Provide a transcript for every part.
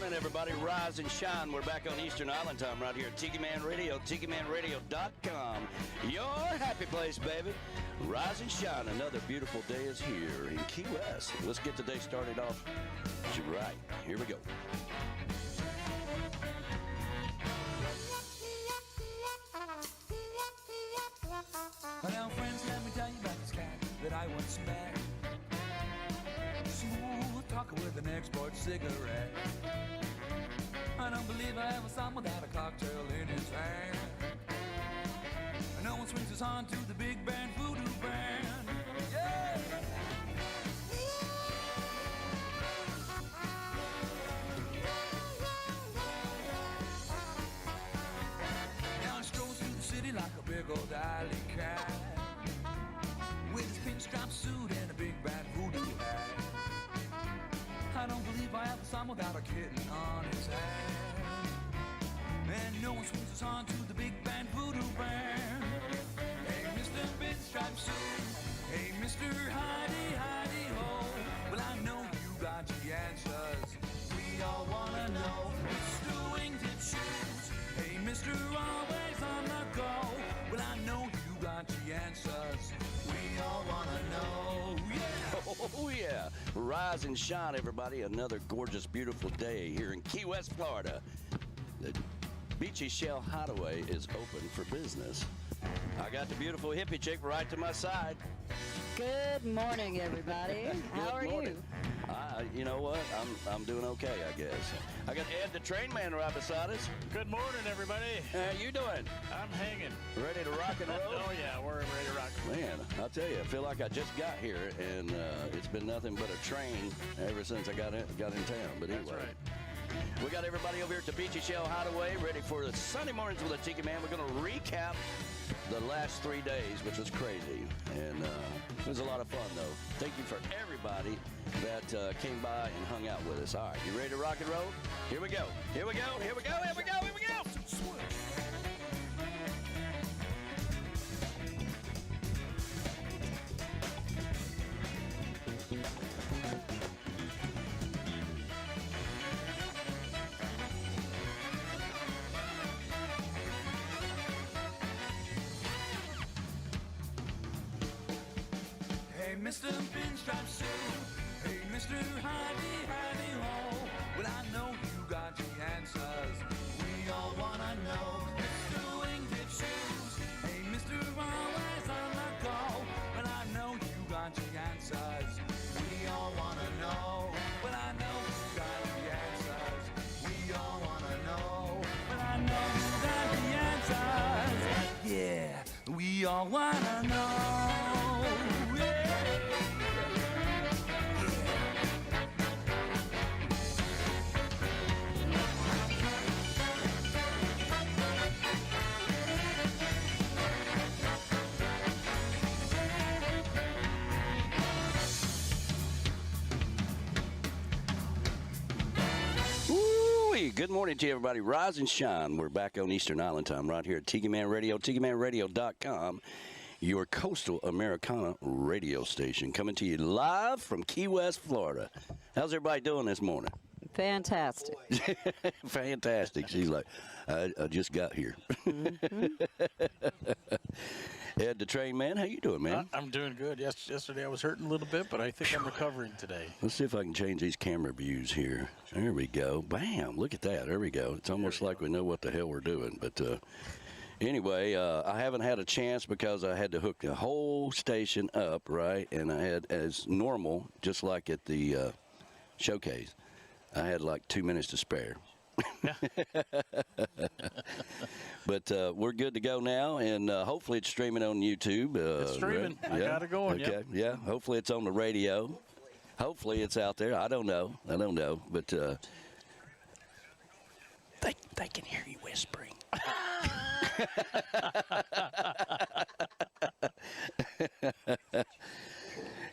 morning, everybody. Rise and shine. We're back on Eastern Island time right here at Tiki Man Radio, TikiManRadio.com. Your happy place, baby. Rise and shine. Another beautiful day is here in Key West. Let's get the day started off right. Here we go. Now, friends, let me tell you about this cat that I once met. Smooth talker with an export cigarette. I don't believe I ever saw him without a cocktail in his hand. No one swings his on to the big band voodoo band. Yeah! Now he strolls through the city like a big old alley cat, with his pinstripe suit and a big bad voodoo hat. I don't believe I ever saw him without a kitten on his hand. And no one swings his on to the big band voodoo band. Hey, Mr. Pinstripe Suit. Hey, Mr. Hidey, Hidey Ho. Well, I know you got the answers. We all wanna know. Mr. Wingtip Shoes. Hey, Mr. Always on the go. Well, I know you got the answers. We all wanna know. Yeah. Oh, yeah. Rise and shine, everybody. Another gorgeous, beautiful day here in Key West, Florida. The Beachy Shell Hideaway is open for business. I got the beautiful hippie chick right to my side. Good morning, everybody. How are you? You know what? I'm doing okay, I guess. I got Ed, the train man, right beside us. Good morning, everybody. How you doing? I'm hanging. Ready to rock and roll? Oh, yeah, we're ready to rock. Man, I'll tell you, I feel like I just got here, and it's been nothing but a train ever since I got in town. But anyway. That's right. We got everybody over here at the Beachy Shell Hideaway ready for the Sunday mornings with a Tiki Man. We're going to recap the last 3 days, which was crazy. And it was a lot of fun, though. Thank you for everybody that came by and hung out with us. All right, you ready to rock and roll? Here we go. Here we go. Here we go. Here we go. Here we go. Hey, Mr. Pinstripe Suit. Hey, Mr. Hidey, Hidey Ho. Well, I know you got the answers. We all wanna know. Mr. Wingtip Shoes. Hey, Mr. Always on the go. Well, I know you got the answers. We all wanna know. Well, I know you got the answers. We all wanna know. Well, I know you got the answers. Yeah, we all wanna know. Good morning to you, everybody. Rise and shine. We're back on Eastern Island time right here at Tiki Man Radio, TikiManRadio.com, your coastal Americana radio station, coming to you live from Key West, Florida. How's everybody doing this morning? Fantastic. Fantastic. She's like, I just got here. Mm-hmm. Ed, the train man, how you doing, man? I'm doing good. Yesterday I was hurting a little bit, but I think I'm recovering today. Let's see if I can change these camera views here. There we go. Bam. Look at that. There we go. It's almost like we know what the hell we're doing. But anyway, I haven't had a chance because I had to hook the whole station up, right? And I had, as normal, just like at the showcase, I had like 2 minutes to spare. But we're good to go now, and hopefully it's streaming on YouTube. It's streaming. Right? I got it going. Okay. Yep. Yeah. Hopefully it's on the radio. Hopefully it's out there. I don't know. But they can hear you whispering.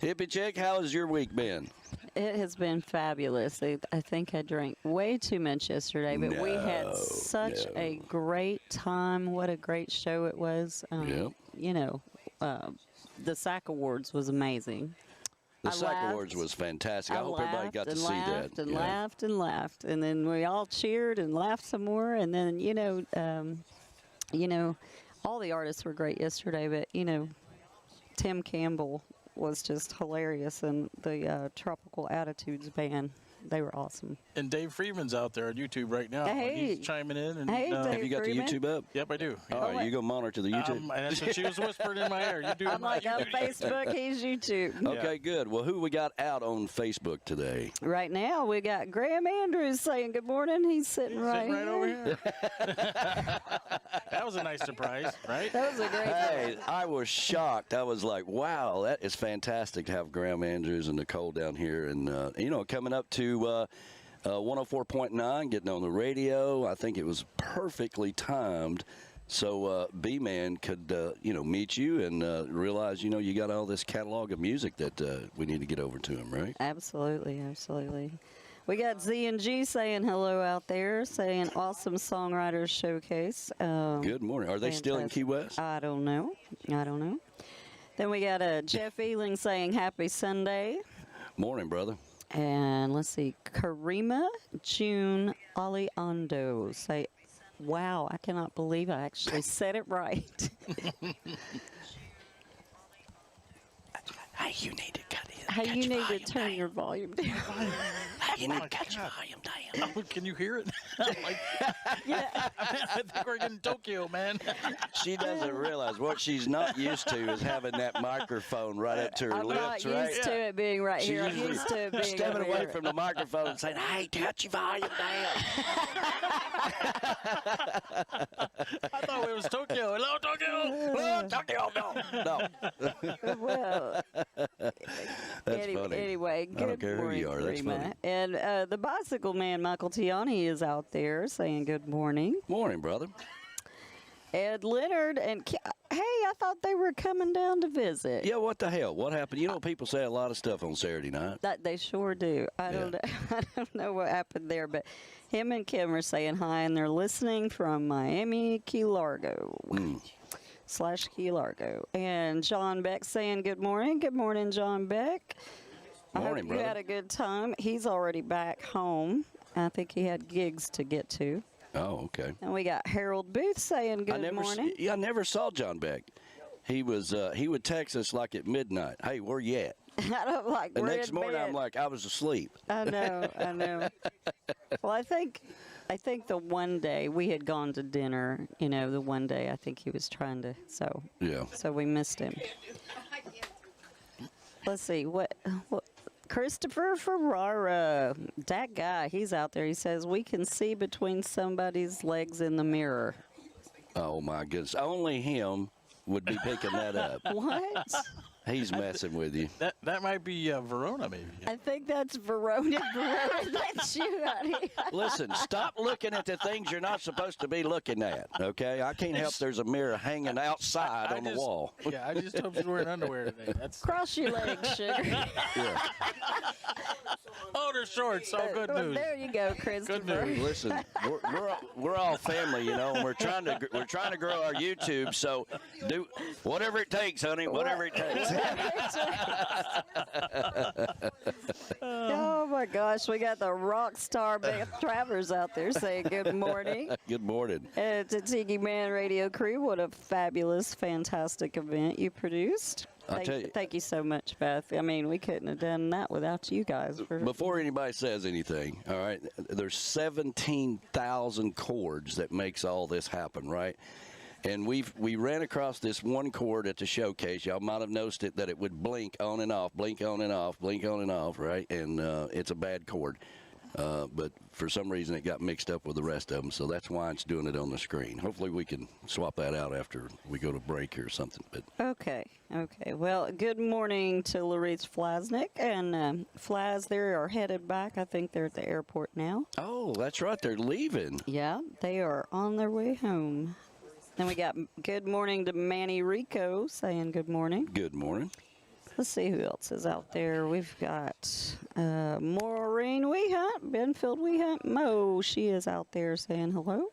Hippie chick, how has your week been? It has been fabulous. I think I drank way too much yesterday, but we had such a great time. What a great show it was. You know, the SAC Awards was amazing. The cycle words was fantastic. I hope everybody got to see that. And laughed and laughed, and then we all cheered and laughed some more. And then all the artists were great yesterday, but Tim Campbell was just hilarious, and the Tropical Attitudes band. They were awesome. And Dave Freeman's out there on YouTube right now. Hey. He's chiming in. And, Hey, Dave Have you got Freeman? the YouTube up? Yep, I do. All right, you go monitor the YouTube. And that's what she was whispering in my ear. You do. I'm like, on Facebook, he's YouTube. Okay, good. Well, who we got out on Facebook today? Right now, we got Graham Andrews saying good morning. He's sitting right Sitting right here. over here. That was a nice surprise, right? That was a great Hey, I was shocked. I was like, wow, that is fantastic to have Graham Andrews and Nicole down here. And, coming up to 104.9, getting on the radio. I think it was perfectly timed. So B-Man could, meet you and realize, you got all this catalog of music that we need to get over to him, right? Absolutely, absolutely. We got Z and G saying hello out there, saying awesome songwriters showcase. Good morning. Are they still in Key West? I don't know. Then we got Jeff Ealing saying happy Sunday. Morning, brother. And let's see, Karima June Aliando say, wow, I cannot believe I actually said it right. Hey, you need to cut it. Hey, you need to turn your volume down. You need to cut your volume down. Oh, can you hear it? I think we're in Tokyo, man. She doesn't realize what she's not used to is having that microphone right up to her I'm lips, not right? used to it being right She's here. I'm usually used to it being stepping over away here. from the microphone and saying, hey, cut your volume down. I thought it was Tokyo. Hello, Tokyo. Hello, Tokyo. No. Well, That's funny. anyway, I don't good care who morning, you are. That's Karima. funny. And the bicycle man, Michael Tiani, is out there saying good morning. Morning, brother. Ed Leonard and hey, I thought they were coming down to visit. Yeah, what the hell? What happened? People say a lot of stuff on Saturday night. That they sure do. I don't know what happened there, but him and Kim are saying hi, and they're listening from Miami, Key Largo. / Key Largo. And John Beck saying good morning. Good morning, John Beck. I Morning, hope brother. you had a good time. He's already back home. I think he had gigs to get to. Oh, okay. And we got Harold Booth saying good morning. I never saw John Beck. He would text us like at midnight. Hey, where you at? I don't like. The we're next in morning, bed. I'm like, I was asleep. I know. Well, I think the one day we had gone to dinner. The one day I think he was trying to. Yeah. So we missed him. Let's see what Christopher Ferrara, that guy, he's out there. He says we can see between somebody's legs in the mirror. Oh my goodness! Only him would be picking that up. What? He's messing with you. That might be Verona, maybe. I think that's Verona. That's you, honey. Listen, stop looking at the things you're not supposed to be looking at, okay? I can't help there's a mirror hanging outside on the wall. Yeah, I just hope she's wearing underwear today. That's Cross your legs, sugar. Yeah. oh, they're shorts. All good Well, news. there you go, Christopher. news. Listen, we're all family, and we're trying to grow our YouTube, so do whatever it takes, honey, whatever it takes. Oh my gosh, we got the rock star Beth Travers out there saying good morning. Good morning. And to Tiki Man Radio crew, what a fabulous, fantastic event you produced. tell you- Thank you so much, Beth. I mean, we couldn't have done that without you guys. Before anybody says anything, all right, there's 17,000 chords that makes all this happen, right? And we ran across this one chord at the showcase. Y'all might have noticed it, that it would blink on and off, blink on and off, blink on and off, right? And it's a bad chord. But for some reason it got mixed up with the rest of them, so that's why it's doing it on the screen. Hopefully we can swap that out after we go to break or something. But Okay. Well, good morning to Larice Flasnick. And Flas, they are headed back. I think they're at the airport now. oh, that's right, they're leaving. Yeah, they are on their way home. Then we got good morning to Manny Rico saying good morning. Good morning. Let's see who else is out there. We've got Maureen Weehunt, Benfield Weehunt. Mo, she is out there saying hello.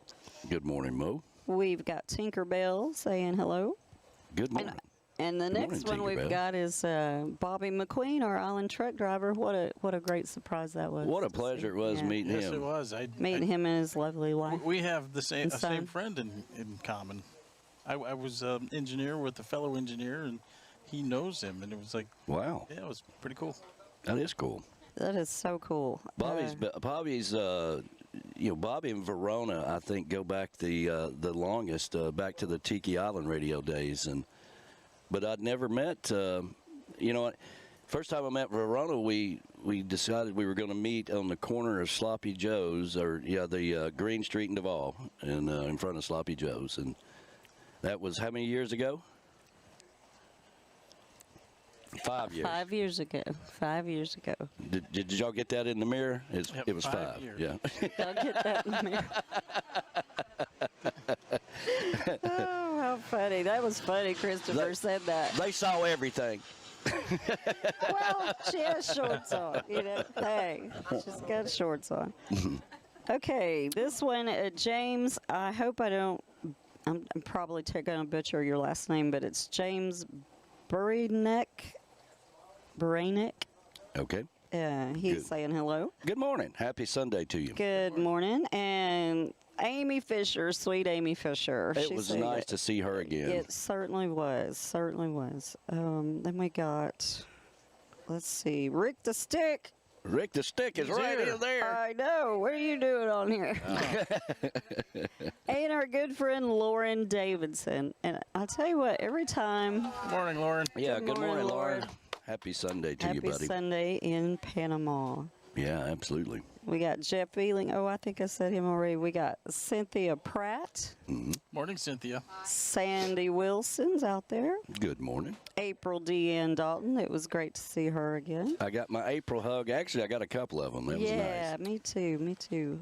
Good morning, Mo. We've got Tinkerbell saying hello. Good morning. And the morning, next one Tinkerbell. we've got is Bobby McQueen, our island truck driver. What a great surprise that was. What a to see. pleasure it was Yeah. meeting Yes, him. it was. Meeting him and his lovely wife. We have the same And son. same friend in common. I was an engineer with a fellow engineer, and he knows him, and it was like, Wow, yeah, it was pretty cool. that is cool. That is so cool. Bobby's Bobby and Verona, I think, go back the longest, back to the Tiki Island radio days, but I'd never met. First time I met Verona, we decided we were going to meet on the corner of Sloppy Joe's, the Green Street in Duval, and in front of Sloppy Joe's, and that was how many years ago? 5 years. 5 years ago. 5 years ago. Did y'all get that in the mirror? Yep, It was 5 years. Yeah. I'll get that in the mirror. Oh, how funny. That was funny. Christopher said that. They saw everything. Well, she has shorts on, Hey, she's got shorts on. Okay, this one, James, I hope I don't, I'm probably going to butcher your last name, but it's James Buranek. Okay. He's Good. saying hello. Good morning. Happy Sunday to you. Good morning. And Amy Fisher, sweet Amy Fisher. It she was said nice to see her again. It certainly was. Certainly was. Then we got, let's see, Rick the Stick. Rick the Stick is He's right here. in there. I know. What are you doing on here? And our good friend Lauren Davidson. And I'll tell you what, every time. Morning, Lauren. Yeah, good morning, Lauren. Lauren. Happy Sunday to you, Happy buddy. Sunday in Panama. Yeah, absolutely. We got Jeff Ealing. Oh, I think I said him already. We got Cynthia Pratt. Morning, Cynthia. Sandy Wilson's out there. Good morning. April Deanne Dalton. It was great to see her again. I got my April hug. Actually, I got a couple of them. That was Yeah, nice. me too. Me too.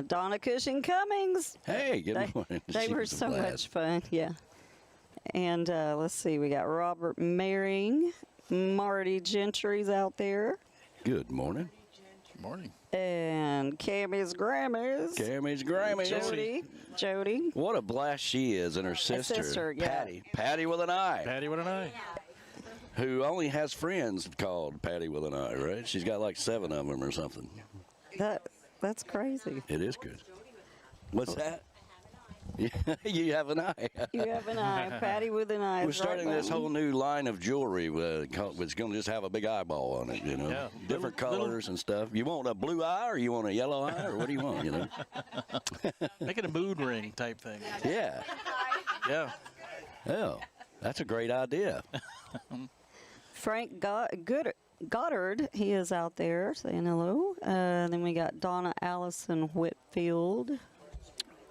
Donna Cushing Cummings. Hey, good morning. They She were was a so blast. much fun. Yeah. And let's see. We got Robert Maring. Marty Gentry's out there. Good morning. Good morning. And Cammy's Grammys. Cammy's Grammy. Jody. What a blast she is, and her sister, yeah. Patty with an I, Patty with an eye. who only has friends called Patty with an I, right? She's got like 7 of them or something. That's crazy. It is good. What's that? You have an eye. You have an eye. Patty with an eye. We're is right starting this by me. whole new line of jewelry. It's going to just have a big eyeball on it, Yeah. Different Little- colors and stuff. You want a blue eye or you want a yellow eye or what do you want, Make it a mood ring type thing. Yeah. Yeah. Oh, that's a great idea. Frank Goddard, he is out there saying hello. Then we got Donna Allison Whitfield.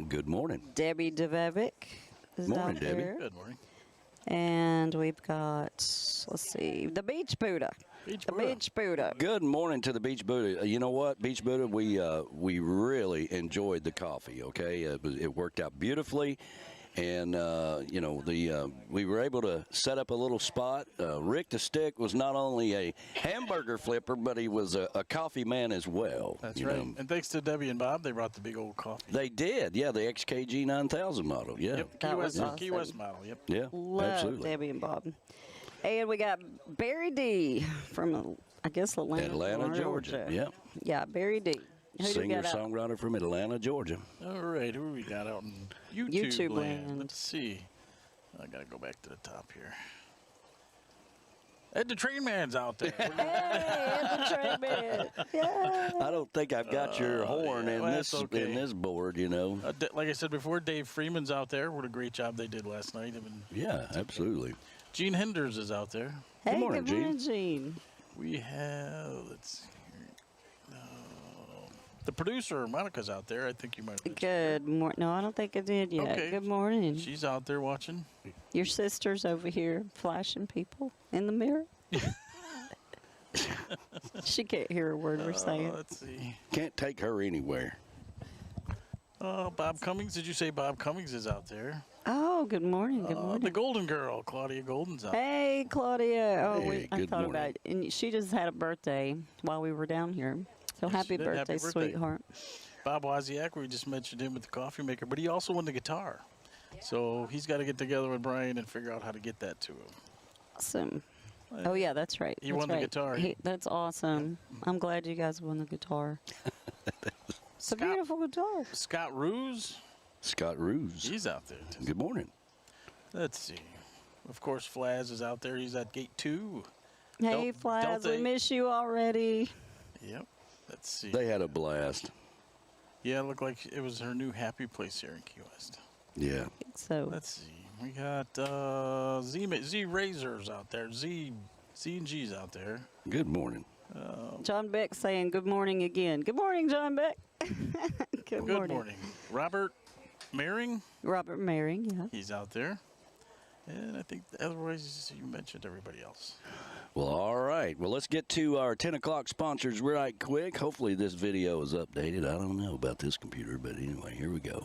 Good morning. Debbie Devevic is Morning, out Debbie. there. Good morning. And we've got, let's see, the Beach Buddha. Beach The Buddha. Beach Buddha. Good morning to the Beach Buddha. You know what, Beach Buddha, we really enjoyed the coffee. Okay, it worked out beautifully, and we were able to set up a little spot. Rick the Stick was not only a hamburger flipper, but he was a coffee man as well. That's you right. know. And thanks to Debbie and Bob, they brought the big old coffee. They did, yeah, the XKG 9000 model, yeah, Yep. That was Key awesome. West model. Yep. yeah, Love absolutely. Debbie and Bob. And we got Barry D from, I guess, Atlanta, Georgia. Yeah, Yeah, Barry D. Who do we singer got out? songwriter from Atlanta, Georgia. All right. Who we got out in YouTube land? land. Let's see. I got to go back to the top here. Ed the Train Man's out there. Hey, Ed the Train Man. Yeah. I don't think I've got your horn yeah, in well, this that's okay. in this board, Like I said before, Dave Freeman's out there. What a great job they did last night. Yeah, absolutely. Gene Hinders is out there. Hey, morning, good morning, Gene. We have, let's see here. The producer, Monica's out there. I think you might have Good morning. No, I don't think I did yet. Okay. Good morning. She's out there watching. Your sister's over here flashing people in the mirror. She can't hear a word we're saying. Let's see. Can't take her anywhere. Bob Cummings. Did you say Bob Cummings is out there? Oh, good morning. Good The morning. Golden Girl, Claudia Golden's out. Hey, Claudia. Oh, Hey, I good thought morning. about it. And she just had a birthday while we were down here. So Yes, happy she did. Happy birthday, birthday. sweetheart. Bob Wozniak, we just mentioned him with the coffee maker, but he also won the guitar. So he's got to get together with Brian and figure out how to get that to him. awesome. Oh, yeah, that's right. He won the guitar. That's awesome. I'm glad you guys won the guitar. It's a beautiful guitar. Scott Ruse. Scott Ruse. He's out there. Good morning. Let's see. Of course, Flaz is out there. He's at gate 2. Hey, Flaz, we miss you already. Yep. Let's see. They had a blast. Yeah, it looked like it was her new happy place here in Key West. Yeah. I think so. Let's see. We got Z Razors out there. Z and G's out there. Good morning. John Beck saying good morning again. Good morning, John Beck. Good morning. Robert Maring. Robert Maring, yeah. He's out there. And I think otherwise you mentioned everybody else. Well, all right. Well, let's get to our 10 o'clock sponsors right quick. Hopefully this video is updated. I don't know about this computer, but anyway, here we go.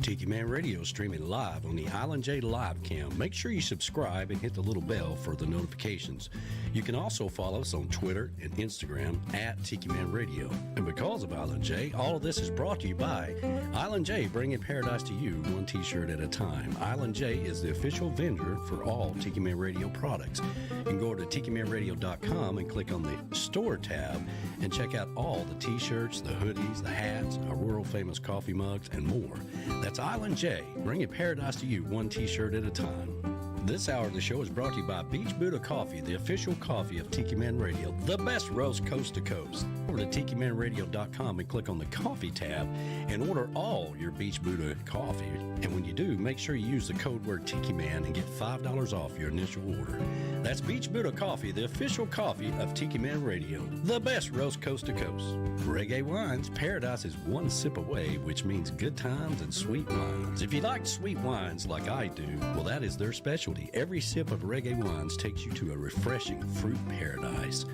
Tiki Man Radio streaming live on the Island J Live Cam. Make sure you subscribe and hit the little bell for the notifications. You can also follow us on Twitter and Instagram at Tiki Man Radio. And because of Island J, all of this is brought to you by Island J, bringing paradise to you one t-shirt at a time. Island J is the official vendor for all Tiki Man Radio products. You can go to tikimanradio.com and click on the store tab and check out all the t-shirts, the hoodies, the hats, our world famous coffee mugs, and more. That's Island J, bringing paradise to you one t-shirt at a time. This hour of the show is brought to you by Beach Buddha Coffee, the official coffee of Tiki Man Radio, the best roast coast to coast. Go to tikimanradio.com and click on the coffee tab and order all your Beach Buddha coffee. And when you do, make sure you use the code word Tiki Man and get $5 off your initial order. That's Beach Buddha Coffee, the official coffee of Tiki Man Radio, the best roast coast to coast. Reggae Wines, paradise is one sip away, which means good times and sweet wines. If you like sweet wines like I do, well, that is their specialty. Every sip of Reggae Wines takes you to a refreshing fruit paradise.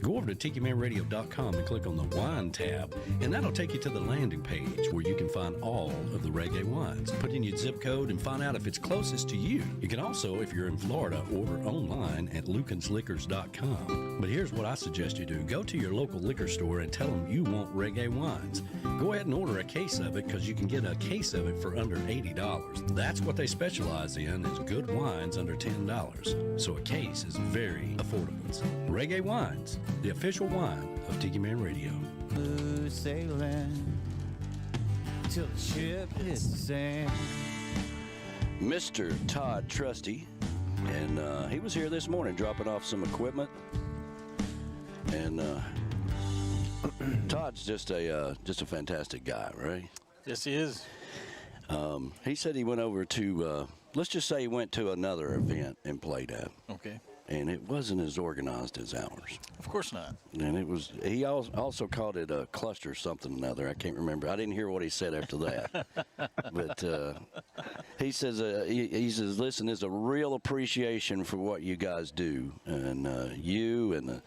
Go over to tikimanradio.com and click on the wine tab, and that'll take you to the landing page where you can find all of the Reggae wines. Put in your zip code and find out if it's closest to you. You can also, if you're in Florida, order online at lucansliquors.com. But here's what I suggest you do. Go to your local liquor store and tell them you want Reggae wines. Go ahead and order a case of it because you can get a case of it for under $80. That's what they specialize in, is good wines under $10. So a case is very affordable. Reggae Wines, the official wine of Tiki Man Radio. Blue sailing till the ship hits the sand. Mr. Todd Trusty, and he was here this morning dropping off some equipment. And Todd's just a fantastic guy, right? Yes, he is. He said he went over to, let's just say he went to another event and played at. Okay. And it wasn't as organized as ours. Of course not. And it was, he also called it a cluster something or another. I can't remember. I didn't hear what he said after that. But he says, listen, there's a real appreciation for what you guys do. And you and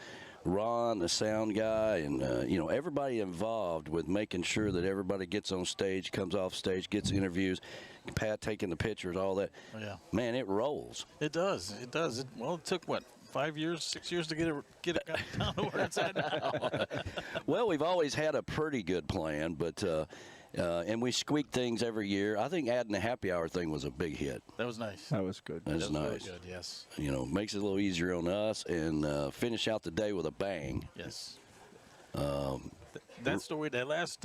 Ron, the sound guy, and, everybody involved with making sure that everybody gets on stage, comes off stage, gets interviews, Pat taking the pictures, all that. Oh, yeah. Man, it rolls. It does. It does. It took, what, 5 years, 6 years to get it down to where it's at now. Well, we've always had a pretty good plan, but and we squeak things every year. I think adding the happy hour thing was a big hit. That was nice. That was good. That was nice. Really good, yes. Makes it a little easier on us and finish out the day with a bang. Yes. That story, that last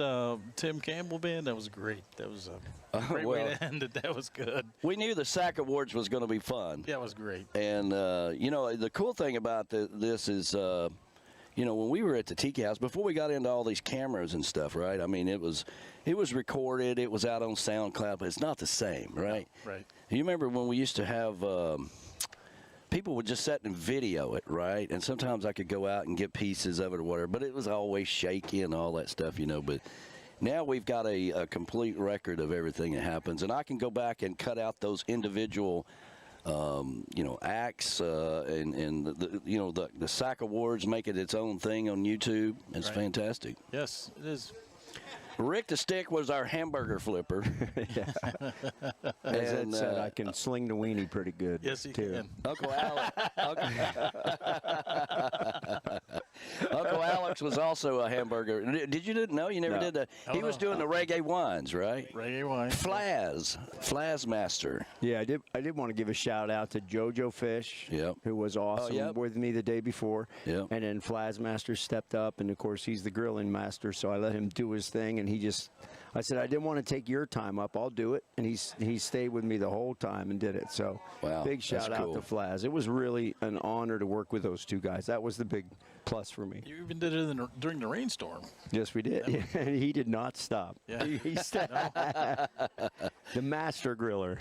Tim Campbell band, that was great. That was a great way to end it. That was good. We knew the SAC Awards was going to be fun. Yeah, it was great. And, the cool thing about this is, when we were at the Tiki House, before we got into all these cameras and stuff, right? I mean, it was recorded. It was out on SoundCloud, but it's not the same, right? No, right. You remember when we used to have people would just sit and video it, right? And sometimes I could go out and get pieces of it or whatever, but it was always shaky and all that stuff, But now we've got a complete record of everything that happens, and I can go back and cut out those individual acts and the SAC Awards, make it its own thing on YouTube. It's fantastic. Yes, it is. Rick the Stick was our hamburger flipper. As Ed said, I can sling the weenie pretty good. Yes, he Uncle can. Allen Bucks was also a hamburger. Did you know? You never did that. He was doing the reggae wines, right? Reggae wine. Flaz Master. Yeah, I did want to give a shout out to JoJo Fish, who was awesome with me the day before. Yep. And then Flaz Master stepped up, and of course he's the grilling master, so I let him do his thing, and I said, I didn't want to take your time up. I'll do it. And he stayed with me the whole time and did it. So big shout out to Flaz. It was really an honor to work with those two guys. That was the big plus for me. You even did it during the rainstorm. Yes, we did. Yeah, he did not stop. Yeah. He the master griller.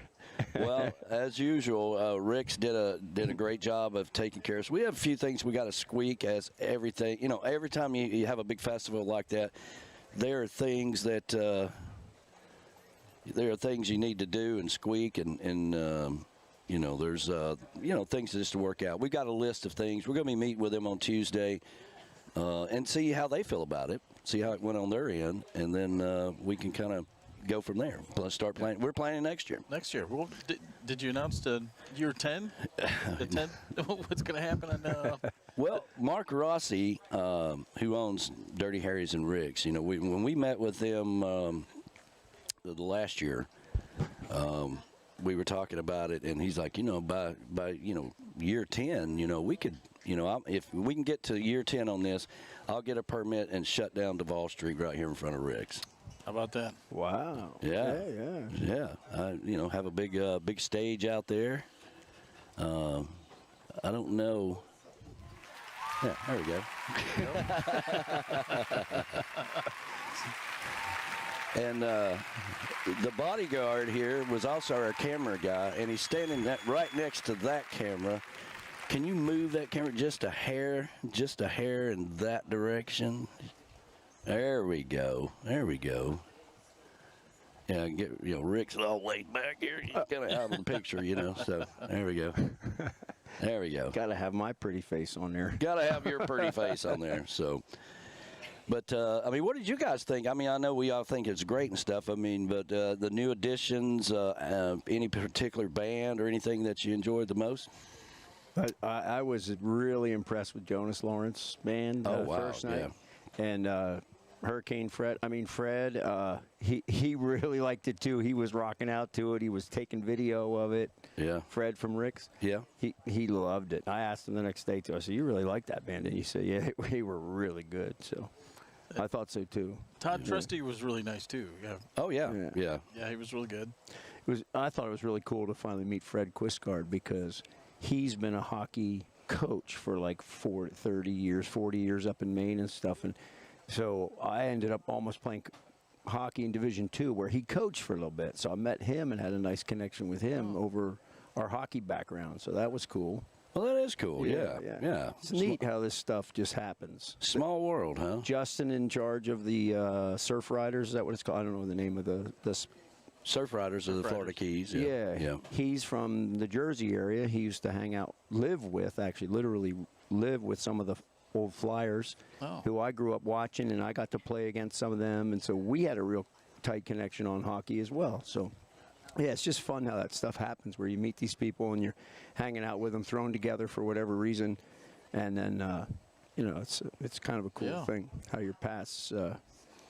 Well, as usual, Rick's did a great job of taking care of us. We have a few things we got to squeak as everything. You know, every time you have a big festival like that, there are things that you need to do and squeak, and you know, there's things just to work out. We've got a list of things. We're going to be meeting with them on Tuesday and see how they feel about it, see how it went on their end, and then we can kind of go from there. Plus, start planning. We're planning next year. Next year. Well, did you announce the year 10? The 10? What's going to happen? Well, Mark Rossi, who owns Dirty Harry's and Rick's, you know, when we met with them the last year, we were talking about it, and he's like, you know, by year 10, you know, we could, you know, if we can get to year 10 on this, I'll get a permit and shut down Duval Street right here in front of Rick's. How about that? Wow. Yeah. You know, have a big stage out there. I don't know. Yeah, there we go. And the bodyguard here was also our camera guy, and he's standing right next to that camera. Can you move that camera just a hair in that direction? There we go. Yeah, Rick's all laid back here. He's kind of out of the picture, you know. So there we go. There we go. Got to have my pretty face on there. Got to have your pretty face on there. So, but I mean, what did you guys think? I mean, I know we all think it's great and stuff. I mean, but the new additions, any particular band or anything that you enjoyed the most? I was really impressed with Jonas Lawrence's band first night. Yeah. And Hurricane Fred, he really liked it too. He was rocking out to it. He was taking video of it. Yeah. Fred from Rick's. Yeah. He loved it. I asked him the next day too. I said, "You really like that band?" And he said, "Yeah, they were really good." So I thought so too. Todd Trusty was really nice too. Yeah. Oh yeah. Yeah. Yeah, he was really good. I thought it was really cool to finally meet Fred Quistgaard because he's been a hockey coach for like 40 years up in Maine and stuff. And so I ended up almost playing hockey in Division II where he coached for a little bit. So I met him and had a nice connection with him over our hockey background. So that was cool. Well, that is cool. Yeah. It's neat how this stuff just happens. Small world, huh? Justin in charge of the Surf Riders. Is that what it's called? I don't know the name of the Surf Riders of the Florida Keys. Yeah. He's from the Jersey area. He used to literally live with some of the old Flyers who I grew up watching, and I got to play against some of them. And so we had a real tight connection on hockey as well. So, yeah, it's just fun how that stuff happens where you meet these people and you're hanging out with them, thrown together for whatever reason. And then, it's kind of a cool thing how your paths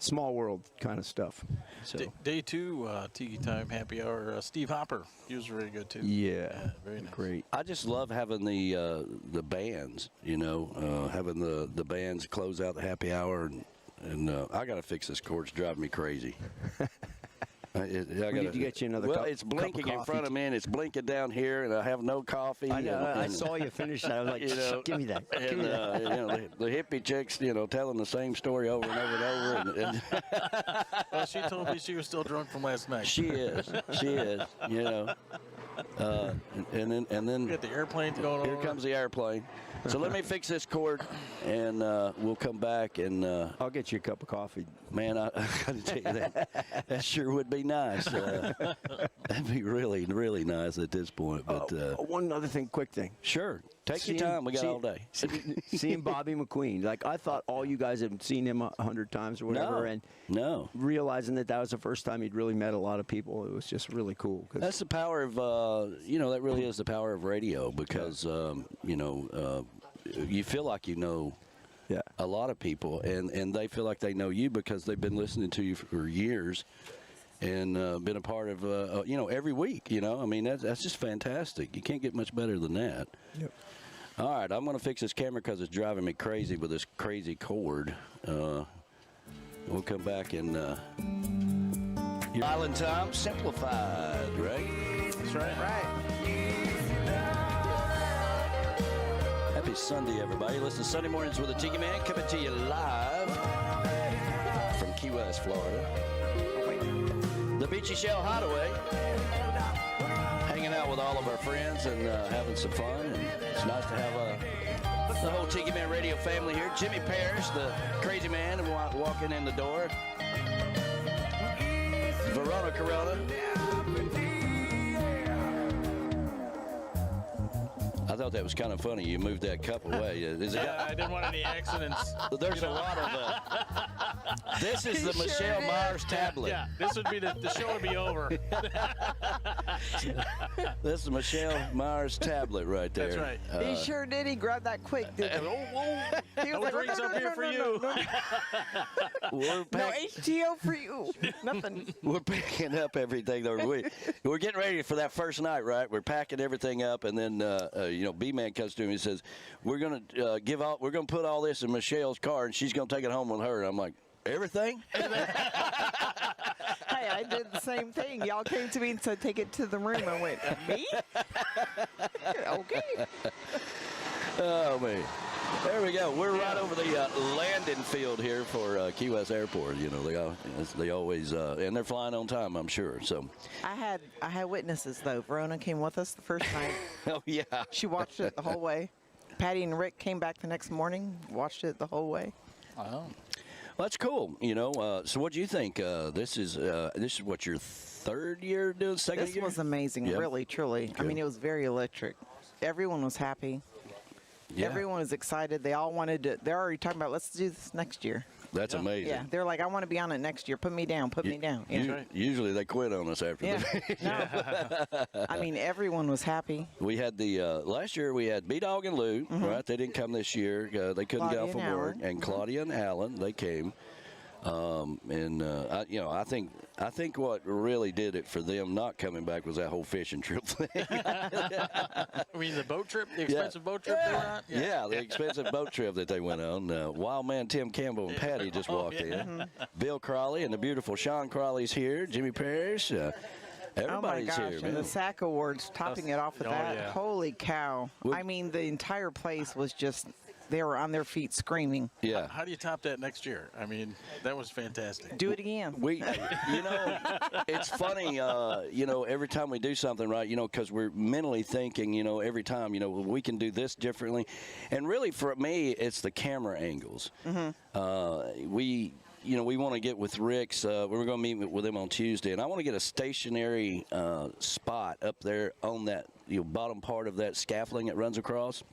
small world kind of stuff. So Day 2, Tiki Time Happy Hour. Steve Hopper, he was really good too. Yeah, very nice. Great. I just love having the bands. You know, having the bands close out the happy hour, and I got to fix this cord. It's driving me crazy. We need to get you another Well, cup, it's blinking cup of in front of me, and it's blinking down here, and I have no coffee. I know. I saw you finish that. I was like, give me that. And, the hippie chicks, telling the same story over and over and over. And well, she told me she was still drunk from last night. She is. And then we got the airplanes going on. Here comes the airplane. So let me fix this cord, and we'll come back, and I'll get you a cup of coffee. Man, I got to tell you that sure would be nice. That'd be really, really nice at this point. But one other quick thing. Sure, take your time. We got all day. Seeing Bobby McQueen, like I thought all you guys had seen him 100 times or whatever, and realizing that was the first time he'd really met a lot of people, it was just really cool. That's the power of that really is the power of radio because you feel like a lot of people, and they feel like they know you because they've been listening to you for years and been a part of, every week, I mean, that's just fantastic. You can't get much better than that. Yep. All right, I'm going to fix this camera because it's driving me crazy with this crazy cord. We'll come back and Island Time Simplified, right? That's right. Happy Sunday, everybody. Listen to Sunday Mornings with the Tiki Man, coming to you live from Key West, Florida. The Beachy Shell Hideaway. Hanging out with all of our friends and having some fun. And it's nice to have the whole Tiki Man Radio family here. Jimmy Parrish, the crazy man, walking in the door. Verona Corona. I thought that was kind of funny. You moved that cup away. I didn't want any accidents. There's a lot of this is the Michelle Myers tablet. Yeah, this would be the show would be over. This is Michelle Myers tablet right there. That's right. He sure did. He grabbed that quick, didn't he? He was No drinks up here for you. We're No HTO for you. Nothing. We're packing up everything. We're getting ready for that first night, right? We're packing everything up, and then B-Man comes to me and says, "We're gonna we're gonna put all this in Michelle's car, and she's gonna take it home with her." And I'm like, "Everything?" Hey, I did the same thing. Y'all came to me and said, take it to the room. I went, me? Okay. Oh man. There we go. We're right over the landing field here for Key West Airport. They always and they're flying on time, I'm sure. So I had witnesses though. Verona came with us the first night. oh yeah. She watched it the whole way. Patty and Rick came back the next morning, watched it the whole way. Oh. Well, that's cool. So what do you think? This is what your third year doing? Second This year? was amazing, Yeah. really, truly. Good. I mean, it was very electric. Everyone was happy. Yeah. Everyone was excited. They all wanted to. They're already talking about, let's do this next year. That's amazing. Yeah, they're like, I want to be on it next year. Put me down. Put me down. Yeah. Usually they quit on us after Yeah. the No. I mean, everyone was happy. We had the last year we had B-Dog and Lou, right? They didn't come this year. They couldn't get off Claudia of and work. Alan. And Claudia and Alan, they came. I think what really did it for them not coming back was that whole fishing trip thing. I mean, the boat trip, the expensive boat trip they were on? Yeah, the expensive boat trip that they went on. Wild Man Tim Campbell and Patty just walked in. Bill Crawley and the beautiful Sean Crawley's here. Jimmy Parrish. Everybody's oh my gosh, here, and man. the SAC Awards, topping it off with that. yeah. Holy cow. I mean, the entire place was just, they were on their feet screaming. Yeah. How do you top that next year? I mean, that was fantastic. Do it again. It's funny, every time we do something right, because we're mentally thinking, every time, we can do this differently. And really, for me, it's the camera angles. We want to get with Rick's. We're going to meet with him on Tuesday, and I want to get a stationary spot up there on that bottom part of that scaffolding that runs across.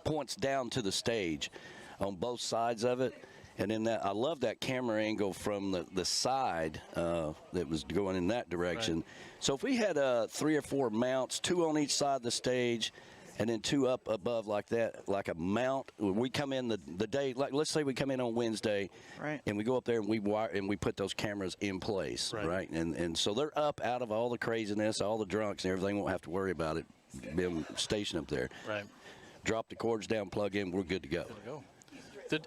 Points down to the stage on both sides of it. And then I love that camera angle from the side that was going in that direction. Right. So if we had 3 or 4 mounts, 2 on each side of the stage, and then 2 up above like that, like a mount. We come in the day, like let's say we come in on Wednesday, right, and we go up there and we wire and we put those cameras in place, right? And so they're up out of all the craziness, all the drunks and everything. Won't have to worry about it being stationed up there. Right. Drop the cords down, plug in, we're good to go.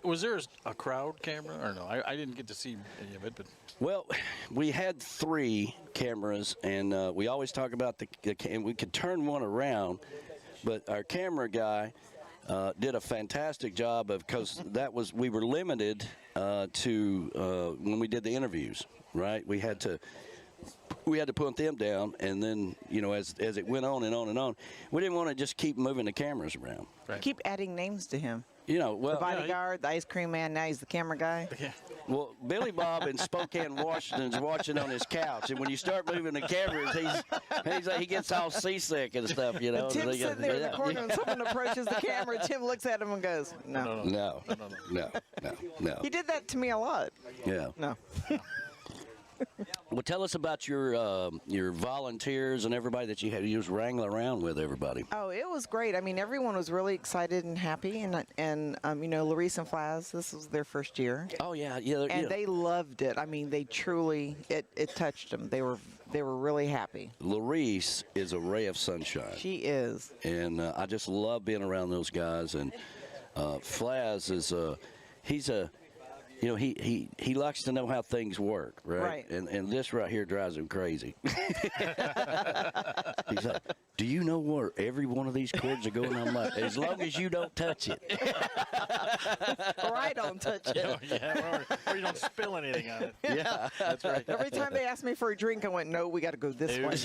Was there a crowd camera or no? I didn't get to see any of it, but well, we had 3 cameras, and we always talk about and we could turn one around, but our camera guy did a fantastic job because we were limited to when we did the interviews, right? We had to put them down, and then as it went on and on and on, we didn't want to just keep moving the cameras around. Right. Keep adding names to him. Well, the bodyguard, the ice cream man, now he's the camera guy. Yeah. Well, Billy Bob in Spokane, Washington's watching on his couch, and when you start moving the cameras, he gets all seasick and stuff, Tim's sitting there in the corner, and someone approaches the camera. Tim looks at him and goes, "No, no." He did that to me a lot. Yeah. No. Well, tell us about your volunteers and everybody that you was wrangling around with. Everybody. Oh, it was great. I mean, everyone was really excited and happy, and you know, Larice and Flaz, this was their first year. Oh yeah. And they loved it. I mean, they truly it touched them. They were really happy. Larice is a ray of sunshine. She is. And I just love being around those guys. And Flaz is he's a. You know, he likes to know how things work, right? And this right here drives him crazy. He's like, do you know where every one of these cords are going? I'm like, as long as you don't touch it. Or I don't touch it. Or you don't spill anything on it. Yeah, that's right. Every time they asked me for a drink, I went, no, we got to go this way.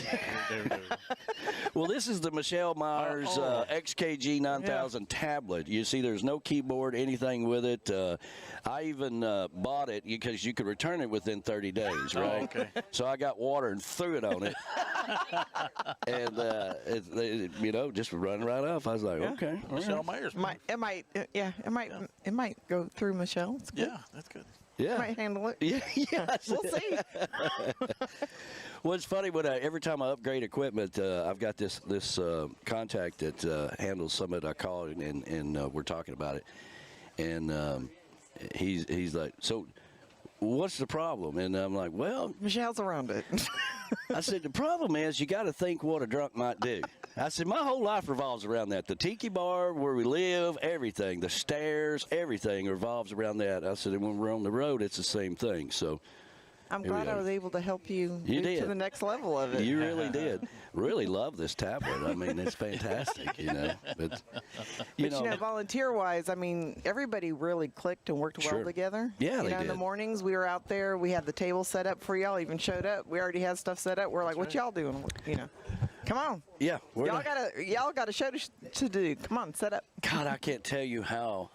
Well, this is the Michelle Myers XKG 9000 tablet. You see, there's no keyboard, anything with it. I even bought it because you could return it within 30 days, right? Okay. So I got water and threw it on it. And, you know, just running right off. I was like, okay. Michelle Myers. It might go through Michelle. It's good. Yeah, that's good. Yeah. Might handle it. Yeah. We'll see. Well, it's funny when every time I upgrade equipment, I've got this contact that handles some of it. I call it, and we're talking about it. And he's like, so what's the problem? And I'm like, well, Michelle's around it. I said, the problem is you got to think what a drunk might do. I said, my whole life revolves around that. The tiki bar, where we live, everything, the stairs, everything revolves around that. I said, and when we're on the road, it's the same thing. So I'm glad I was able to help you move did. to the next level of it. You really did. Really love this tablet. I mean, it's fantastic, you know. But you know, volunteer-wise, I mean, everybody really clicked and worked well together. Yeah, you know, they in the did. mornings, we were out there. We had the table set up for y'all. Even showed up. We already had stuff set up. We're like, what y'all doing? You know, come on. Yeah. Y'all got a show to do. Come on, set up. God, I can't tell you how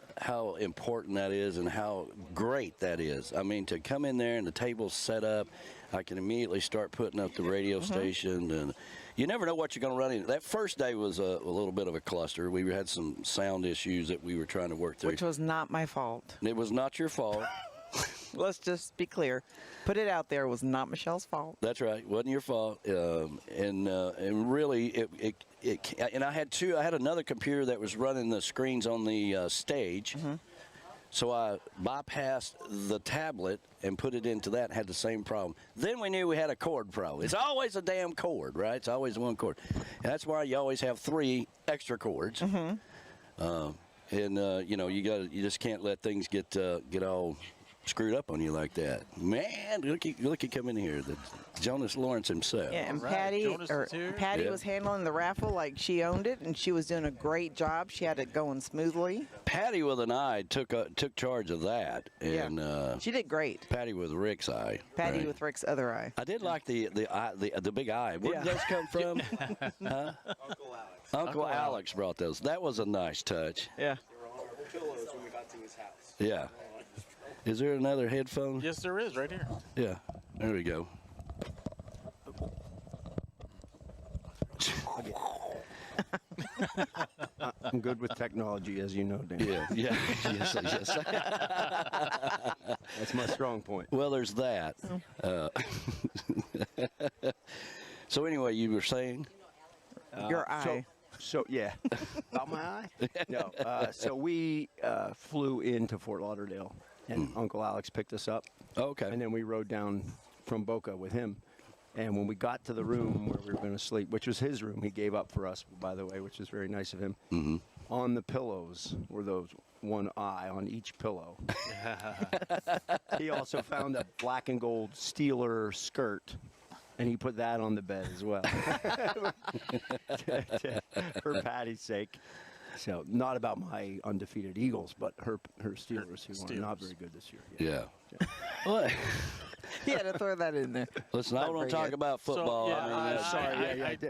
important that is and how great that is. I mean, to come in there and the table's set up, I can immediately start putting up the radio station, and you never know what you're going to run into. That first day was a little bit of a cluster. We had some sound issues that we were trying to work through. Which was not my fault. It was not your fault. Let's just be clear. Put it out there. It was not Michelle's fault. That's right. Wasn't your fault. And really, and I had another computer that was running the screens on the stage. So I bypassed the tablet and put it into that and had the same problem. Then we knew we had a cord problem. It's always a damn cord, right? It's always one cord. And that's why you always have 3 extra cords. You know, you just can't let things get all screwed up on you like that. Man, look at come in here. The Jonas Lawrence himself. Yeah, and Right. Patty was handling the raffle like she owned it, and she was doing a great job. She had it going smoothly. Patty with an eye took charge of that, and she did great. Patty with Rick's eye. Patty right? with Rick's other eye. I did like the big eye. Where did those come from? Huh? Uncle Alex brought those. That was a nice touch. Yeah. Pillows when we got to his house. Yeah. Is there another headphone? Yes, there is, right here. Yeah. There we go. I'm good with technology, as you know, Dan. Yeah. Yes. That's my strong point. Well, there's that. So anyway, you were saying? Your eye. So yeah, about my eye. No. So we flew into Fort Lauderdale, and Uncle Alex picked us up. Okay. And then we rode down from Boca with him. And when we got to the room where we were going to sleep, which was his room, he gave up for us, by the way, which is very nice of him. On the pillows were those one eye on each pillow. He also found a black and gold Steeler skirt, and he put that on the bed as well. For Patty's sake. So not about my undefeated Eagles, but her Steelers, who were not very good this year. Yeah. What? He had to throw that in there. Listen, I want to talk about football. So, I saw him at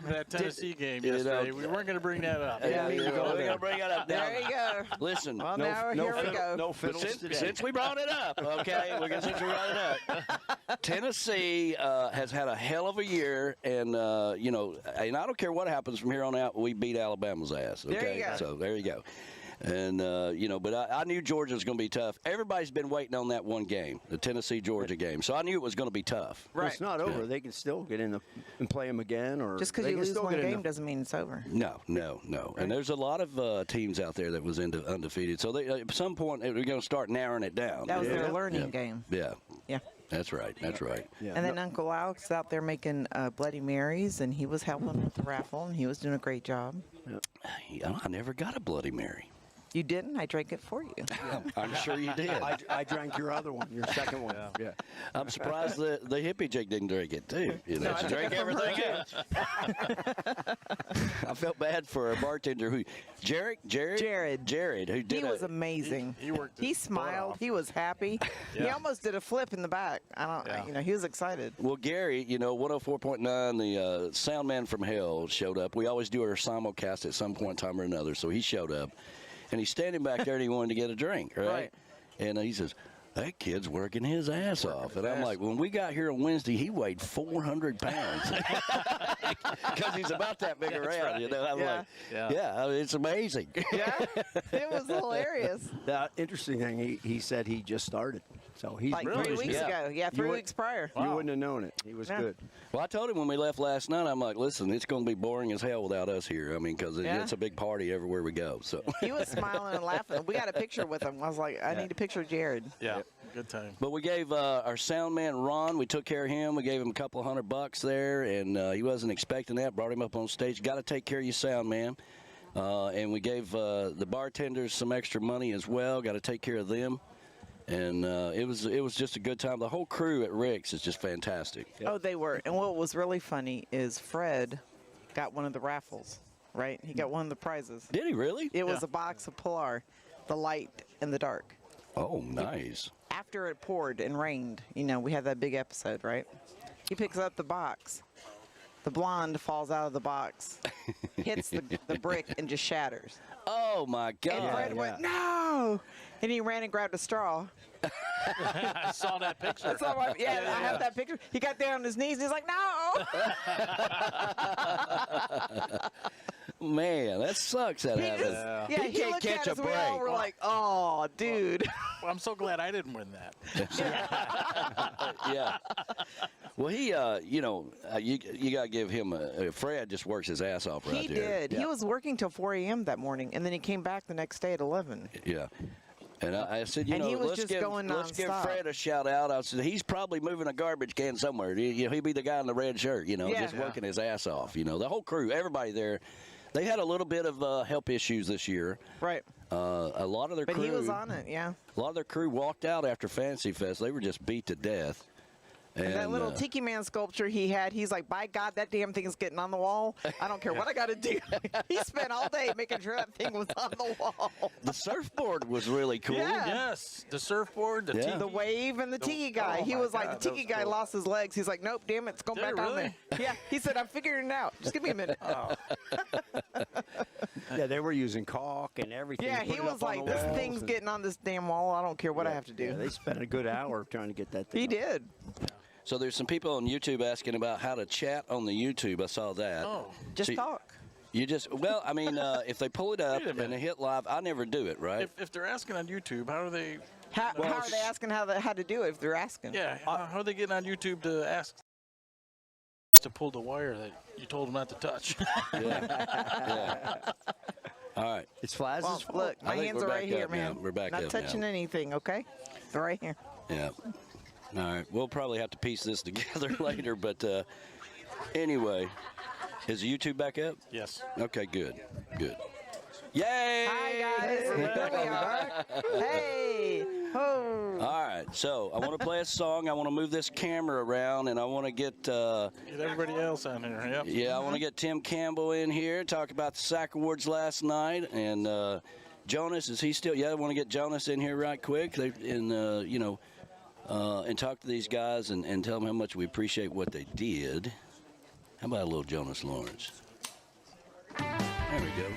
that Tennessee game yesterday. We weren't going to bring that up. Yeah, we're going to bring it up now. There you go. Listen. Well, here we go. No fiddles today. Since we brought it up, okay? Since we brought it up. Tennessee has had a hell of a year, and, and I don't care what happens from here on out, we beat Alabama's ass, okay? There you go. So there you go. And, but I knew Georgia was going to be tough. Everybody's been waiting on that one game, the Tennessee-Georgia game. So I knew it was going to be tough. Right. It's not over. They can still get in and play them again. Or just because you lose one game doesn't mean it's over. No. Right. And there's a lot of teams out there that was undefeated. So at some point, they're going to start narrowing it down. That was their learning game. Yeah. Yeah. That's right. Yeah. And then Uncle Alex out there making Bloody Marys, and he was helping with the raffle, and he was doing a great job. Yeah. I never got a Bloody Mary. You didn't? I drank it for you. I'm sure you did. I drank your other one, your second one. Yeah. I'm surprised the hippie chick didn't drink it too. No, she drank everything else. I felt bad for a bartender who, Jared, who did. He was amazing. He worked. He smiled. He was happy. He almost did a flip in the back. He was excited. Well, Gary, 104.9, the sound man from hell showed up. We always do our simulcast at some point in time or another, so he showed up. And he's standing back there and he wanted to get a drink, right? And he says, that kid's working his ass off. And I'm like, when we got here on Wednesday, he weighed 400 pounds. Because he's about that big around, right. I'm like, it's amazing. Yeah, it was hilarious. The interesting thing, he said he just started. So he's like 3 weeks ago. Yeah, 3 weeks prior. You wouldn't have known it. He was good. Well, I told him when we left last night, I'm like, listen, it's going to be boring as hell without us here. I mean, because it's a big party everywhere we go. So he was smiling and laughing. We got a picture with him. I was like, I need a picture of Jared. Yeah, good time. But we gave our sound man, Ron, we took care of him. We gave him a couple of $100 there, and he wasn't expecting that. Brought him up on stage. Got to take care of your sound man. And we gave the bartenders some extra money as well. Got to take care of them. And it was just a good time. The whole crew at Rick's is just fantastic. Oh, they were. And what was really funny is Fred got one of the raffles, right? He got one of the prizes. Did he really? It was a box of Pilar, the light and the dark. Oh, nice. After it poured and rained, we had that big episode, right? He picks up the box. The blonde falls out of the box, hits the brick, and just shatters. Oh, my God. And Fred went, no! And he ran and grabbed a straw. I saw that picture. I have that picture. He got down on his knees, and he's like, no! Man, that sucks. That happens. He can't looked catch at us, a we all break. were like, oh, dude. Well, I'm so glad I didn't win that. Yeah. Well, he, you got to give him Fred just works his ass off right He there. did. He was working till 4 a.m. that morning, and then he came back the next day at 11. Yeah. And I said, And he was let's just give going nonstop. Fred a shout out. I said, he's probably moving a garbage can somewhere. He'd be the guy in the red shirt, just working his ass off. The whole crew, everybody there. They had a little bit of health issues this year. Right. A lot of their crew. But he was on it, yeah. A lot of their crew walked out after Fantasy Fest. They were just beat to death. And that little Tiki Man sculpture he had, he's like, by God, that damn thing is getting on the wall. I don't care what I got to do. He spent all day making sure that thing was on the wall. The surfboard was really cool. Yeah. Yes, the surfboard, the tiki. The wave and the tiki guy. Oh He my was like, God, the that tiki was guy cool. lost his legs. He's like, nope, damn it, it's going Did back it on really? there. Yeah, he said, I'm figuring it out. Just give me a minute. Yeah, they were using caulk and everything. Yeah, put he it was up on like, the this walls thing's and- getting on this damn wall. I don't care what I have to do. Yeah, they spent a good hour trying to get that thing. He up. did. So there's some people on YouTube asking about how to chat on the YouTube. I saw that. Oh. Just See, talk. You just, if they pull it up Wait a and minute. they hit live, I never do it, right? If they're asking on YouTube, how are they? How are they asking how to do it if they're asking? Yeah, how are they getting on YouTube to ask to pull the wire that you told them not to touch? Yeah. All right. It's Flaz's Well, fault. look, I my think hands we're are right back here, up now. man. We're back Not up touching now. anything, okay? They're right here. Yeah. All right. We'll probably have to piece this together later, but anyway, is the YouTube back up? Yes. Okay, good. Good. Yay! Hi, guys. Here we are. Hey. Oh. All right, so I want to play a song. I want to move this camera around, and I want to get Get everybody else on here. Yep. I want to get Tim Campbell in here, talk about the SAC Awards last night, and Jonas, is he still? Yeah, I want to get Jonas in here right quick, and talk to these guys and tell them how much we appreciate what they did. How about a little Jonas Lawrence? There we go.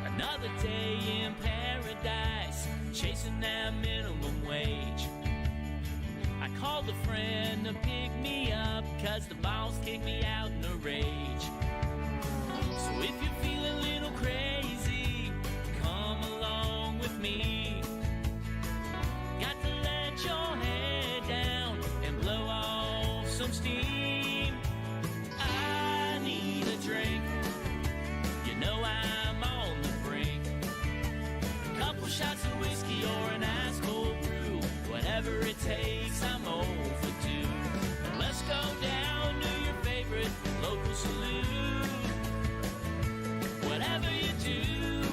Another day in paradise, chasing that minimum wage. I called a friend to pick me up, 'cause the boss kicked me out in a rage. So if you're feeling a little crazy, come along with me. Got to let your head down and blow off some steam. I need a drink, you know I'm on the brink. A couple shots of whiskey or an ice cold brew, whatever it takes, I'm overdue. Let's go down to your favorite local saloon. Whatever you do,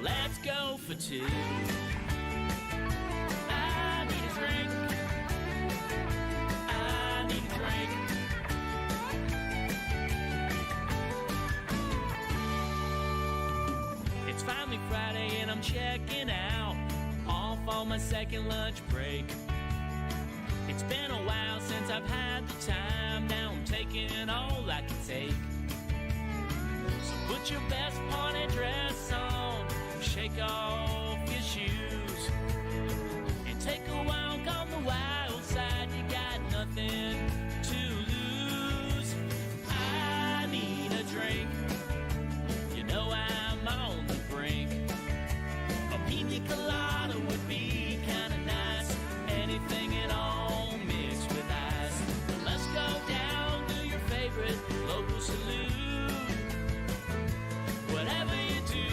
let's go for two. I need a drink. I need a drink. It's finally Friday and I'm checking out, off on my second lunch break. It's been a while since I've had the time, now I'm taking all I can take. So put your best party dress on, shake off your shoes, and take a walk on the wild side. You got nothing to lose. I need a drink, you know I'm on the brink. A pina colada would be kinda nice, anything at all mixed with ice. Let's go down to your favorite local saloon. Whatever you do,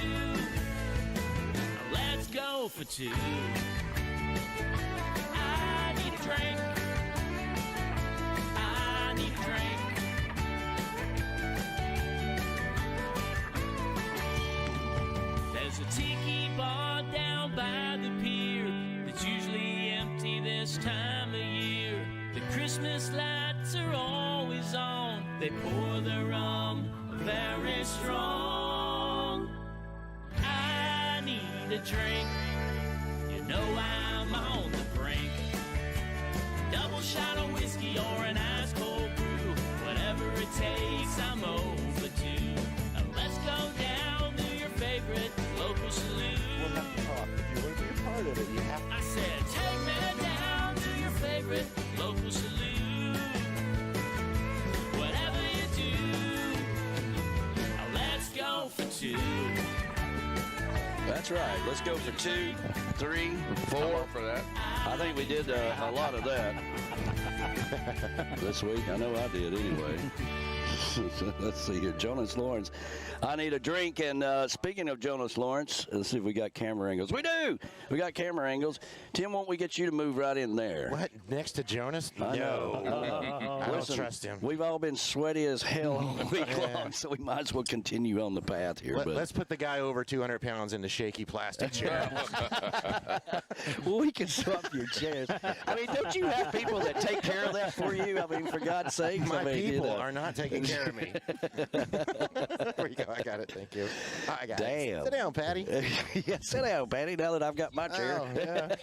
let's go for two. I need a drink. I need a drink. There's a tiki bar down by the pier that's usually empty this time of year. The Christmas lights are always on, they pour their rum very strong. I need a drink, you know I'm on the brink. Double shot of whiskey or an ice cold brew, whatever it takes, I'm overdue. Let's go down to your favorite local saloon. We'll have to talk. If you want to be a part of it, you have to. I said, take me down to your favorite local saloon. Whatever you do, let's go for two. That's right. Let's go for 2, 3, 4. For that. I think we did a lot of that this week. I know I did anyway. Let's see here. Jonas Lawrence. I need a drink. And speaking of Jonas Lawrence, let's see if we got camera angles. We do. We got camera angles. Tim, won't we get you to move right in there? What? Next to Jonas? I know. I don't trust him. We've all been sweaty as hell all week long, so we might as well continue on the path here. Let's put the guy over 200 pounds in the shaky plastic chair. Well, we can swap your chairs. I mean, don't you have people that take care of that for you? I mean, for God's sakes. My I mean, people are not taking care of me. There you go. I got it. Thank you. I got Damn. it. Sit down, Patty. Yeah, sit down, Patty, now that I've got my chair. Oh, yeah.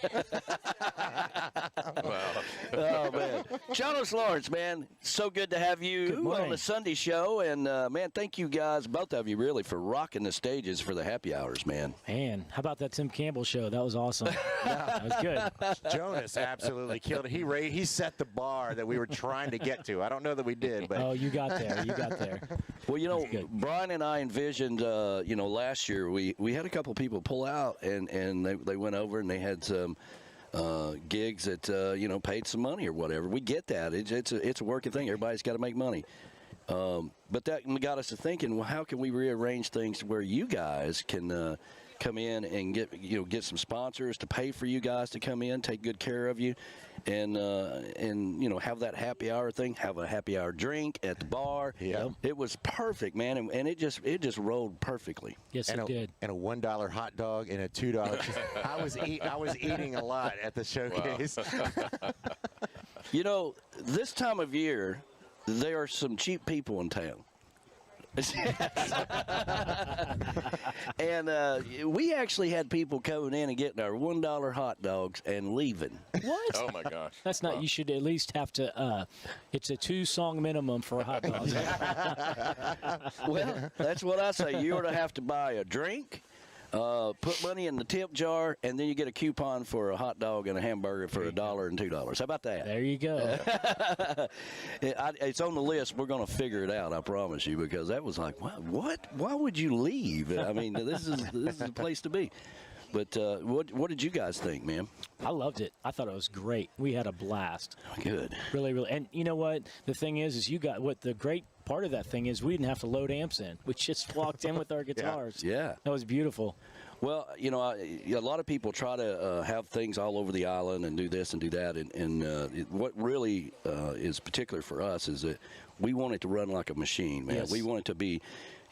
Oh, man. Jonas Lawrence, man, so good to have you on the Sunday show. And, man, thank you guys, both of you, really, for rocking the stages for the happy hours, man. Man, how about that Tim Campbell show? That was awesome. That was good. Jonas absolutely killed it. He set the bar that we were trying to get to. I don't know that we did, but Oh, you got there. You got there. Well, you know, Brian and I envisioned, you know, last year we had a couple people pull out, and they went over and they had some gigs that, you know, paid some money or whatever. We get that. It's a working thing. Everybody's got to make money. But that got us to thinking, well, how can we rearrange things to where you guys can come in and get some sponsors to pay for you guys to come in, take good care of you, and you know, have that happy hour thing, have a happy hour drink at the bar. Yeah. It was perfect, man, and it just rolled perfectly. Yes, it did. And a $1 hot dog and a $2. I was eating a lot at the showcase. Wow. You know, this time of year, there are some cheap people in town. And we actually had people coming in and getting our $1 hot dogs and leaving. What? Oh my gosh. That's not. Wow. You should at least have to. It's a 2-song minimum for a hot dog. Well, that's what I say. You ought to have to buy a drink, Put money in the tip jar, and then you get a coupon for a hot dog and a hamburger for $1 and $2. How about that? There you go. It's on the list. We're going to figure it out, I promise you, because that was like, what? Why would you leave? I mean, this is the place to be. But what did you guys think, man? I loved it. I thought it was great. We had a blast. Good. Really, really. And you know what? The thing is you got what the great part of that thing is we didn't have to load amps in. We just walked in with our guitars. Yeah. That was beautiful. Well, you know, a lot of people try to have things all over the island and do this and do that. And what really is particular for us is that we want it to run like a machine, man. Yes. We want it to be,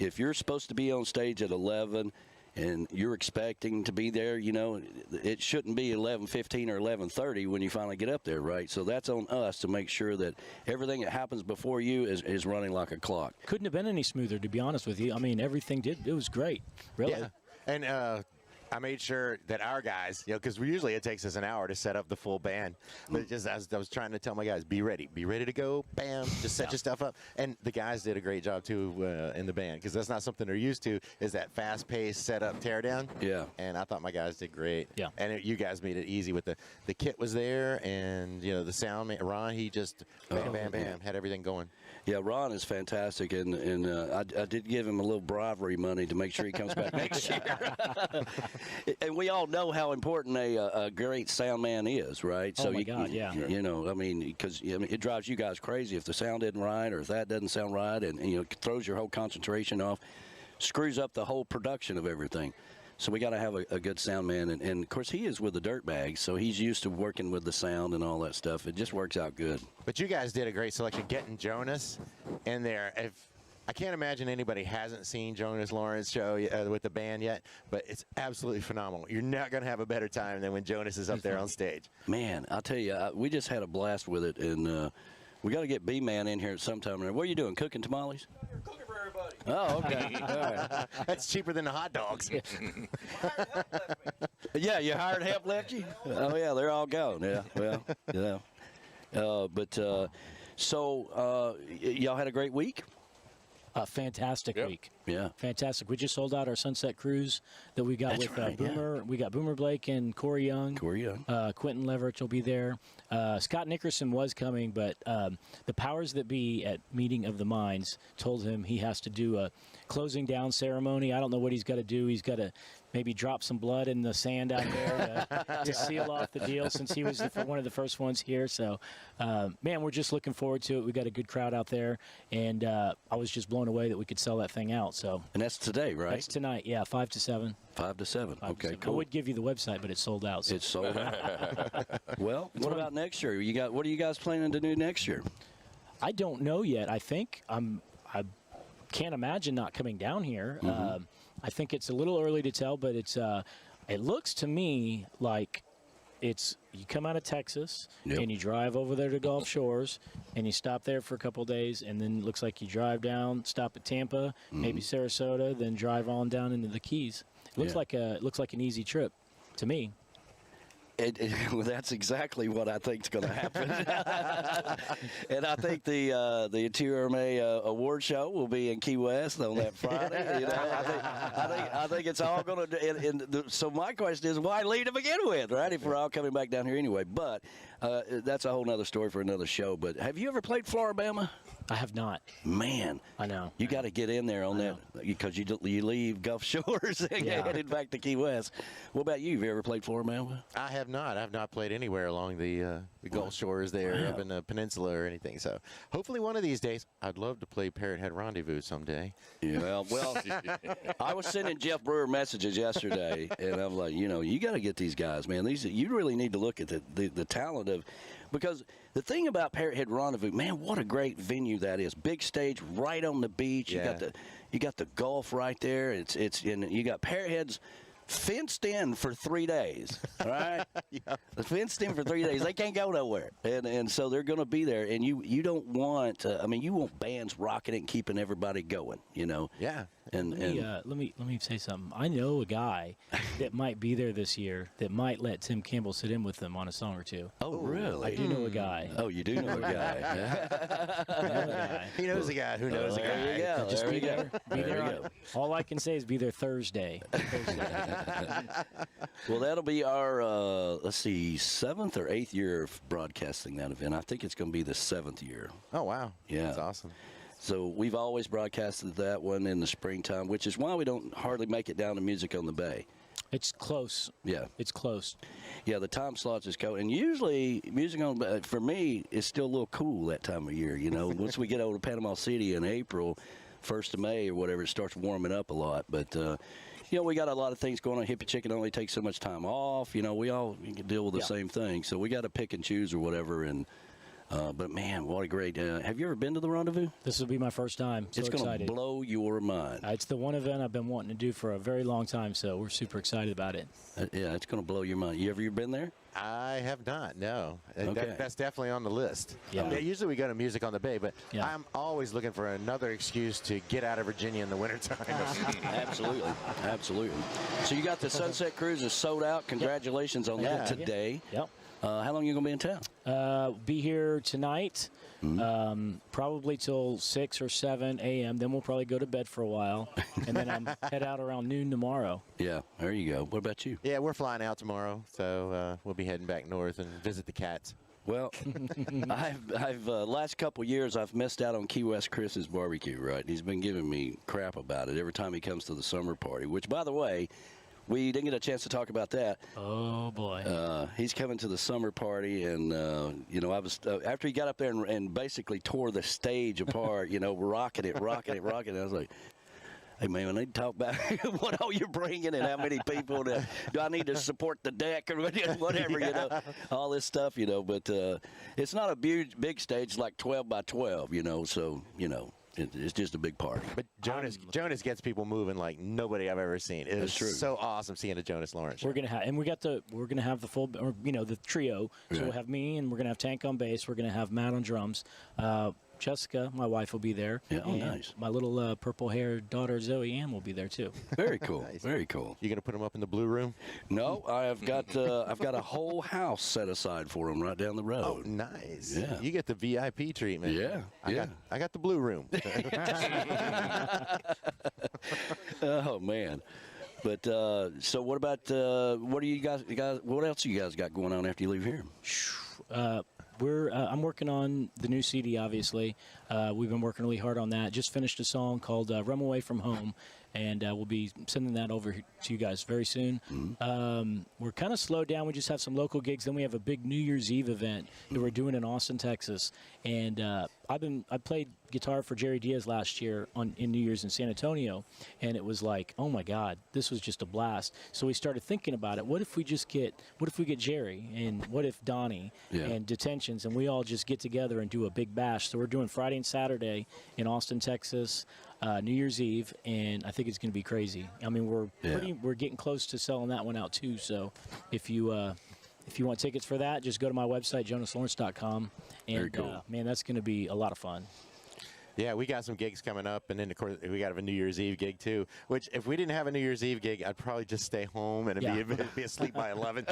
if you're supposed to be on stage at 11 and you're expecting to be there, you know, it shouldn't be 11:15 or 11:30 when you finally get up there, right? So that's on us to make sure that everything that happens before you is running like a clock. Couldn't have been any smoother, to be honest with you. I mean, everything it was great, really. Yeah. And I made sure that our guys, you know, because usually it takes us an hour to set up the full band. But it just, I was trying to tell my guys, be ready to go, bam, just set your stuff up. And the guys did a great job, too, in the band, because that's not something they're used to, is that fast-paced setup, teardown. Yeah. And I thought my guys did great. Yeah. And you guys made it easy with the kit was there, and, you know, the sound man, Ron, he just, bam, bam, bam, had everything going. Yeah, Ron is fantastic, and I did give him a little bribery money to make sure he comes back next year. And we all know how important a great sound man is, right? Oh, my God, yeah. You know, I mean, because it drives you guys crazy if the sound isn't right or if that doesn't sound right, and you know, it throws your whole concentration off, screws up the whole production of everything. So we got to have a good sound man, and of course he is with the Dirtbags, so he's used to working with the sound and all that stuff. It just works out good. But you guys did a great selection getting Jonas in there. I can't imagine anybody hasn't seen Jonas Lawrence show with the band yet, but it's absolutely phenomenal. You're not going to have a better time than when Jonas is up there on stage. Man, I'll tell you, we just had a blast with it, and we got to get B-Man in here at some time. What are you doing, cooking tamales? Cooking for everybody. Oh, okay. All right. That's cheaper than the hot dogs. Yeah, you hired help left you? Oh, yeah, they're all gone. Yeah, well, yeah. So y'all had a great week? A fantastic week. Yeah. Fantastic. We just sold out our Sunset Cruise that we got with Boomer. Yeah. We got Boomer Blake and Corey Young. Quentin Leverich will be there. Scott Nickerson was coming, but the powers that be at Meeting of the Minds told him he has to do a closing down ceremony. I don't know what he's got to do. He's got to maybe drop some blood in the sand out there to seal off the deal, since he was one of the first ones here. So, man, we're just looking forward to it. We got a good crowd out there, and I was just blown away that we could sell that thing out. So, and that's today, right? That's tonight, yeah, 5 to 7. 5 to 7. Okay, cool. I would give you the website, but it's sold out. So. It's sold out. Well, what about next year? What are you guys planning to do next year? I don't know yet. I think I can't imagine not coming down here. Mm-hmm. I think it's a little early to tell, but it looks to me like you come out of Texas and you drive over there to Gulf Shores and you stop there for a couple of days, and then it looks like you drive down, stop at Tampa, maybe Sarasota, then drive on down into the Keys. It looks like an easy trip to me. Well, that's exactly what I think is going to happen. And I think the Interior May award show will be in Key West on that Friday. You know, I think it's all going to. So my question is, why leave to begin with, right? If we're all coming back down here anyway. But that's a whole other story for another show. But have you ever played Floribama? I have not. Man, I know. You got to get in there on that, because you leave Gulf Shores and headed back to Key West. What about you? Have you ever played Floribama? I have not. I've not played anywhere along the Gulf Shores there, up in the peninsula or anything. So hopefully one of these days, I'd love to play Parrot Head Rendezvous someday. Yeah, well, I was sending Jeff Brewer messages yesterday, and I'm like, you got to get these guys, man. You really need to look at the talent of. Because the thing about Parrot Head Rendezvous, man, what a great venue that is. Big stage right on the beach. Yeah. You got the Gulf right there. And you got Parrot Heads fenced in for 3 days. All right? Yeah. Fenced in for 3 days. They can't go nowhere. And so they're going to be there. And you don't want you want bands rocking it and keeping everybody going, Yeah. And let me say something. I know a guy that might be there this year that might let Tim Campbell sit in with them on a song or two. Oh, really? I do know a guy. Oh, you do know a guy. I know a guy. He knows a guy who knows a guy. There you go. Just there be you there. go. Be There there. you go. All I can say is be there Thursday. Well, that'll be our, let's see, 7th or 8th year of broadcasting that event. I think it's going to be the 7th year. Oh, wow. Yeah. That's awesome. So we've always broadcasted that one in the springtime, which is why we don't hardly make it down to Music on the Bay. It's close. Yeah. It's close. Yeah, the time slots is cold. And usually, Music on the Bay, for me, is still a little cool that time of year, you know. Once we get over to Panama City in April, 1st of May or whatever, it starts warming up a lot. But, you know, we got a lot of things going on. Hippie Chicken only takes so much time off. You know, we all can deal with the same thing. So we got to pick and choose or whatever. And but, man, what a great have you ever been to the Rendezvous? This will be my first time. So it's going to blow your mind. It's the one event I've been wanting to do for a very long time, so we're super excited about it. Yeah, it's going to blow your mind. You ever been there? I have not, no. Okay. That's definitely on the list. Yeah. Usually we go to Music on the Bay, but I'm always looking for another excuse to get out of Virginia in the wintertime. Absolutely. Absolutely. So you got the Sunset Cruise is sold out. Congratulations on that today. Yep. How long are you going to be in town? Be here tonight, probably till 6 or 7 a.m. Then we'll probably go to bed for a while, and then I'm head out around noon tomorrow. Yeah, there you go. What about you? Yeah, we're flying out tomorrow, so we'll be heading back north and visit the cats. Well, I've last couple years I've missed out on Key West Chris's barbecue. Right, he's been giving me crap about it every time he comes to the summer party. Which, by the way, we didn't get a chance to talk about that. Oh, boy. He's coming to the summer party, and, you know, I was after he got up there and basically tore the stage apart, you know, rocking it. I was like, hey, man, I need to talk about what all you're bringing and how many people. Do I need to support the deck or whatever, you know, all this stuff, you know. But it's not a big stage like 12 by 12, you know, so, you know. It's just a big party. But Jonas gets people moving like nobody I've ever seen. It was so awesome seeing a Jonas Lawrence show. We're gonna have the full, or, you know, the trio. So we'll have me, and we're gonna have Tank on bass. We're gonna have Matt on drums. Jessica, my wife, will be there. Yeah, oh, and nice. My little purple-haired daughter Zoe Ann will be there too. Very cool. Nice. Very cool. You gonna put them up in the blue room? No, I've got a whole house set aside for them right down the road. Oh, nice. Yeah. You get the VIP treatment. Yeah. I got the blue room. Oh man. But so what about what do you guys? What else you guys got going on after you leave here? I'm working on the new CD, obviously. We've been working really hard on that. Just finished a song called Run Away From Home, and we'll be sending that over to you guys very soon. We're kind of slowed down. We just have some local gigs. Then we have a big New Year's Eve event that we're doing in Austin, Texas. And I played guitar for Jerry Diaz last year in New Year's in San Antonio, and it was like, oh my God, this was just a blast. So we started thinking about it. What if we get Jerry, and what if Donnie and Detentions, and we all just get together and do a big bash? So we're doing Friday and Saturday in Austin, Texas, New Year's Eve, and I think it's going to be crazy. I mean, we're getting close to selling that one out too. So if you want tickets for that, just go to my website, jonaslawrence.com. And, very cool. Man, that's going to be a lot of fun. Yeah, we got some gigs coming up, and then, of course, we got a New Year's Eve gig, too, which if we didn't have a New Year's Eve gig, I'd probably just stay home and be asleep by 11.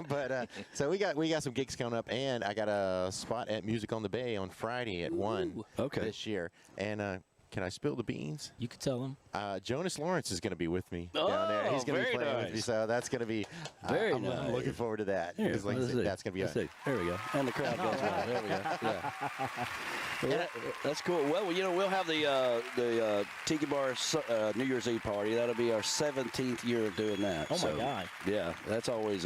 But so we got some gigs coming up, and I got a spot at Music on the Bay on Friday at 1 this year. And can I spill the beans? You could tell them. Jonas Lawrence is going to be with me down there. He's going to be playing with me, so that's going to be very nice. I'm looking forward to that. Here, Like I said, that's going to be there we go. And the crowd goes wild. There we go. Yeah. Well, that's cool. Well, you know, we'll have the Tiki Bar New Year's Eve party. That'll be our 17th year of doing that. Oh, my God. Yeah, that's always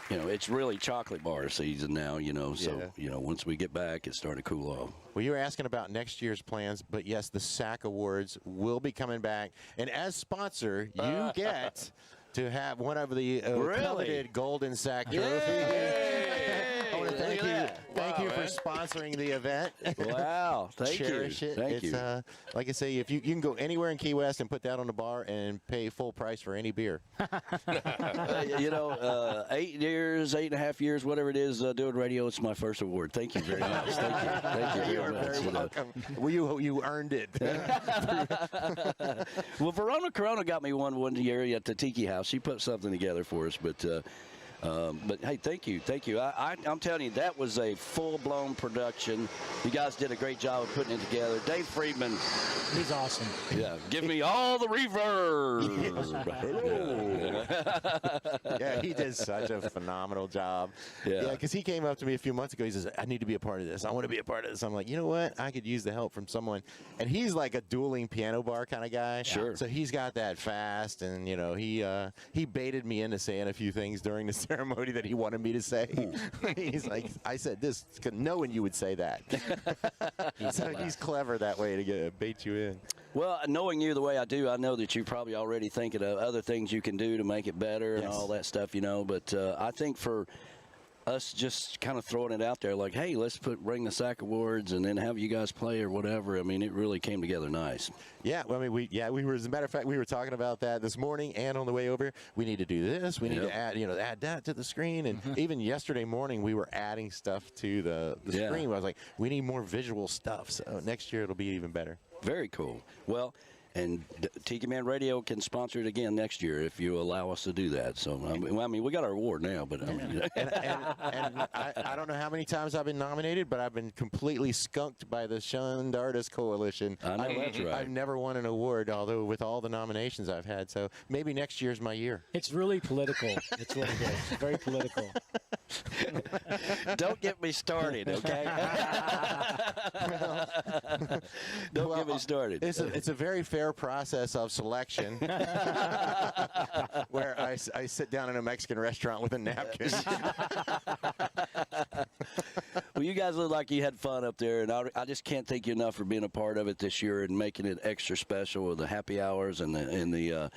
you know, it's really chocolate bar season now, you know, so, you know, once we get back, it's starting to cool off. Well, you were asking about next year's plans, but yes, the SAC Awards will be coming back. And as sponsor, you get to have one of the coveted Golden SAC trophies. I want to thank you for sponsoring the event. Wow, thank you. Cherish it. Thank you. Like I say, if you can go anywhere in Key West and put that on the bar and pay full price for any beer. 8 years, 8.5 years, whatever it is, doing radio, it's my first award. Thank you very much. Thank you. You are very welcome. Well, you earned it. Well, Verona Corona got me one year at the Tiki House. She put something together for us, but hey, thank you. I'm telling you, that was a full-blown production. You guys did a great job of putting it together. Dave Friedman, he's awesome. Yeah, give me all the reverb. Yeah, he did such a phenomenal job. Yeah, because he came up to me a few months ago. He says, "I need to be a part of this. I want to be a part of this." I'm like, you know what? I could use the help from someone. And he's like a dueling piano bar kind of guy. Sure. So he's got that fast, and he baited me into saying a few things during the ceremony that he wanted me to say. He's like, I said this knowing you would say that. So he's clever that way to bait you in. Well, knowing you the way I do, I know that you're probably already thinking of other things you can do to make it better and all that stuff, But I think for us just kind of throwing it out there like, hey, let's bring the SAC Awards and then have you guys play or whatever. I mean, it really came together nice. Yeah, well, I mean, we were, as a matter of fact, we were talking about that this morning and on the way over. We need to do this. We need to add that to the screen. And even yesterday morning, we were adding stuff to the screen. I was like, we need more visual stuff. So next year, it'll be even better. Very cool. Well, and Tiki Man Radio can sponsor it again next year if you allow us to do that. So, I mean, we got our award now, but I mean, and I don't know how many times I've been nominated, but I've been completely skunked by the Shunned Artist Coalition. I know that's right. I've never won an award, although with all the nominations I've had. So maybe next year's my year. It's really political. It's what it is. Very political. Don't get me started, okay? Don't get me started. It's a very fair process of selection where I sit down in a Mexican restaurant with a napkin. Well, you guys look like you had fun up there, and I just can't thank you enough for being a part of it this year and making it extra special with the happy hours and the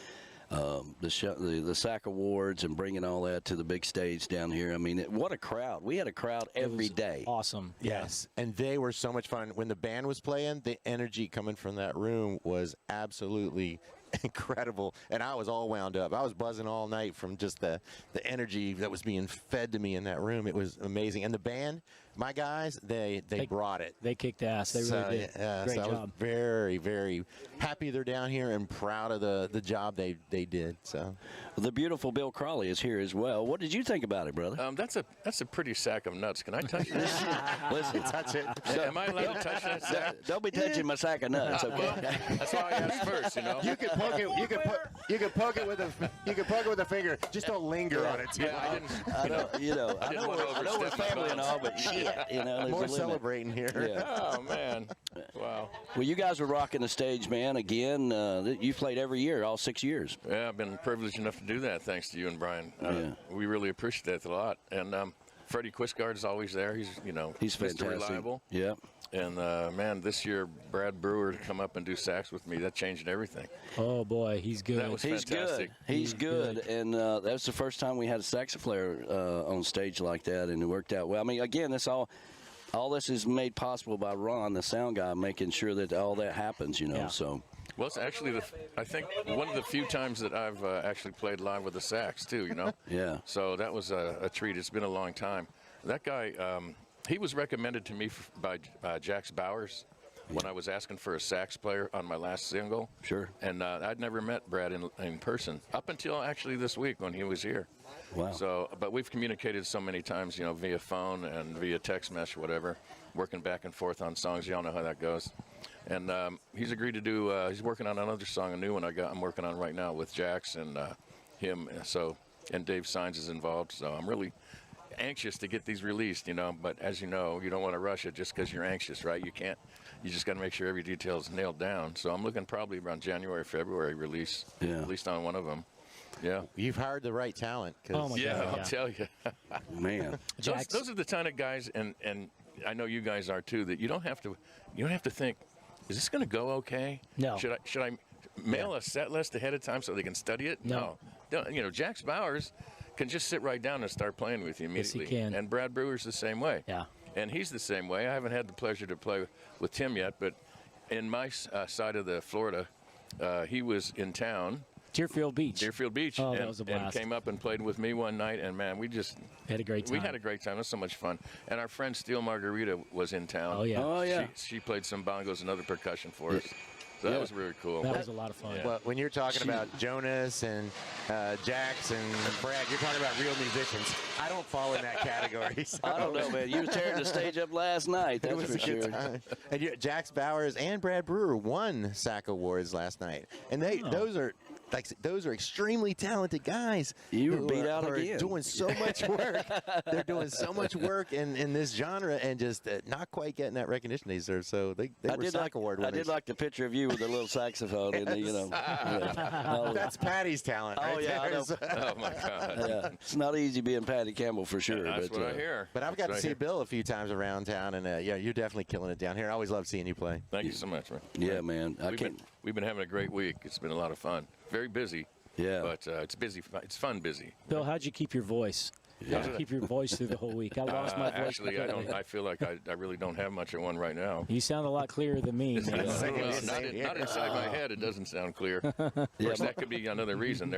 SAC Awards and bringing all that to the big stage down here. I mean, what a crowd. We had a crowd every day. Awesome. Yes, and they were so much fun. When the band was playing, the energy coming from that room was absolutely incredible, and I was all wound up. I was buzzing all night from just the energy that was being fed to me in that room. It was amazing. And the band, my guys, they brought it. They kicked ass. They really did. Great job. I was very, very happy they're down here and proud of the job they did. So, the beautiful Bill Crawley is here as well. What did you think about it, brother? That's a pretty sack of nuts. Can I touch this? Listen, touch it. Am I allowed to touch that sack? Don't be touching my sack of nuts. Okay. Well, that's why I asked first. You could poke it. You could poke it with a finger. Just don't linger on it too long. I know we're family and all, but shit, more celebrating here. Yeah. Oh man, wow. Well, you guys were rocking the stage, man. Again, you played every year, all 6 years. Yeah, I've been privileged enough to do that. Thanks to you and Brian. We really appreciate that a lot. And Freddie Quisgard is always there. He's fantastic. Mr. Reliable. Yeah. And man, this year Brad Brewer to come up and do sax with me, that changed everything. Oh boy, he's good. That was fantastic. He's good. And that was the first time we had a sax player on stage like that, and it worked out well. I mean, again, all this is made possible by Ron, the sound guy, making sure that all that happens. So. Well, it's actually I think one of the few times that I've actually played live with the sax too. Yeah. So that was a treat. It's been a long time. That guy. He was recommended to me by Jax Bowers when I was asking for a sax player on my last single. Sure. And I'd never met Brad in person up until actually this week when he was here. Wow. So, but we've communicated so many times, via phone and via text message, whatever, working back and forth on songs. Y'all know how that goes. And he's agreed to do. He's working on another song, a new one I'm working on right now with Jax and him. And Dave Sines is involved. So I'm really anxious to get these released, but as you know, you don't want to rush it just because you're anxious, right? You just got to make sure every detail is nailed down. So I'm looking probably around January, February release, at least on one of them. Yeah. You've hired the right talent. Oh my God, I'll tell you. Man. Those are the kind of guys, and I know you guys are too, that you don't have to think, is this going to go okay? No. Should I mail a set list ahead of time so they can study it? No. Jax Bowers can just sit right down and start playing with you immediately. Yes, he can. And Brad Brewer's the same way. Yeah. and he's the same way. I haven't had the pleasure to play with Tim yet, but in my side of the Florida, he was in town. Deerfield Beach. Oh, that was a blast. And came up and played with me one night, and man, we had a great time. We had a great time. It was so much fun. And our friend Steel Margarita was in town. Oh, yeah. Oh, yeah. She played some bongos and other percussion for us. So that was really cool. That was a lot of fun. Yeah. Well, when you're talking about Jonas and Jax and Brad, you're talking about real musicians. I don't fall in that category. So. I don't know, man. You were tearing the stage up last night. That's for sure. And Jax Bowers and Brad Brewer won SAC awards last night, and those are extremely talented guys. You were beat out again. again. Doing so much work. They're doing so much work in this genre, and just not quite getting that recognition they deserve. So they were SAC award winners. I did like the picture of you with the little saxophone, and That's Patty's talent. Oh right yeah, I there. know. Oh my God. Yeah, it's not easy being Patty Campbell for sure. That's but, what I hear. But I've got to see Bill a few times around town, and you're definitely killing it down here. I always love seeing you play. Thank you so much, man. Yeah, man. We've been having a great week. It's been a lot of fun. Very busy. Yeah. But it's busy. It's fun busy. Bill, how'd you keep your voice? How'd you keep your voice through the whole week? I lost my voice. Actually, I feel like I really don't have much of one right now. You sound a lot clearer than me. Not inside my head. It doesn't sound clear. Of course, that could be another reason.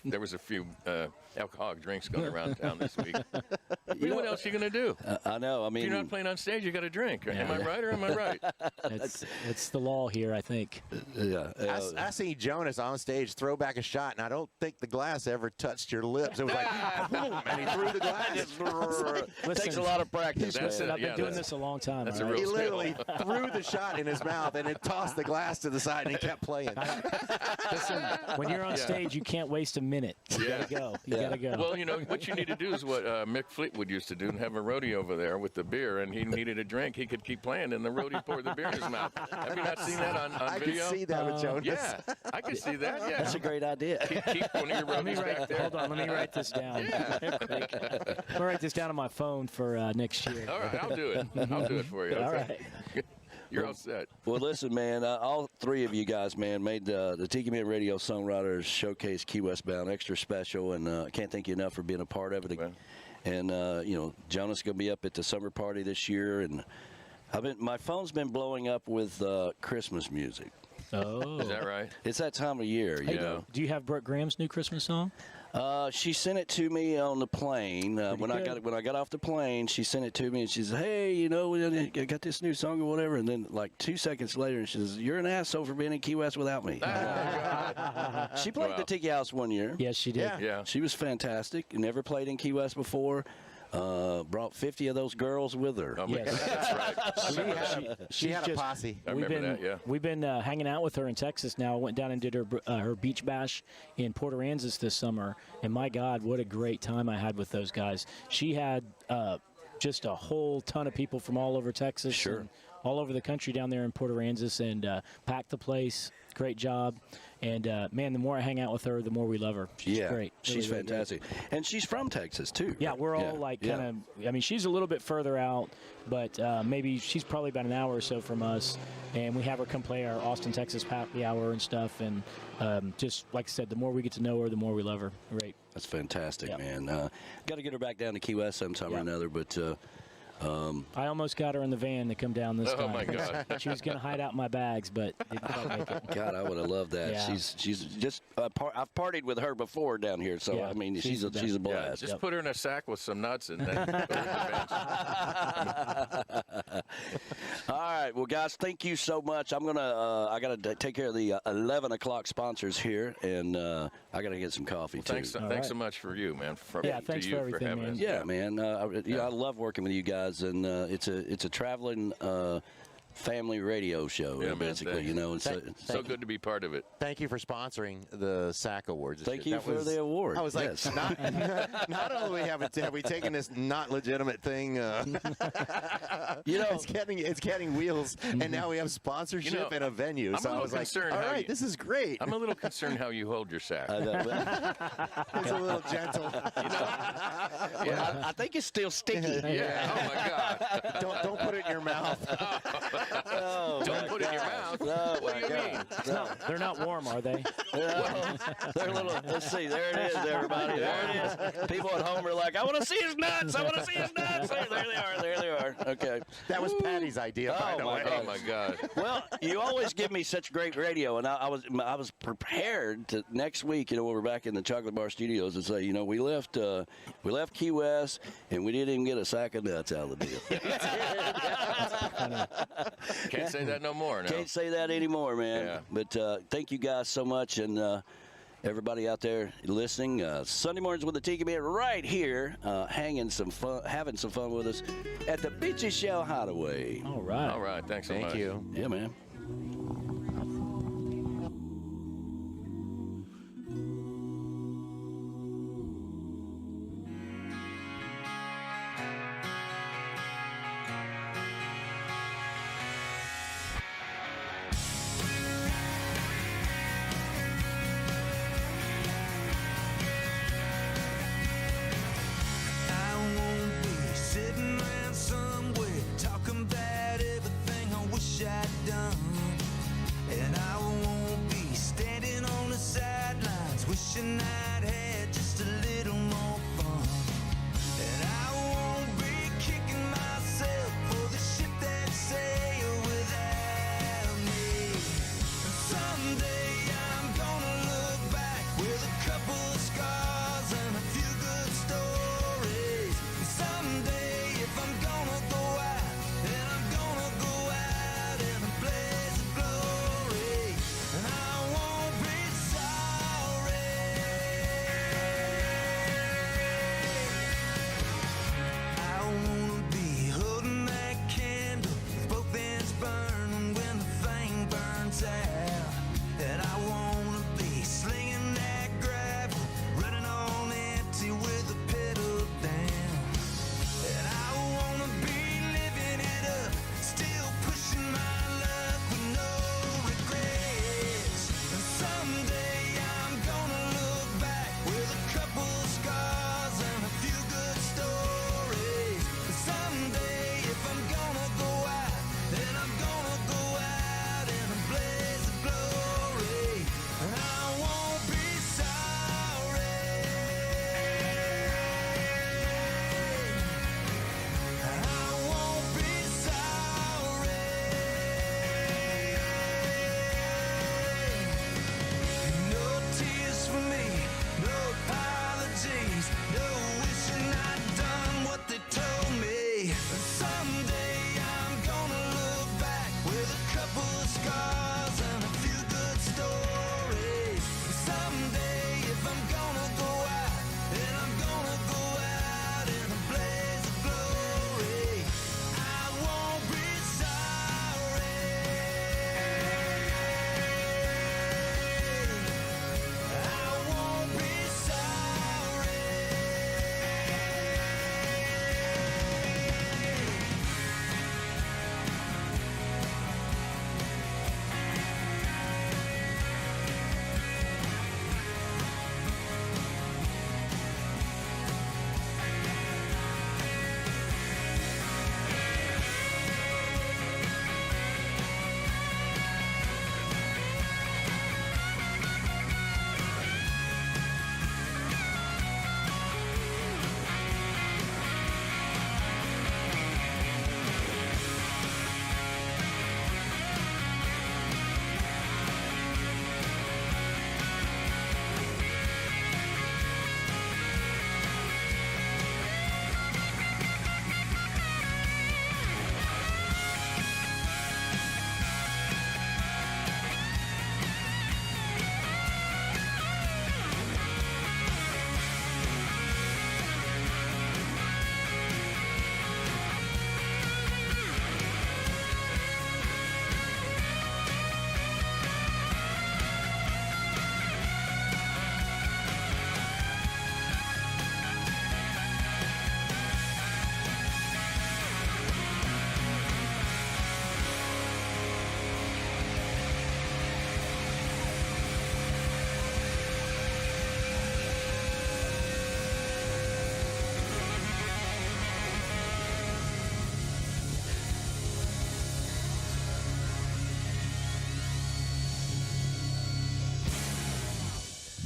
There was a few alcoholic drinks going around town this week. What else are you going to do? I know. I mean, if you're not playing on stage, you got to drink. Am I right or am I right? It's the law here, I think. Yeah. I see Jonas on stage throw back a shot, and I don't think the glass ever touched your lips. It was like, boom, and he threw the glass. It takes a lot of practice. I've been doing this a long time. That's all a right? real He literally threw the shot in his mouth, and it tossed the glass to the side, and he kept playing. Listen, when you're on stage, you can't waste a minute. You gotta go. You gotta go. Well, what you need to do is what Mick Fleetwood used to do, and have a roadie over there with the beer, and he needed a drink. He could keep playing, and the roadie poured the beer in his mouth. Have you not seen that on video? I can see that with Jonas. Yeah, I can see that. Yeah, That's a great idea. Keep one of your roadies back there. Hold on, let me write this down. I'll write this down on my phone for next year. All right, I'll do it. I'll do it for you. All Okay. right. You're all set. Well, listen, man, all three of you guys, man, made the Tiki Man Radio Songwriters Showcase Key West Bound extra special, and I can't thank you enough for being a part of it. And, Jonas is going to be up at the summer party this year, and my phone's been blowing up with Christmas music. Oh. Is that right? It's that time of year, you know. Do you have Brooke Graham's new Christmas song? She sent it to me on the plane. When I got off the plane, she sent it to me, and she says, "Hey, I got this new song or whatever." And then, like 2 seconds later, she says, "You're an asshole for being in Key West without me." She played the Tiki House one year. Yes, she did. Yeah. She was fantastic. Never played in Key West before. Brought 50 of those girls with her. Oh, my God, that's right. She had a posse. I remember that, yeah. We've been hanging out with her in Texas now. I went down and did her beach bash in Port Aransas this summer, and my God, what a great time I had with those guys. She had just a whole ton of people from all over Texas, and all over the country down there in Port Aransas, and packed the place. Great job. And, man, the more I hang out with her, the more we love her. She's great. She's fantastic. And she's from Texas, too. Yeah, we're all kind of, I mean, she's a little bit further out, but maybe she's probably about an hour or so from us. And we have her come play our Austin, Texas happy hour and stuff. And just, like I said, the more we get to know her, the more we love her. Great. That's fantastic, man. Got to get her back down to Key West sometime or another, but... I almost got her in the van to come down this time. Oh, my God. She was going to hide out in my bags, but didn't quite make it. God, I would have loved that. Yeah. She's just I've partied with her before down here, so I mean she's a blast. Just put her in a sack with some nuts and then put her in the bench. All right, well, guys, thank you so much. I gotta take care of the 11 o'clock sponsors here, and I gotta get some coffee too. Thanks so much for you, man. Thanks for everything, having man. us. Yeah, man. I love working with you guys, and it's a traveling family radio show, basically. Thanks. It's so good to be part of it. Thank you for sponsoring the SAC Awards. Thank you for the award. I was like, not only have we taken this not legitimate thing, it's getting wheels, and now we have sponsorship and a venue. I'm so I was like, all right, this is great. I'm a little concerned how you hold your sack. It's a little gentle. I think it's still sticky. Yeah. Oh my God. Don't put it in your mouth. Don't put it in your mouth. Oh, what do you mean? They're not warm, are they? Well, they're a little. Let's see. There it is, everybody. There it is. People at home are like, I want to see his nuts. I want to see his nuts. There they are. There they are. Okay. That was Patty's idea, by the way. Oh my God. Well, you always give me such great radio, and I was prepared to next week. You know, when we're back in the Chocolate Bar Studios, to say, you know, we left Key West, and we didn't even get a sack of nuts out of the deal. Can't say that no more. No. Can't say that anymore, man. Yeah. But thank you guys so much, and everybody out there listening. Sunday mornings with the Tiki Man right here, having some fun with us at the Beachy Shell Hideaway. All right. All right. Thanks so much. Thank you. Yeah, man. I won't be sitting around somewhere talking about everything I wish I'd done.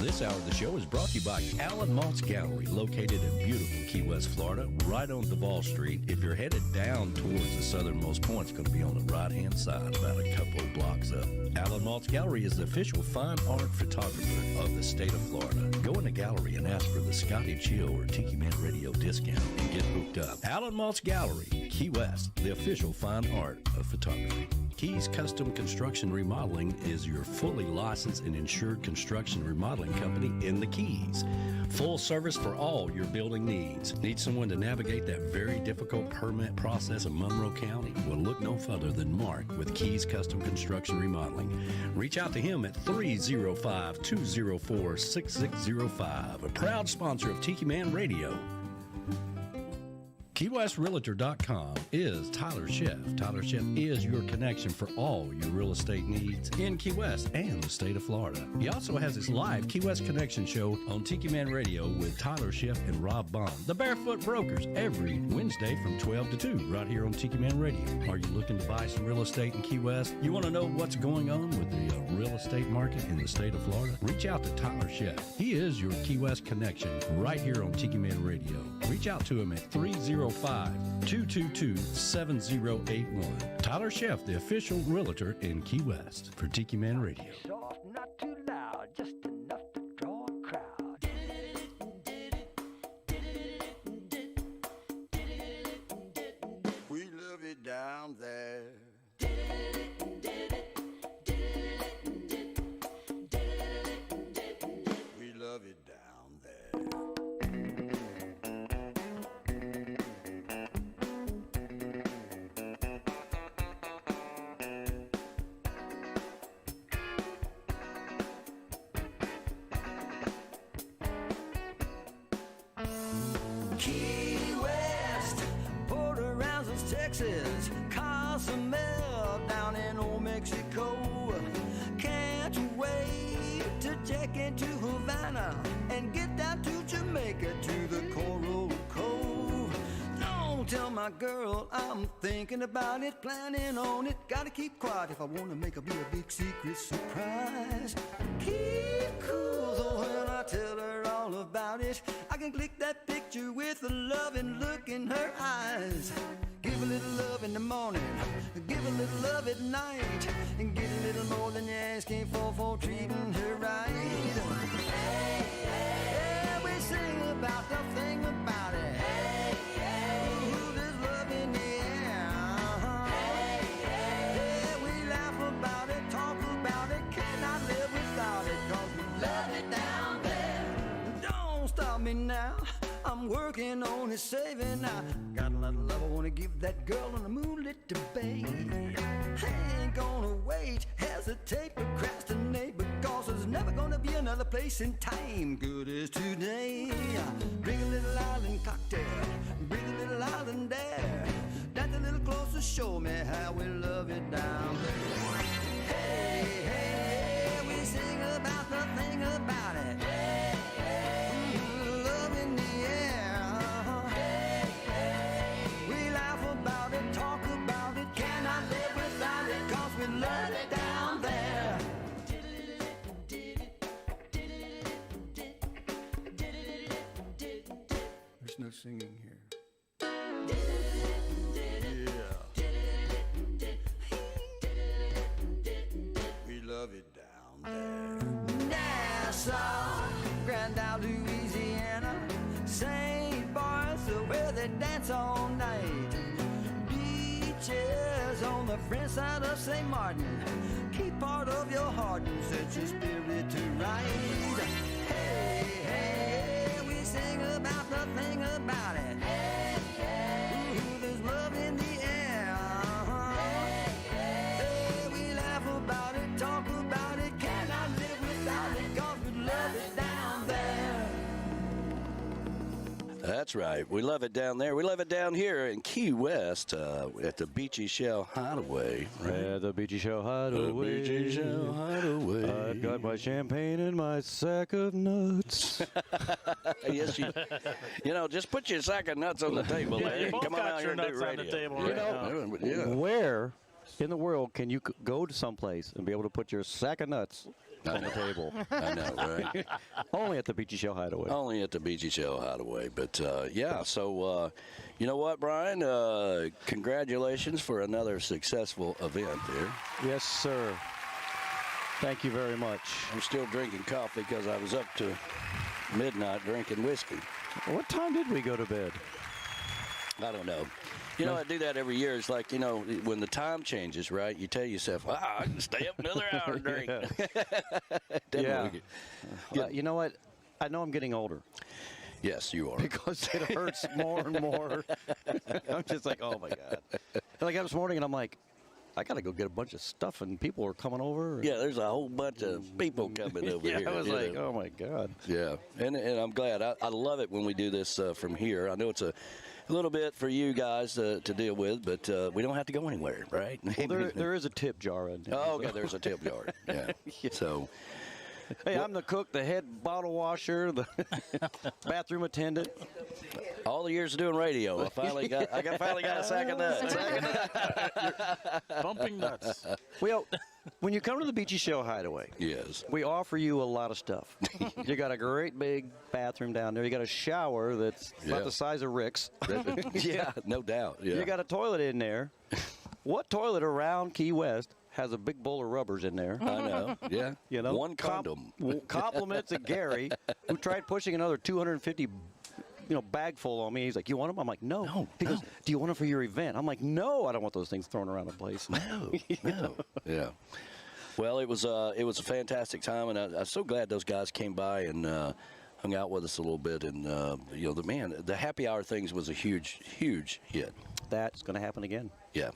This hour of the show is brought to you by Allen Maltz Gallery, located in beautiful Key West, Florida, right on Duval Street. If you're headed down towards the southernmost point, it's going to be on the right-hand side, about a couple of blocks up. Allen Maltz Gallery is the official fine art photographer of the state of Florida. Go in the gallery and ask for the Scotty Chill or Tiki Man Radio discount and get hooked up. Allen Maltz Gallery, Key West, the official fine art of photography. Keys Custom Construction Remodeling is your fully licensed and insured construction remodeling company in the Keys. Full service for all your building needs. Need someone to navigate that very difficult permit process in Monroe County? Well, look no further than Mark with Keys Custom Construction Remodeling. Reach out to him at 305-204-6605, a proud sponsor of Tiki Man Radio. KeyWestRealtor.com is Tyler Chef. Tyler Chef is your connection for all your real estate needs in Key West and the state of Florida. He also has his live Key West Connection show on Tiki Man Radio with Tyler Chef and Rob Bond, the Barefoot Brokers, every Wednesday from 12 to 2 right here on Tiki Man Radio. Are you looking to buy some real estate in Key West? You want to know what's going on with the real estate market in the state of Florida? Reach out to Tyler Chef. He is your Key West connection right here on Tiki Man Radio. Reach out to him at 305-222-7081. Tyler Chef, the official realtor in Key West for Tiki Man Radio. Soft, not too loud, just enough to draw a crowd. We love it down there. We love it down there. Key West, Port Aransas, Texas, Cozumel, down in Old Mexico. Can't wait to check into Havana and get down to Jamaica to the Coral Cove. Don't tell my girl I'm thinking about it, planning on it. Gotta keep quiet if I wanna make it be a big secret surprise. Keep cool, so when I tell her all about it, I can click that picture with a loving look in her eyes. Give a little love in the morning, give a little love at night, and get a little more than you're asking for treating her right. Hey, yeah, we sing about the thing about it. Hey, ooh, there's love in the air. Yeah, we laugh about it, talk about it, cannot live without it, 'cause we love it down there. Don't stop me now, I'm working on it, saving now. Got a lot of love I wanna give that girl on the moonlit bay. I ain't gonna wait, hesitate, procrastinate, because there's never gonna be another place in time good as today. Bring a little island cocktail, bring a little island air. Dance a little closer, show me how we love it down there. Hey, hey, we sing about the thing about it. Love in the air. We laugh about it, talk about it, cannot live without it, 'cause we love it down there. There's no singing here. We love it down there. Nassau, Grand Isle, Louisiana, St. Bartha, where they dance all night. Beaches on the French side of St. Martin. Keep part of your heart and set your spirit to right. Hey, hey, we sing about the thing about it. Ooh, there's love in the air. Hey, we laugh about it, talk about it, cannot live without it, 'cause we love it down there. That's right. We love it down there. We love it down here in Key West at the Beachy Shell Hideaway. Right? Yeah, the Beachy Shell Hideaway. The Beachy Shell Hideaway. I've got my champagne and my sack of nuts. Yes, you know, just put your sack of nuts on the table. Yeah, there. you both Come on got out your here and do nuts on the radio. table You right know, now. Yeah. where in the world can you go to someplace and be able to put your sack of nuts on the table. I know, right? Only at the Beachy Shell Hideaway. Only at the Beachy Shell Hideaway. But, yeah, so you know what, Brian? Congratulations for another successful event there. Yes, sir. Thank you very much. I'm still drinking coffee because I was up to midnight drinking whiskey. What time did we go to bed? I don't know. You know, I do that every year. It's like, you know, when the time changes, right? You tell yourself, I can stay up another hour and drink. Yeah. You know what? I know I'm getting older. Yes, you are. Because it hurts more and more. I'm just like, oh, my God. And I got up this morning, and I'm like, I got to go get a bunch of stuff, and people are coming over. Yeah, there's a whole bunch of people coming over here. I was like, oh, my God. Yeah, and I'm glad. I love it when we do this from here. I know it's a little bit for you guys to deal with, but we don't have to go anywhere, right? Well, there is a tip jar in there. Oh, okay, there's a tip jar. Yeah. So. Hey, I'm the cook, the head bottle washer, the bathroom attendant. All the years of doing radio, I finally got a sack of nuts. Bumping nuts. Well, when you come to the Beachy Shell Hideaway, yes, we offer you a lot of stuff. You got a great big bathroom down there. You got a shower that's about the size of Rick's. Yeah, no doubt. Yeah. You got a toilet in there. What toilet around Key West has a big bowl of rubbers in there? I know. Yeah. You know, one condom. Compliments of Gary, who tried pushing another 250 bag full on me. He's like, you want them? I'm like, no. He goes, do you want them for your event? I'm like, no, I don't want those things thrown around the place. No. Yeah. Well, it was a fantastic time, and I'm so glad those guys came by and hung out with us a little bit. And the happy hour things was a huge hit. That's going to happen again. Yeah.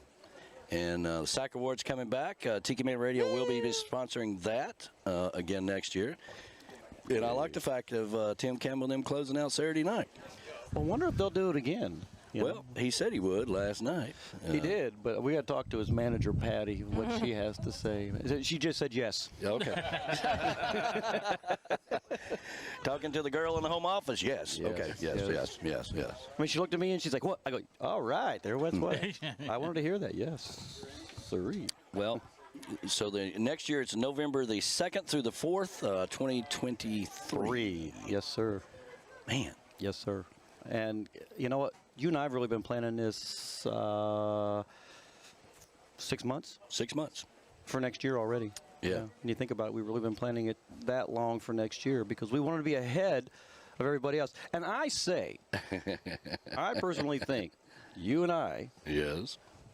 And the SAC Awards coming back. Tiki Man Radio will be sponsoring that again next year. And I like the fact of Tim Campbell and them closing out Saturday night. I wonder if they'll do it again. Well, he said he would last night. He did, but we got to talk to his manager, Patty, what she has to say. She just said yes. Okay. Talking to the girl in the home office? Yes. Okay. Yes. I mean, she looked at me and she's like, what? I go, all right, there was what. I wanted to hear that, yes. Sorry. Well, so the next year it's November the 2nd through the 4th, 2023. Yes, sir. Man. Yes, sir. And you know what? You and I have really been planning this 6 months. 6 months. For next year already. Yeah. And you think about it, we've really been planning it that long for next year because we wanted to be ahead of everybody else. And I say, I personally think you and I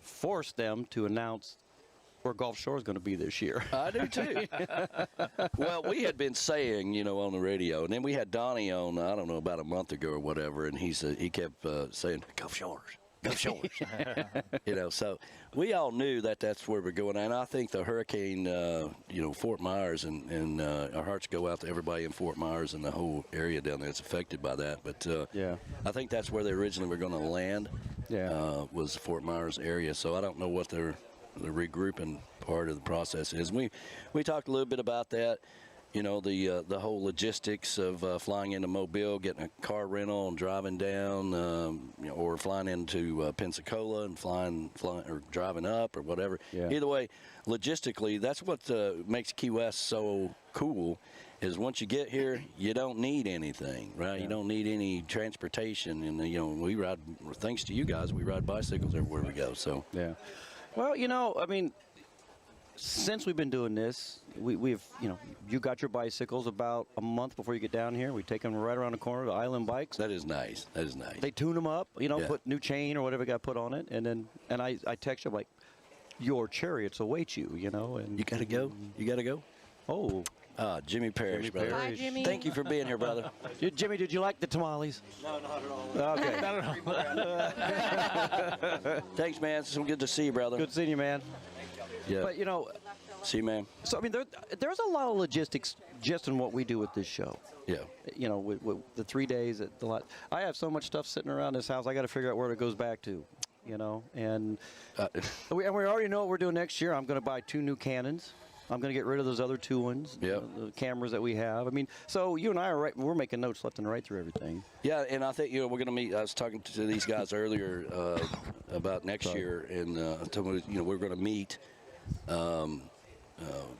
forced them to announce where Gulf Shore is going to be this year. I do too. Well, we had been saying, on the radio, and then we had Donnie on, I don't know, about a month ago or whatever, and he kept saying, Gulf Shores. Gulf Shores. So we all knew that's where we're going. And I think the hurricane, Fort Myers, and our hearts go out to everybody in Fort Myers and the whole area down there that's affected by that. But I think that's where they originally were going to land, was Fort Myers area. So I don't know what the regrouping part of the process is. We talked a little bit about that, the whole logistics of flying into Mobile, getting a car rental and driving down, or flying into Pensacola and flying or driving up or whatever. Yeah. Either way, logistically, that's what makes Key West so cool. Is once you get here, you don't need anything, right? Yeah. You don't need any transportation, and we ride. Thanks to you guys, we ride bicycles everywhere we go. So yeah. Well, I mean, since we've been doing this, we've, you got your bicycles about a month before you get down here. We take them right around the corner, the Island Bikes. That is nice. They tune them up, put new chain or whatever got put on it, and I text you like, your chariots await you, and you gotta go. You gotta go. Oh. Jimmy Parrish, brother. Hi, Jimmy. Thank you for being here, brother. Jimmy, did you like the tamales? No, not at all. Okay. Not at all. Thanks, man. It's good to see you, brother. Good seeing you, man. Yeah. But, see you, man. So, I mean, there's a lot of logistics just in what we do with this show. Yeah. With the 3 days, I have so much stuff sitting around this house, I got to figure out where it goes back to, and we already know what we're doing next year. I'm going to buy 2 new Canons. I'm going to get rid of those other 2 ones, the cameras that we have. I mean, so you and I we're making notes left and right through everything. Yeah, and I think, we're going to meet. I was talking to these guys earlier about next year, and we're going to meet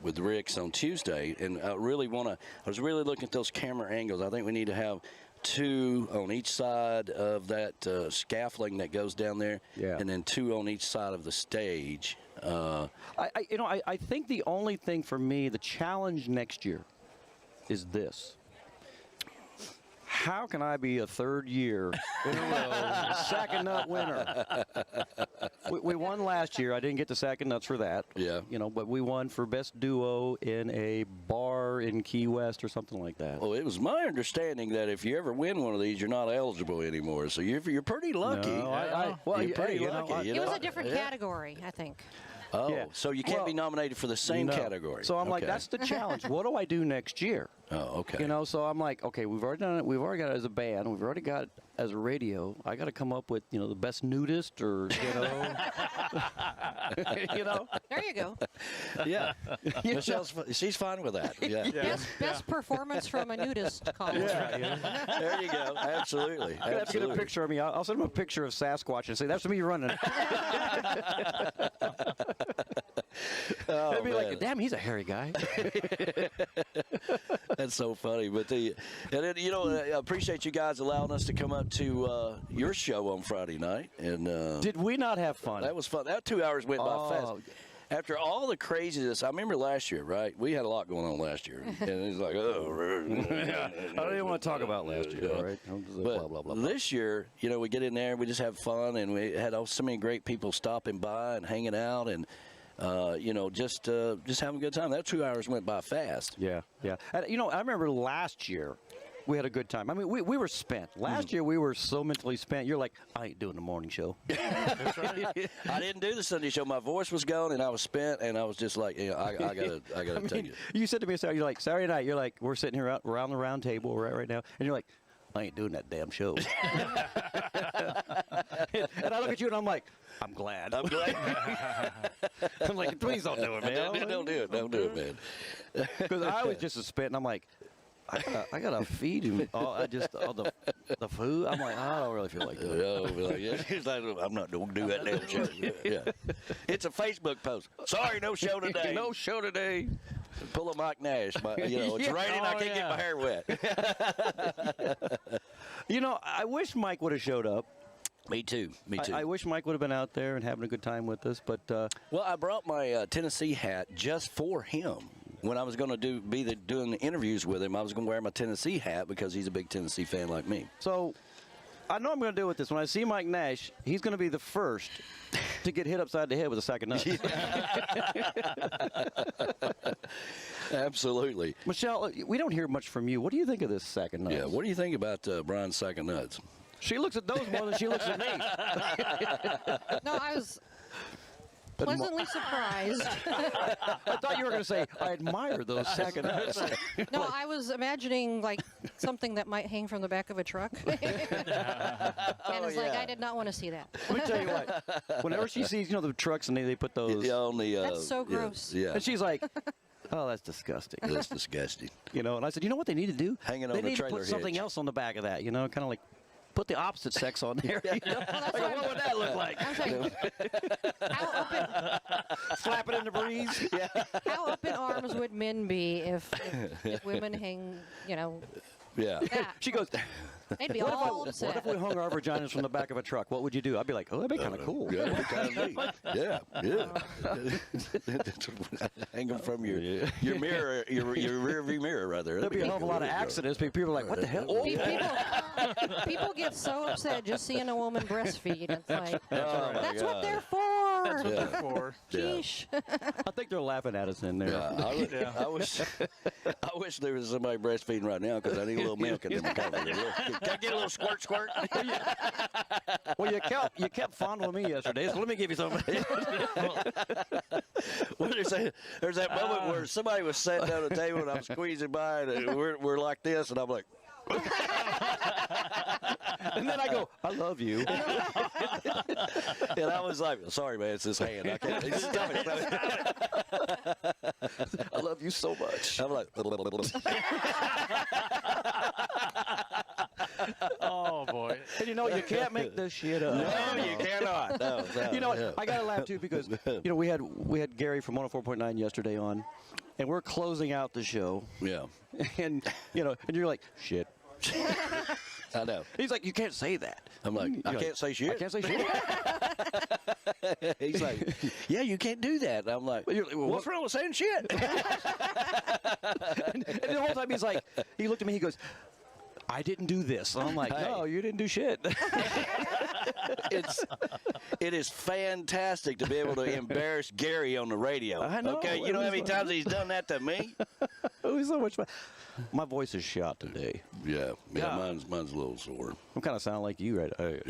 with Rick's on Tuesday, and I was really looking at those camera angles. I think we need to have 2 on each side of that scaffolding that goes down there, and then 2 on each side of the stage. I think the only thing for me, the challenge next year, is this. How can I be a 3rd year in a row sack and nut winner? We won last year. I didn't get the sack and nuts for that. Yeah. But we won for best duo in a bar in Key West or something like that. Well, it was my understanding that if you ever win one of these, you're not eligible anymore. So you're pretty lucky. No, you're pretty lucky. It was a different category, I think. Oh, so you can't be nominated for the same category. So I'm like, that's the challenge. What do I do next year? Oh, okay. So I'm like, okay, we've already done it. We've already got it as a band. We've already got it as a radio. I got to come up with, the best nudist or, There you go. Yeah. She's fine with that. Yeah. Best performance from a nudist college. There you go. Absolutely. Get a picture of me. I'll send him a picture of Sasquatch and say, that's me running. They'd be like, damn, he's a hairy guy. That's so funny. But I appreciate you guys allowing us to come up to your show on Friday night. And did we not have fun? That was fun. That 2 hours went by fast. After all the craziness, I remember last year, right? We had a lot going on last year. And it's like, I don't even want to talk about last year, all right? But blah, blah, blah, blah. This year, we get in there, we just have fun, and we had so many great people stopping by and hanging out, and just having a good time. That 2 hours went by fast. Yeah. And, I remember last year we had a good time. I mean, we were spent. Last year we were so mentally spent. You're like, I ain't doing the morning show. That's right. I didn't do the Sunday show. My voice was gone, and I was spent, and I was just like, I gotta take it. You said to me Saturday, you're like, Saturday night, you're like, we're sitting here around the round table right now, and you're like, I ain't doing that damn show. And I look at you and I'm like, I'm glad. I'm like, please don't do it, man. Don't do it, man. Because I was just a spit, and I'm like, I gotta feed him all the food. I'm like, I don't really feel like that. I'm not going to do that damn show. Yeah. It's a Facebook post. Sorry, no show today. No show today. Pull a Mike Nash. It's raining. I can't get my hair wet. I wish Mike would have showed up. Me too. I wish Mike would have been out there and having a good time with us. But well, I brought my Tennessee hat just for him. When I was going to doing the interviews with him, I was going to wear my Tennessee hat because he's a big Tennessee fan like me. So I know I'm going to do with this. When I see Mike Nash, he's going to be the first to get hit upside the head with a sack of nuts. Absolutely. Michelle, we don't hear much from you. What do you think of this sack of nuts? Yeah, what do you think about Brian's sack of nuts? She looks at those more than she looks at me. No, I was pleasantly surprised. I thought you were going to say, I admire those sack of nuts. No, I was imagining like something that might hang from the back of a truck. And it's like, I did not want to see that. Let me tell you what. Whenever she sees, the trucks and they put those. That's so gross. Yeah. And she's like, oh, that's disgusting. That's disgusting. And I said, what they need to do? Hanging on they the need to trailer put something else on the back of that, kind of like put the opposite sex on there. Like, what would that look like? How open, slap it in the breeze. Yeah. How up in arms would men be if women hang, Yeah. that? She goes, They'd be all upset. what if we hung our vaginas from the back of a truck? What would you do? I'd be like, that'd be kind of cool. Yeah, that'd be kind of neat. Yeah. Hang them from your mirror, your rear view mirror, rather. There'd be a hell of a lot of accidents. People are like, what the hell? People get so upset just seeing a woman breastfeed. It's like, that's what they're for. That's what they're for. Sheesh. I think they're laughing at us in there. Yeah, I wish there was somebody breastfeeding right now because I need a little milk in them. Can I get a little squirt? Well, you kept fondling me yesterday, so let me give you some. Well, there's that moment where somebody was sitting down at the table and I'm squeezing by and we're like this and I'm like. And then I go, I love you. And I was like, sorry, man, it's this hand. I can't. It's stomach. I love you so much. I'm like, oh boy. And you know, you can't make this shit up. No, you cannot. No, You know what? I gotta laugh too because we had Gary from 104.9 yesterday on, and we're closing out the show. Yeah. And and you're like, shit. I know. He's like, you can't say that. I'm like, I can't say shit. I can't say shit. He's like, yeah, you can't do that. I'm like, well, what's wrong with saying shit? and the whole time he's like, he looked at me, he goes, I didn't do this. And I'm like, no, you didn't do shit. It is fantastic to be able to embarrass Gary on the radio. I know. Okay, you know how many times he's done that to me? It was so much fun. My voice is shot today. Yeah, mine's a little sore. I'm kind of sound like you, right? Hey,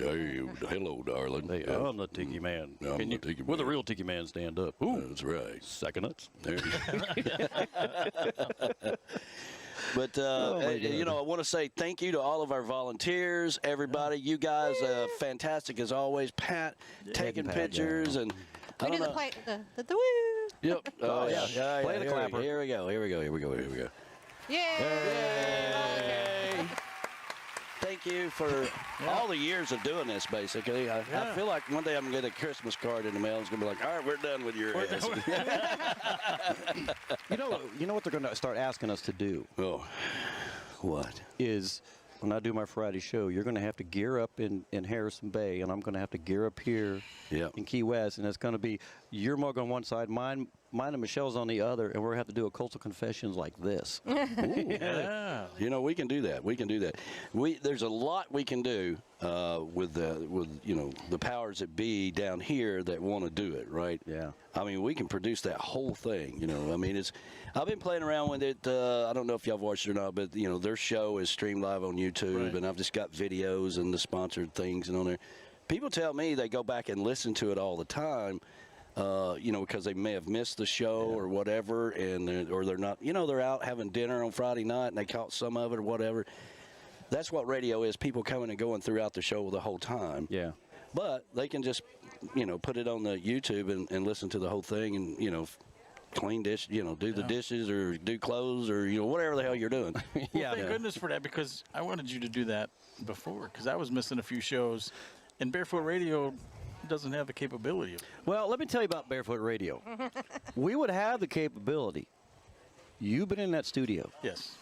hello, darling. Hey, I'm the Tiki Man. I'm the Tiki Man. We're the real Tiki Man. Stand up. Ooh, that's right. Second nuts. There you go. But, I want to say thank you to all of our volunteers, everybody. You guys, fantastic as always. Pat, taking pictures. And I We don't do know. the woo. Yep. Oh, yeah. Play the clapper. Here we go. Yay! Thank you for all the years of doing this, basically. I feel like one day I'm going to get a Christmas card in the mail. It's going to be like, all right, we're done with your ass. You know what they're going to start asking us to do? Oh, what? Is when I do my Friday show, you're going to have to gear up in Harrison Bay, and I'm going to have to gear up here in Key West, and it's going to be your mug on one side, mine and Michelle's on the other, and we're going to have to do a Cultural Confessions like this. Ooh, yeah. We can do that. There's a lot we can do with the powers that be down here that want to do it, right? Yeah. I mean, we can produce that whole thing. I mean, I've been playing around with it. I don't know if y'all have watched it or not, but their show is streamed live on YouTube, and I've just got videos and the sponsored things and on there. People tell me they go back and listen to it all the time. Because they may have missed the show or whatever, or they're not, they're out having dinner on Friday night and they caught some of it or whatever. That's what radio is, people coming and going throughout the show the whole time. Yeah. But they can just, put it on the YouTube and listen to the whole thing and, clean dish, do the dishes or do clothes or, whatever the hell you're doing. Well, thank goodness for that, because I wanted you to do that before, because I was missing a few shows, and Barefoot Radio doesn't have the capability. Well, let me tell you about Barefoot Radio. We would have the capability. You've been in that studio. Yes.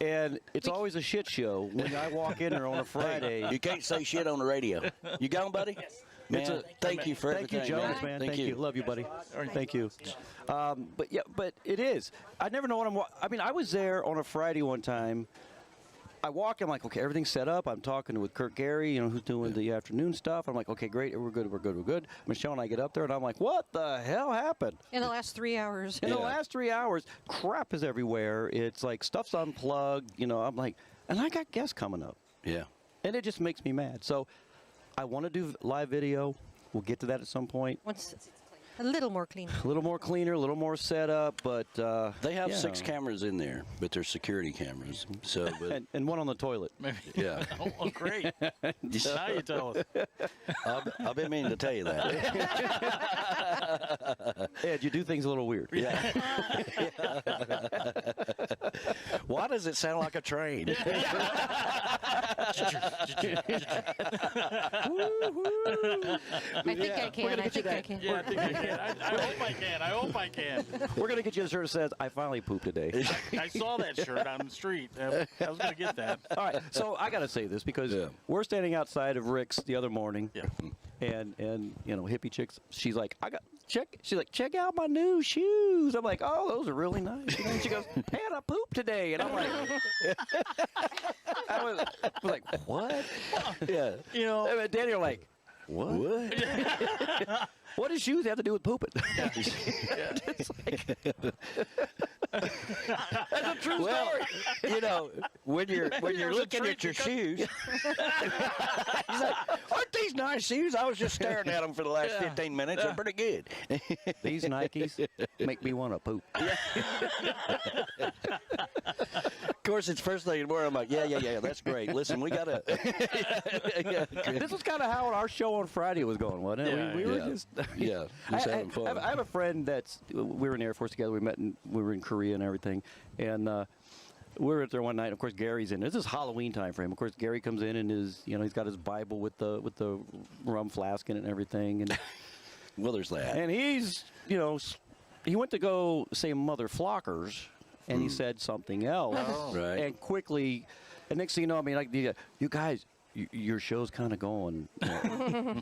And it's always a shit show when I walk in there on a Friday. You can't say shit on the radio. You gone, buddy? Yes. Man, thank you for everything. Thank you, Jones, man. Thank you. Love you, buddy. Thank you. But it is. I never know what I was there on a Friday one time. I walk, I'm like, okay, everything's set up. I'm talking with Kurt Gary, who's doing the afternoon stuff. I'm like, okay, great, we're good. Michelle and I get up there, and I'm like, what the hell happened? In the last 3 hours. In the last 3 hours, crap is everywhere. It's like stuff's unplugged. I'm like, and I got guests coming up. Yeah. And it just makes me mad. So I want to do live video. We'll get to that at some point. Once a little more clean. A little more cleaner, a little more set up, but they have 6 cameras in there, but they're security cameras. So, and one on the toilet. Maybe. Yeah. Oh, great. Now you tell us. I've been meaning to tell you that. Ed, you do things a little weird. Yeah. Why does it sound like a train? I think I can. Yeah, I think I can. I hope I can. We're going to get you a shirt that says, I finally pooped today. I saw that shirt on the street. I was going to get that. All right, so I got to say this because we're standing outside of Rick's the other morning. Yeah. And hippie chicks, she's like, check out my new shoes. I'm like, oh, those are really nice. And she goes, hey, I pooped today. And I'm like, I was like, what? Yeah. And Daniel like, what? What does shoes have to do with pooping? That's a true story. When you're looking at your shoes, he's like, aren't these nice shoes? I was just staring at them for the last 15 minutes. They're pretty good. These Nikes make me want to poop. Of course, it's first thing in the morning. I'm like, yeah, that's great. Listen, we got to. This was kind of how our show on Friday was going, wasn't it? We were just having fun. I have a friend we were in the Air Force together. We met we were in Korea and everything. And we were there one night. Of course, Gary's in. This is Halloween time for him. Of course, Gary comes in and he's got his Bible with the rum flask in it and everything. And well, there's that. And he's, he went to go say Mother Flockers, and he said something else. Oh. Right. And quickly, and next thing you know, I mean, like, you guys, your show's kind of going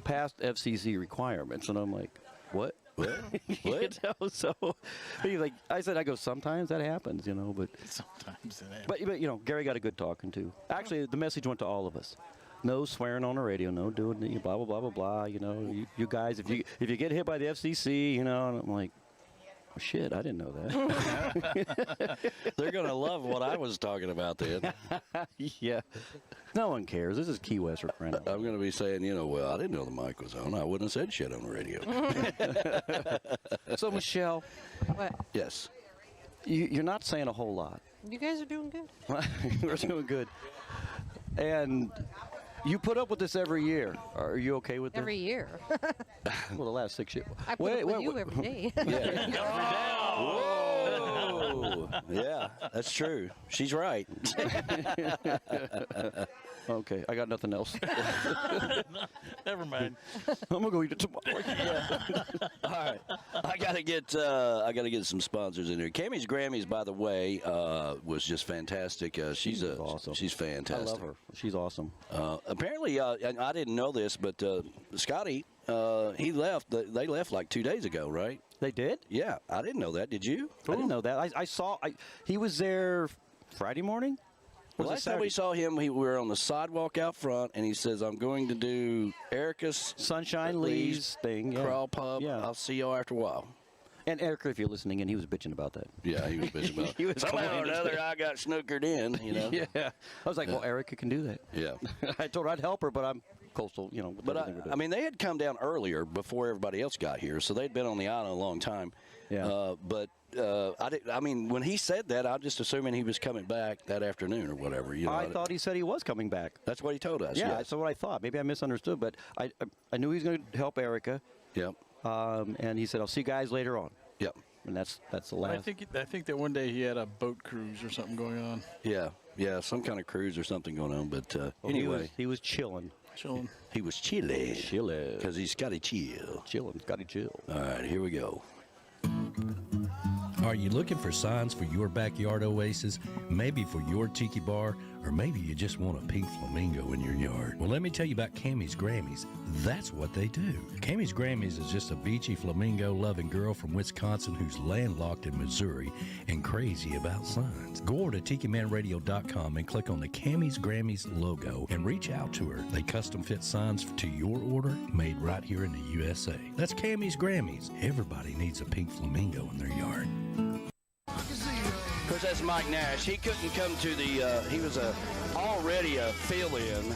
past FCC requirements, and I'm like, what? What? So he's like, I go, sometimes that happens, but sometimes it happens. But Gary got a good talking to. Actually, the message went to all of us. No swearing on the radio, no doing blah blah blah blah blah. You guys, if you get hit by the FCC, and I'm like, oh, shit, I didn't know that. They're gonna love what I was talking about then. Yeah. No one cares. This is Key West. I'm going to be saying, well, I didn't know the mic was on. I wouldn't have said shit on the radio. So, Michelle. What? Yes. You're not saying a whole lot. You guys are doing good. We're doing good. And you put up with this every year. Are you okay with this? Every year. Well, the last 6 years. I put up with you every day. Whoa. Yeah, that's true. She's right. Okay, I got nothing else. Never mind. I'm gonna go eat it tomorrow. All right, I gotta get some sponsors in here. Cammy's Grammys, by the way, was just fantastic. She's awesome. She's fantastic. I love her. She's awesome. Apparently, and I didn't know this, but Scotty, he left. They left like 2 days ago, right? They did? Yeah, I didn't know that. Did you? I didn't know that. I saw. He was there Friday morning. The last time we saw him, we were on the sidewalk out front, and he says, "I'm going to do Erica's Sunshine Lee's thing, Crawl Pub. Yeah. I'll see y'all after a while." And Erica, if you're listening, and he was bitching about that. Yeah, he was bitching about it. Somehow or another, I got snookered in. Yeah. I was like, well, Erica can do that. Yeah. I told her I'd help her, but I'm coastal, with But everything we're doing. I mean, they had come down earlier before everybody else got here, so they'd been on the island a long time. Yeah. But I mean, when he said that, I'm just assuming he was coming back that afternoon or whatever. I thought he said he was coming back. That's what he told us. Yeah, yes. that's what I thought. Maybe I misunderstood, but I knew he was going to help Erica. Yep. And he said, "I'll see you guys later on." Yep. And that's the last. I think that one day he had a boat cruise or something going on. Yeah, some kind of cruise or something going on. But anyway, he was chilling. He was chilling. Chilling. Because he's got to chill. Chilling. Got to chill. All right, here we go. Are you looking for signs for your backyard oasis? Maybe for your tiki bar, or maybe you just want a pink flamingo in your yard. Well, let me tell you about Cammy's Grammys. That's what they do. Cammy's Grammys is just a beachy flamingo-loving girl from Wisconsin who's landlocked in Missouri and crazy about signs. Go over to TikiManRadio.com and click on the Cammy's Grammys logo and reach out to her. They custom fit signs to your order, made right here in the USA. That's Cammy's Grammys. Everybody needs a pink flamingo in their yard. Of course, that's Mike Nash. He couldn't come to the, he was already a fill-in.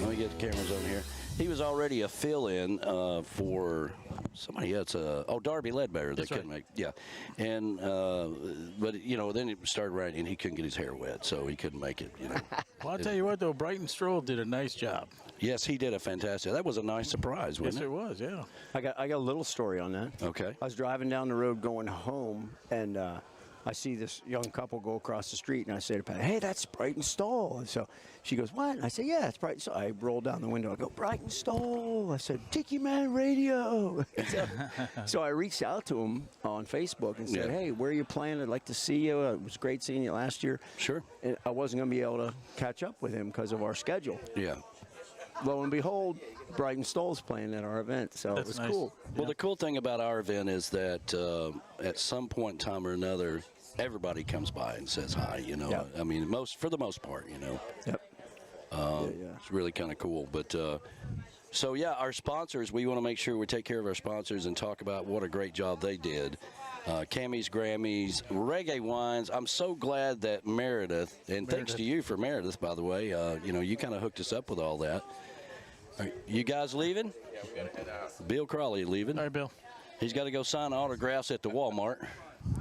Let me get the cameras on here. He was already a fill-in for somebody else. Darby Ledbetter. They couldn't make. Yeah, and but then it started raining. He couldn't get his hair wet, so he couldn't make it. Well, I'll tell you what, though, Brighton Stroll did a nice job. Yes, he did a fantastic. That was a nice surprise, wasn't it? Yes, it was. Yeah. I got a little story on that. Okay. I was driving down the road going home, and I see this young couple go across the street, and I say to Pat, "Hey, that's Brighton Stoll." And so she goes, "What?" And I say, "Yeah, it's Brighton Stoll." I roll down the window. I go, "Brighton Stoll." I said, "Tiki Man Radio." So I reached out to him on Facebook and said, "Hey, where are you playing? I'd like to see you. It was great seeing you last year." Sure. And I wasn't going to be able to catch up with him because of our schedule. Yeah. Lo and behold, Brighton Stoll's playing at our event, so it was cool. Well, the cool thing about our event is that at some point in time or another, everybody comes by and says hi. I mean, for the most part, Yep. It's really kind of cool. But so yeah, our sponsors. We want to make sure we take care of our sponsors and talk about what a great job they did. Cammy's Grammys, Reggae Wines. I'm so glad that Meredith, and thanks to you for Meredith, by the way. You kind of hooked us up with all that. Are you guys leaving? Bill Crawley leaving. All right, Bill. He's got to go sign autographs at the Walmart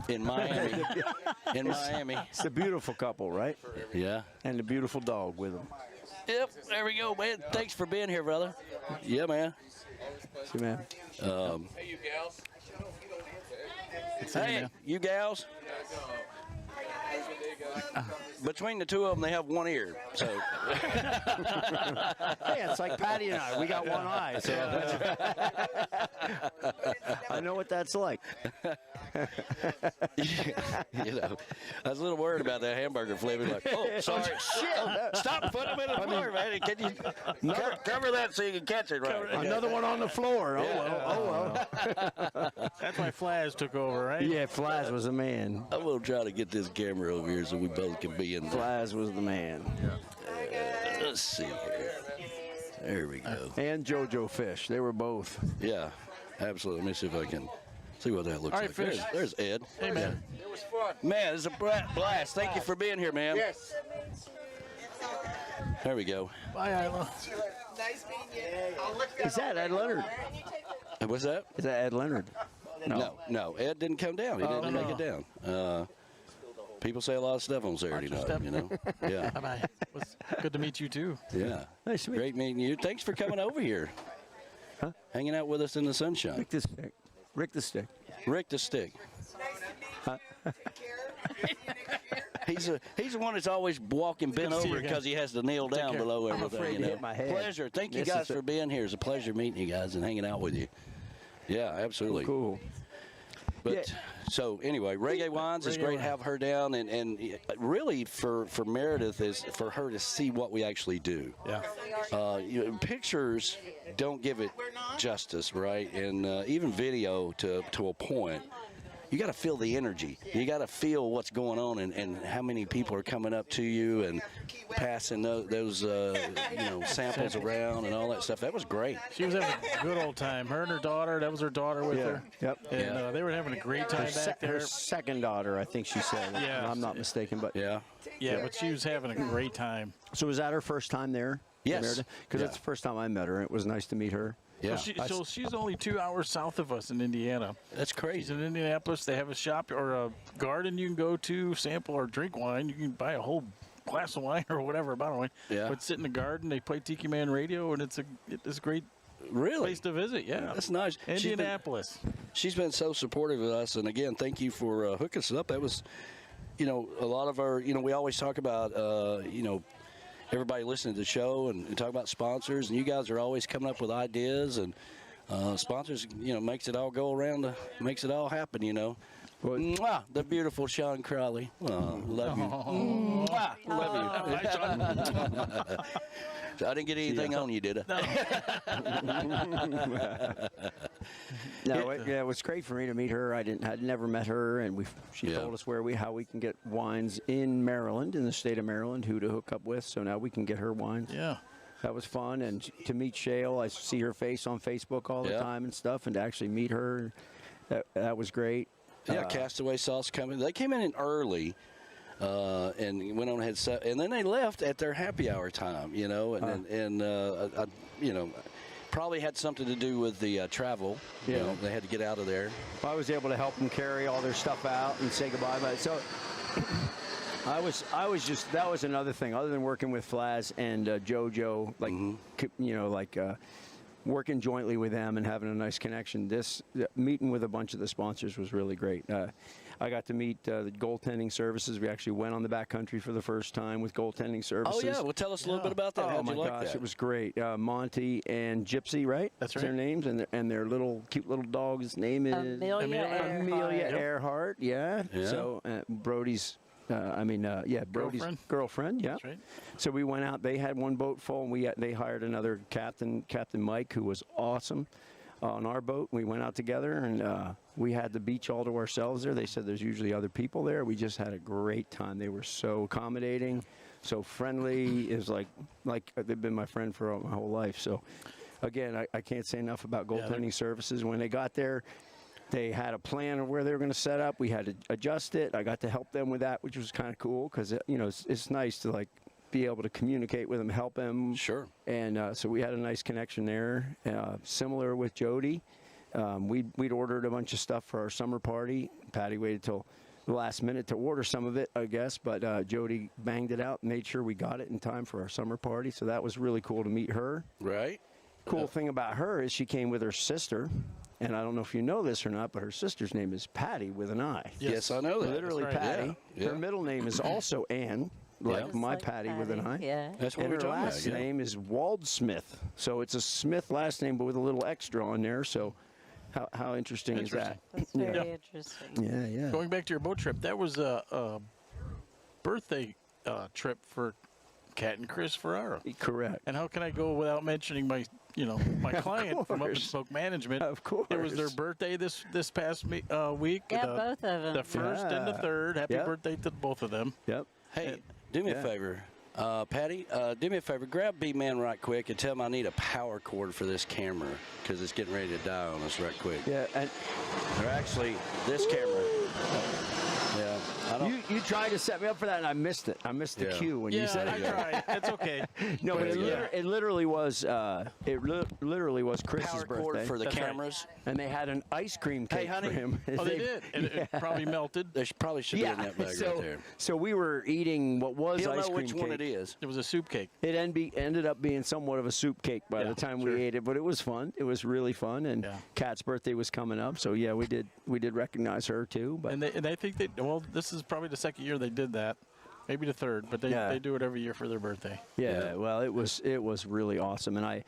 in Miami. It's a beautiful couple, right? Yeah. And a beautiful dog with them. Yep, there we go, man. Thanks for being here, brother. Yeah, man. See, man. Hey, you gals. Between the two of them, they have one ear. So. Hey, it's like Patty and I. We got one eye. So I know what that's like. You know, I was a little worried about that hamburger flavor. Like, oh, sorry, shit! Stop putting them in the floor, man. Can you cover that so you can catch it right? Another one on the floor. Oh well. That's why Flaz took over, right? Yeah, Flaz was the man. I will try to get this camera over here so we both can be in there. Flaz was the man. Let's see here. There we go. And JoJo Fish. They were both. Yeah, absolutely. Let me see if I can see what that looks All right, like. Fish. There's Ed. Hey, man. It was fun. Man, it's a blast. Thank you for being here, man. Yes. There we go. Bye, Isla. Nice meeting you. Is that Ed Leonard? What's that? Is that Ed Leonard? No. Ed didn't come down. He didn't make it down. People say a lot of stuff on Saturday night, you know. Yeah. Bye-bye. It was good to meet you, too. Yeah. Nice to meet you. Great meeting you. Thanks for coming over here. Huh? Hanging out with us in the sunshine. Rick the Stick. Rick the Stick. Rick the Stick. Huh? He's the one that's always walking bent Good to see over you because he has to kneel down care. below I'm everything. afraid You to know. hit my head. Pleasure. Thank you Yes, guys sir. for being here. It's a pleasure meeting you guys and hanging out with you. Yeah, absolutely. Cool. But so anyway, Reggae Wines is great to have her down, and really for Meredith is for her to see what we actually do. Yeah. Pictures don't give it justice, right? And even video to a point. You got to feel the energy. You got to feel what's going on and how many people are coming up to you and passing those samples around and all that stuff. That was great. She was having a good old time. Her and her daughter, that was her daughter with her. Yep. And they were having a great time back there. Her second daughter, I think she said. Yeah. If I'm not mistaken, but yeah, but she was having a great time. So was that her first time there? Yes. Because that's the first time I met her. It was nice to meet her. Yeah. So she's only 2 hours south of us in Indiana. That's crazy. She's in Indianapolis. They have a shop or a garden you can go to, sample or drink wine. You can buy a whole glass of wine or whatever, a bottle of wine. Yeah. But sit in the garden. They play Tiki Man Radio, and it's a great place to visit. Yeah. That's nice. Indianapolis. She's been so supportive of us, and again, thank you for hooking us up. That was, a lot of our, we always talk about, everybody listening to the show and talk about sponsors, and you guys are always coming up with ideas, and sponsors, makes it all go around, makes it all happen, Mwah, the beautiful Sean Crowley. Oh, love you. Mwah, love you. So I didn't get anything on you, did I? No, it was great for me to meet her. I'd never met her, and she told us how we can get wines in Maryland, in the state of Maryland, who to hook up with. So now we can get her wines. Yeah. That was fun, and to meet Shale, I see her face on Facebook all the time and stuff, and to actually meet her, that was great. Yeah, Castaway Sauce coming. They came in early. And went on ahead, and then they left at their happy hour time, probably had something to do with the travel. Yeah. They had to get out of there. I was able to help them carry all their stuff out and say goodbye. But so I was just, that was another thing other than working with Flaz and JoJo, working jointly with them and having a nice connection. This meeting with a bunch of the sponsors was really great. I got to meet the goaltending services. We actually went on the backcountry for the first time with goaltending services. Oh, yeah. Well, tell us a little bit about that. Oh, How'd my you like gosh. that? It was great. Monty and Gypsy, right? That's Their right. names. And their little cute little dog's name is Amelia Earhart. Yeah. Yeah. So Brody's. Brody's girlfriend. Yeah. That's right. So we went out. They had one boat full, and they hired another Captain Mike, who was awesome. On our boat, we went out together, and we had the beach all to ourselves there. They said there's usually other people there. We just had a great time. They were so accommodating, so friendly. Is like they've been my friend for my whole life. So, again, I can't say enough about goaltending services. When they got there, they had a plan of where they were going to set up. We had to adjust it. I got to help them with that, which was kind of cool because it's nice to be able to communicate with them, help them. Sure. And so we had a nice connection there. Similar with Jody, we'd ordered a bunch of stuff for our summer party. Patty waited till the last minute to order some of it, I guess, but Jody banged it out, made sure we got it in time for our summer party. So that was really cool to meet her. Right. Cool thing about her is she came with her sister, And I don't know if you know this or not, but her sister's name is Patty with an I. Yes, I know that. Literally That's right. Patty. Yeah. Her middle name is also Ann, like my Patty with an I. Yeah. That's what and we're her talking about. last name is Waldsmith. So it's a Smith last name, but with a little extra on there. So how interesting is that? That's very interesting. Yeah, yeah. Going back to your boat trip, that was a birthday trip for Kat and Chris Ferrara. Correct. And how can I go without mentioning my client from Up and Spoke Management? Of course. It was their birthday this past week. Yeah, both of them. The first and the third. Happy Yep. birthday to both of them. Yep. Hey, do me a favor. Patty, do me a favor. Grab B-Man right quick and tell him I need a power cord for this camera because it's getting ready to die on us right quick. Yeah, and or actually, this camera. Yeah, I don't. You tried to set me up for that, and I missed it. I missed the cue when you said it. Yeah, I tried. It's okay. No, but it literally was. Literally was Chris's Power birthday. cord for the That's right. cameras. And they had an ice cream cake honey. for him. Oh, they did. And it probably melted. They probably should be in that bag so, right there. So we were eating what was He'll ice know cream which cake. one it is. It was a soup cake. It ended up being somewhat of a soup cake by Yeah, the time sure. we ate it, but it was fun. It was really fun, and Kat's birthday was coming up, so yeah, we did recognize her too. But And I think this is probably the second year they did that. Maybe the third, but they do it every year for their birthday. yeah, well, it was really awesome, and I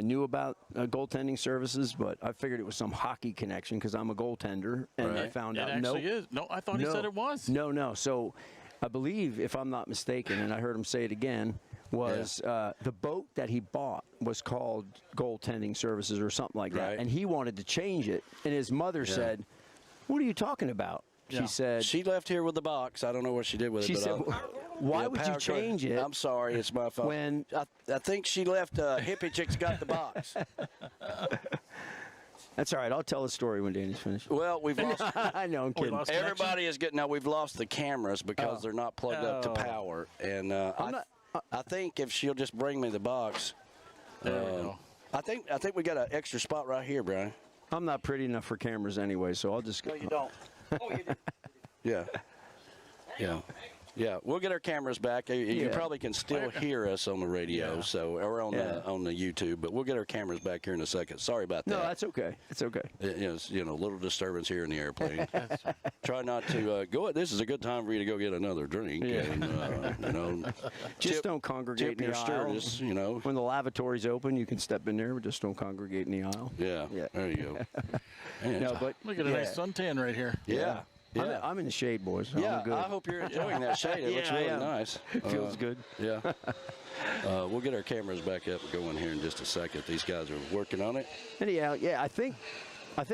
knew about goaltending services, but I figured it was some hockey connection because I'm a goaltender, and I found out It actually is. No, I thought he said it was. No. So I believe, if I'm not mistaken, and I heard him say it again, was the boat that he bought was called goaltending services or something like that, and he wanted to change it, and his mother said, "What are you talking about?" She said she left here with the box. I don't know what she did with it. She but said, "Why would you power change cord. it?" I'm sorry, it's my fault. When I think she left. Hippie Chick's got the box. That's all right. I'll tell the story when Danny's finished. Well, we've lost. I know. I'm kidding. Everybody is getting. Now we've lost the cameras because they're not plugged up to power. And I think if she'll just bring me the box, I think we got an extra spot right here, Brian. I'm not pretty enough for cameras anyway, so I'll just go. No, you don't. Oh, you do. Yeah. We'll get our cameras back. You probably can still hear us on the radio, or on the YouTube, but we'll get our cameras back here in a second. Sorry about that. No, that's okay. It's okay. It's, a little disturbance here in the airplane. Try not to go. This is a good time for you to go get another drink. Yeah. And, just don't congregate tip in your the stewardess, aisle. When the lavatory's open, you can step in there, but just don't congregate in the aisle. Yeah. There you go. Man, No, but Look at a nice suntan right here. Yeah. I'm in the shade, boys. So Yeah, I'm good. I hope you're enjoying that shade. It looks really nice. It feels good. Yeah. We'll get our cameras back up and going here in just a second. These guys are working on it. Anyhow, I think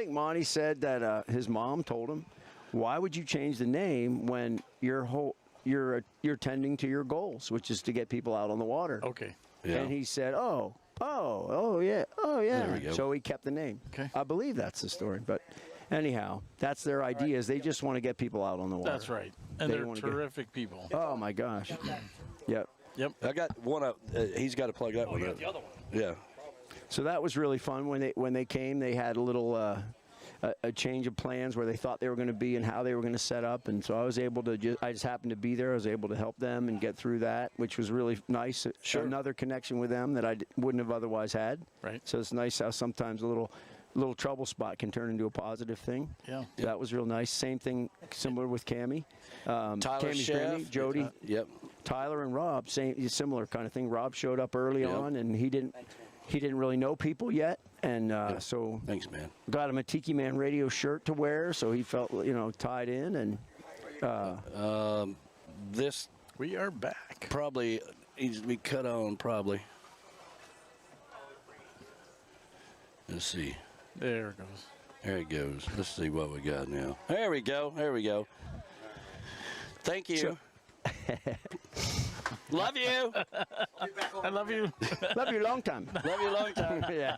Monty said that his mom told him, "Why would you change the name when you're tending to your goals, which is to get people out on the water?" Okay. Yeah. And he said, "Oh yeah." There we go. So he kept the name. Okay. I believe that's the story, but. Anyhow, that's their ideas. They just want to get people out on the water. That's right. And They they're wanna terrific people. Oh my gosh. Yep. Yep. I got one up. He's got to plug that one up. The other one. Yeah. So that was really fun. When they came, they had a little a change of plans where they thought they were going to be and how they were going to set up. And so I was able to I just happened to be there. I was able to help them and get through that, which was really nice. Sure. Another connection with them that I wouldn't have otherwise had. Right. So it's nice how sometimes a little trouble spot can turn into a positive thing. Yeah. That was real nice. Same thing, similar with Cammie. Tyler Cammie's Chef. family, Jody. Yep. Tyler and Rob, similar kind of thing. Rob showed up early on, and he didn't really know people yet, and so thanks, man. Got him a Tiki Man Radio shirt to wear, so he felt tied in, and this we are back. Probably needs to be cut on. Probably. Let's see. There it goes. There it goes. Let's see what we got now. There we go. Thank you. Love you. I love you. Love you long time. Love you long time. Yeah.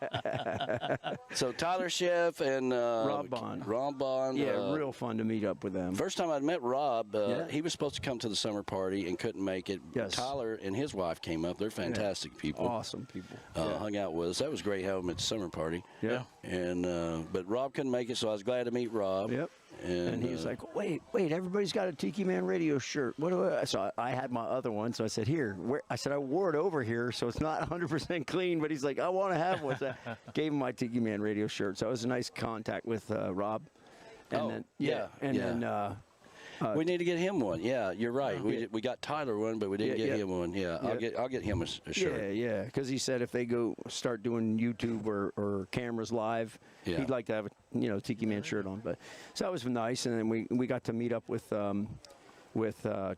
So Tyler Schiff and Rob Bond. Rob Bond. Yeah, real fun to meet up with them. First time I'd met Rob, he was supposed to come to the summer party and couldn't make it. Yes. Tyler and his wife came up. They're fantastic people. Awesome people. Hung out with us. That was great having them at the summer party. Yeah. And but Rob couldn't make it, so I was glad to meet Rob. Yep. And he was like, wait, everybody's got a Tiki Man Radio shirt. What do I? So I had my other one. So I said, here. I said, I wore it over here, so it's not 100% clean. But he's like, I want to have one. So I gave him my Tiki Man Radio shirt. So it was a nice contact with Rob. And then we need to get him one. Yeah, you're right. We got Tyler one, but we didn't get him one. Yeah, I'll get him a shirt. Yeah. Because he said if they go start doing YouTube or cameras live, he'd like to have a Tiki Man shirt on. But so that was nice. And then we got to meet up with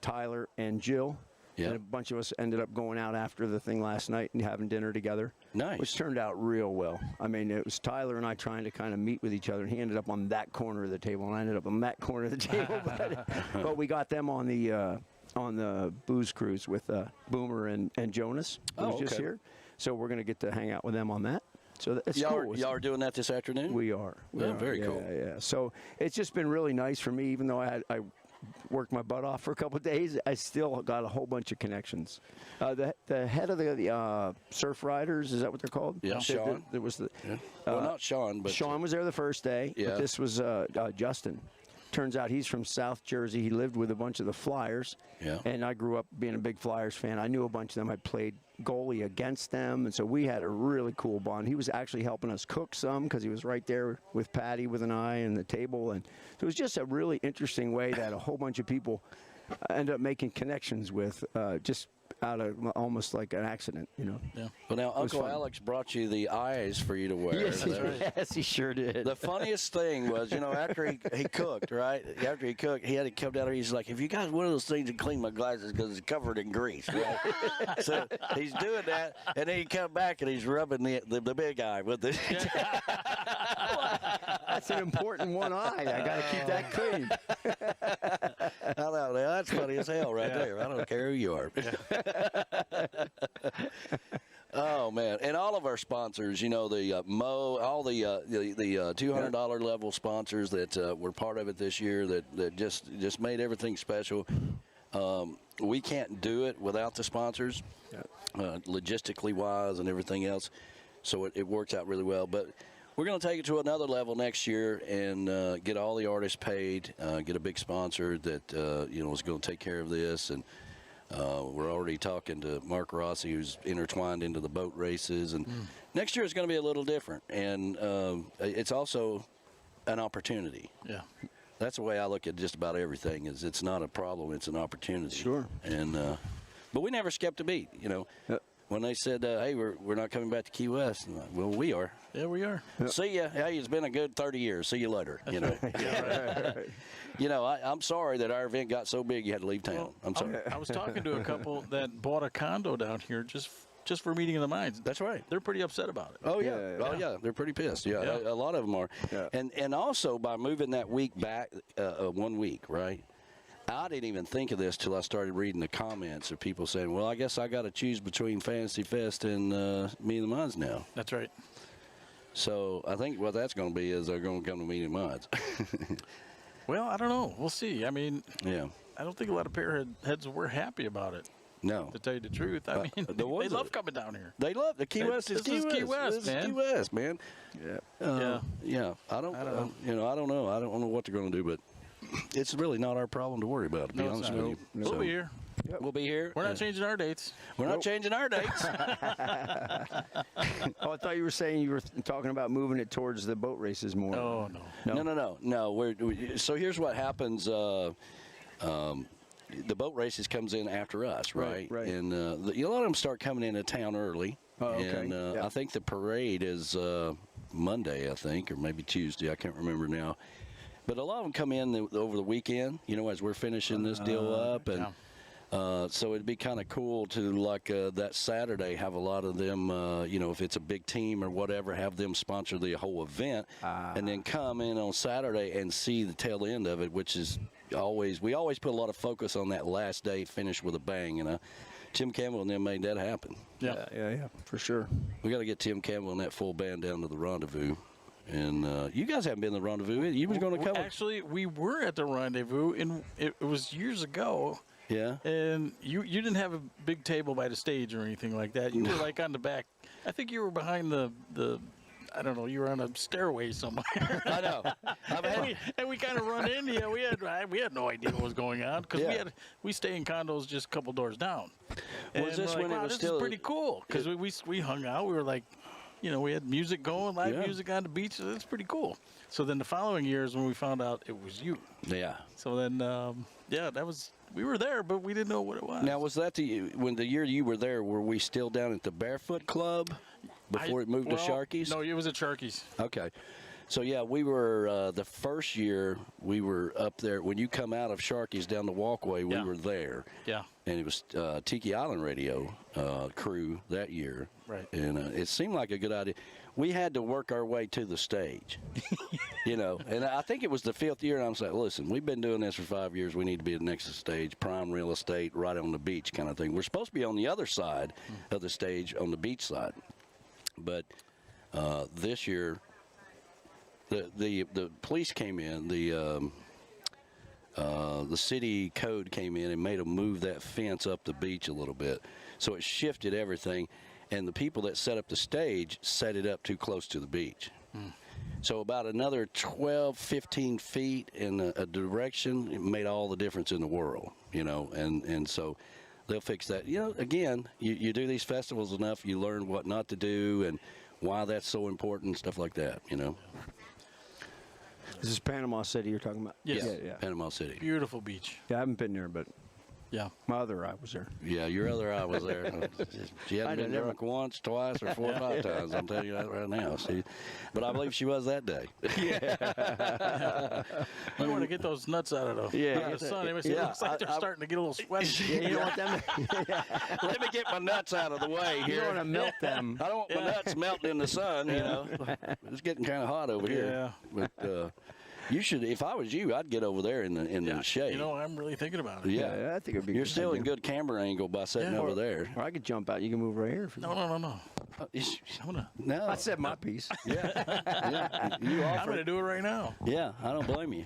Tyler and Jill. Yeah. And a bunch of us ended up going out after the thing last night and having dinner together. Nice. Which turned out real well. I mean, it was Tyler and I trying to kind of meet with each other. And he ended up on that corner of the table, and I ended up on that corner of the table. But we got them on the booze cruise with Boomer and Jonas, who was just here. So we're going to get to hang out with them on that. So it's cool. Y'all are doing that this afternoon? We are. Very cool. Yeah. So it's just been really nice for me, even though I worked my butt off for a couple of days. I still got a whole bunch of connections. The head of the surf riders, is that what they're called? Yeah, Sean. There was well, not Sean, but Sean was there the first day. Yeah. But this was Justin. Turns out he's from South Jersey. He lived with a bunch of the Flyers. Yeah. And I grew up being a big Flyers fan. I knew a bunch of them. I played goalie against them, and so we had a really cool bond. He was actually helping us cook some because he was right there with Patty with an eye and the table, and so it was just a really interesting way that a whole bunch of people end up making connections with just out of almost like an accident, Yeah. Well, now Uncle Alex brought you the eyes for you to wear. Yes, he sure did. The funniest thing was, after he cooked, right? After he cooked, he had to come down there. He's like, "Have you got one of those things to clean my glasses because it's covered in grease?" Right? So he's doing that, and then he come back and he's rubbing the big eye with the. That's an important one eye. I got to keep that clean. I know, that's funny as hell right there. I don't care who you are. Oh man, and all of our sponsors, the Mo, all the $200 level sponsors that were part of it this year, that just made everything special. We can't do it without the sponsors, logistically wise and everything else. So it works out really well. But we're going to take it to another level next year and get all the artists paid, get a big sponsor that is going to take care of this. And we're already talking to Mark Rossi, who's intertwined into the boat races. And next year is going to be a little different. And it's also an opportunity. Yeah. That's the way I look at just about everything. Is it's not a problem, it's an opportunity. Sure. And but we never skipped a beat. When they said, "Hey, we're not coming back to Key West," I'm like, well, we are. Yeah, we are. See ya. Hey, it's been a good 30 years. See you later. Yeah, right. I'm sorry that our event got so big you had to leave town. I'm sorry. I was talking to a couple that bought a condo down here just for Meeting of the Minds. That's right. They're pretty upset about it. Oh yeah. They're pretty pissed. Yeah. A lot of them are. Yeah. And also by moving that week back 1 week, right? I didn't even think of this till I started reading the comments of people saying, "Well, I guess I got to choose between Fantasy Fest and Meeting of the Minds now." That's right. So I think what that's going to be is they're going to come to Meeting of the Minds. Well, I don't know. We'll see. I mean, yeah. I don't think a lot of Pairheads were happy about it. No. To tell you the truth, I mean, they love coming down here. They love the Key West. Is Key West, man. Key West, man. Yeah. Yeah. I don't know. I don't know. I don't know what they're going to do, but it's really not our problem to worry about. To be honest with you, we'll be here. Yep. We'll be here. We're not changing our dates. We're not changing our dates. Oh, I thought you were saying you were talking about moving it towards the boat races more. Oh, no. No. So here's what happens. The boat races comes in after us, right? Right. And a lot of them start coming into town early. Oh, okay. And I think the parade is Monday, I think, or maybe Tuesday. I can't remember now. But a lot of them come in over the weekend, as we're finishing this deal up. And so it'd be kind of cool to, like, that Saturday, have a lot of them, if it's a big team or whatever, have them sponsor the whole event. And then come in on Saturday and see the tail end of it, which is we always put a lot of focus on that last day, finish with a bang. And Tim Campbell and them made that happen. Yeah, for sure. We got to get Tim Campbell and that full band down to the Rendezvous. And you guys haven't been to the Rendezvous. You was going to come. Actually, we were at the Rendezvous, and it was years ago. Yeah. And you didn't have a big table by the stage or anything like that. You were like on the back. I think you were behind the I don't know, you were on a stairway somewhere. I know. and we kind of run into you. We had no idea what was going on because we stay in condos just a couple doors down. Was this when it was this still is pretty cool because we hung out. We were like, we had music going, live music on the beach. It's pretty cool. So then the following year is when we found out it was you. Yeah. So then, we were there, but we didn't know what it was. Now, was that when the year you were there, were we still down at the Barefoot Club before it moved to Sharky's? No, it was at Sharky's. Okay. So, yeah, we were, the first year we were up there. When you come out of Sharky's down the walkway, we were there. Yeah. And it was Tiki Island Radio crew that year. Right. And it seemed like a good idea. We had to work our way to the stage, and I think it was the 5th year, and I'm saying, listen, we've been doing this for 5 years. We need to be next to the stage, prime real estate, right on the beach kind of thing. We're supposed to be on the other side of the stage, on the beach side. But this year, the police came in, the city code came in and made them move that fence up the beach a little bit. So it shifted everything. And the people that set up the stage set it up too close to the beach. So about another 12, 15 feet in a direction, it made all the difference in the world, and so they'll fix that. Again, you do these festivals enough, you learn what not to do and why that's so important, stuff like that, This is Panama City you're talking about? Yes. Yeah. Panama City. Beautiful beach. Yeah, I haven't been there, but yeah, my other eye was there. Yeah, your other eye was there. She hadn't been drunk once, twice, or 4 or 5 times. I'm telling you that right now. See, but I believe she was that day. Yeah. You want to get those nuts out of the sun. It looks like they're starting to get a little sweaty. You don't want them. Let me get my nuts out of the way here. You don't want to melt them. I don't want my nuts melting in the sun. It's getting kind of hot over here. But you should. If I was you, I'd get over there in the shade. I'm really thinking about it. Yeah, I think it'd be. You're still in good camera angle by sitting over there. Or I could jump out. You can move right here. No. No. I said my piece. I'm going to do it right now. Yeah, I don't blame you.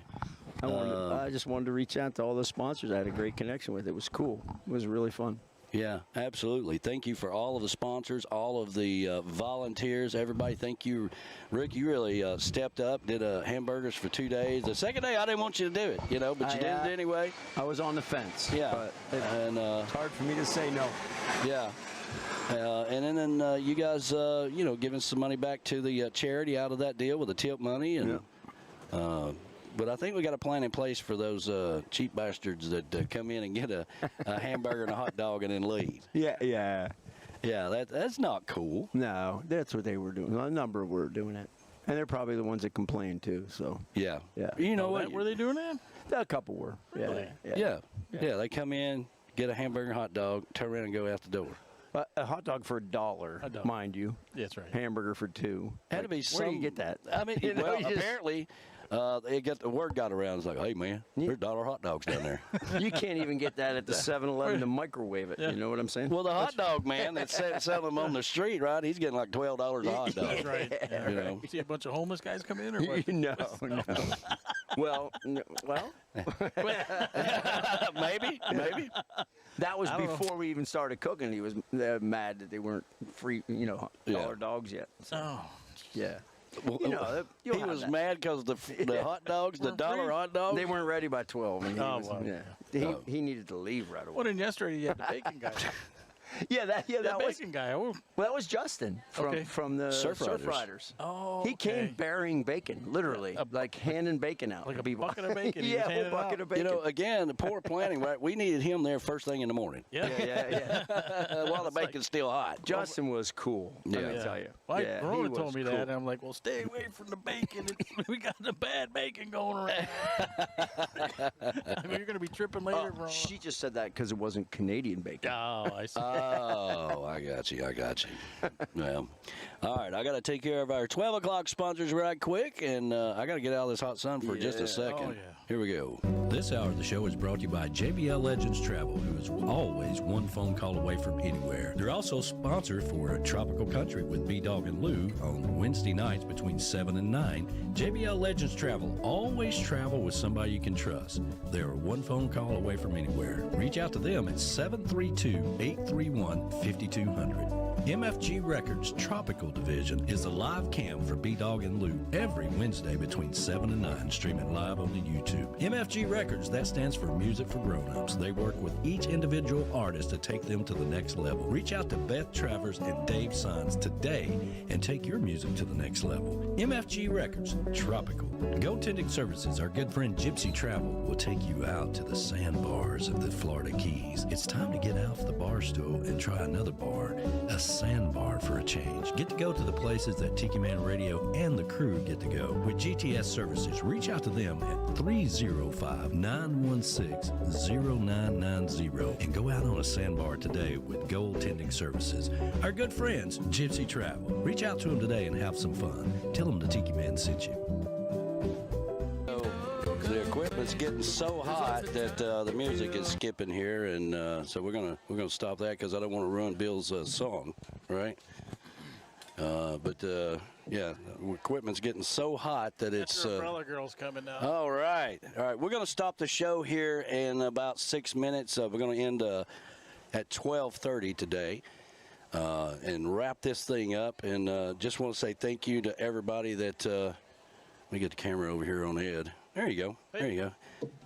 I just wanted to reach out to all the sponsors I had a great connection with. It was cool. It was really fun. Yeah, absolutely. Thank you for all of the sponsors, all of the volunteers, everybody. Thank you. Rick, you really stepped up, did hamburgers for 2 days. The second day, I didn't want you to do it, but you did it anyway. I was on the fence. Yeah. But it's hard for me to say no. Yeah. And then you guys, giving some money back to the charity out of that deal with the tip money. And but I think we got a plan in place for those cheap bastards that come in and get a hamburger and a hot dog and then leave. Yeah. That's not cool. No, that's what they were doing. A number were doing it, and they're probably the ones that complained too. So yeah. You know what? Were they doing that? A couple were. Yeah. They come in, get a hamburger, hot dog, turn around and go out the door. A hot dog for $1, mind you. That's right. Hamburger for $2. Had to be Where do you get that? I mean, apparently. The word got around. It's like, hey, man, there's $1 hot dogs down there. You can't even get that at the 7-Eleven to microwave it. You know what I'm saying? Well, the hot dog man that's selling them on the street, right? He's getting like $12 a hot dog. That's right. Yeah, You know? see a bunch of homeless guys come in, or what? No. Well, maybe. That was before we even started cooking. He was mad that they weren't free, dollar dogs yet. So, yeah. Well, he was mad because the hot dogs, the $1 hot dogs, they weren't ready by 12. And he needed to leave right away. Well, then yesterday you had the bacon guy. that was bacon guy. Well, that was Justin from the Surf Riders. Oh, he came bearing bacon, literally, like handing bacon out. Like a bucket of bacon. Yeah, a bucket of bacon. Again, the poor planning, right? We needed him there first thing in the morning. Yeah. While the bacon's still hot. Justin was cool. Let me tell you. Well, Verona told me that, and I'm like, well, stay away from the bacon. We got the bad bacon going around. I mean, you're going to be tripping later, Verona. She just said that because it wasn't Canadian bacon. Oh, I see. Oh, I got you. Well, all right. I got to take care of our 12 o'clock sponsors right quick, and I got to get out of this hot sun for just a second. Oh, yeah. Here we go. This hour of the show is brought to you by JBL Legends Travel, who is always one phone call away from anywhere. They're also a sponsor for Tropical Country with B-Dog and Lou on Wednesday nights between 7 and 9. JBL Legends Travel, always travel with somebody you can trust. They're one phone call away from anywhere. Reach out to them at 732-831-5200. MFG Records Tropical Division is the live cam for B-Dog and Lou every Wednesday between 7 and 9, streaming live on the YouTube. MFG Records, that stands for Music for Grown-Ups. They work with each individual artist to take them to the next level. Reach out to Beth Travers and Dave Sines today and take your music to the next level. MFG Records, Tropical. Goaltending Services, our good friend Gypsy Travel, will take you out to the sandbars of the Florida Keys. It's time to get off the bar stool and try another bar, a sandbar for a change. Get to go to the places that Tiki Man Radio and the crew get to go. With GTS Services, reach out to them at 305-916-0990 and go out on a sandbar today with Goaltending Services. Our good friends, Gypsy Travel. Reach out to them today and have some fun. Tell them the Tiki Man sent you. The equipment's getting so hot that the music is skipping here, and so we're gonna stop that because I don't want to ruin Bill's song, right? But yeah, the equipment's getting so hot that it's. Your umbrella girl's coming now. All right. We're gonna stop the show here in about 6 minutes. We're gonna end at 12:30 today. And wrap this thing up, and just want to say thank you to everybody that. Let me get the camera over here on Ed. There you go. There you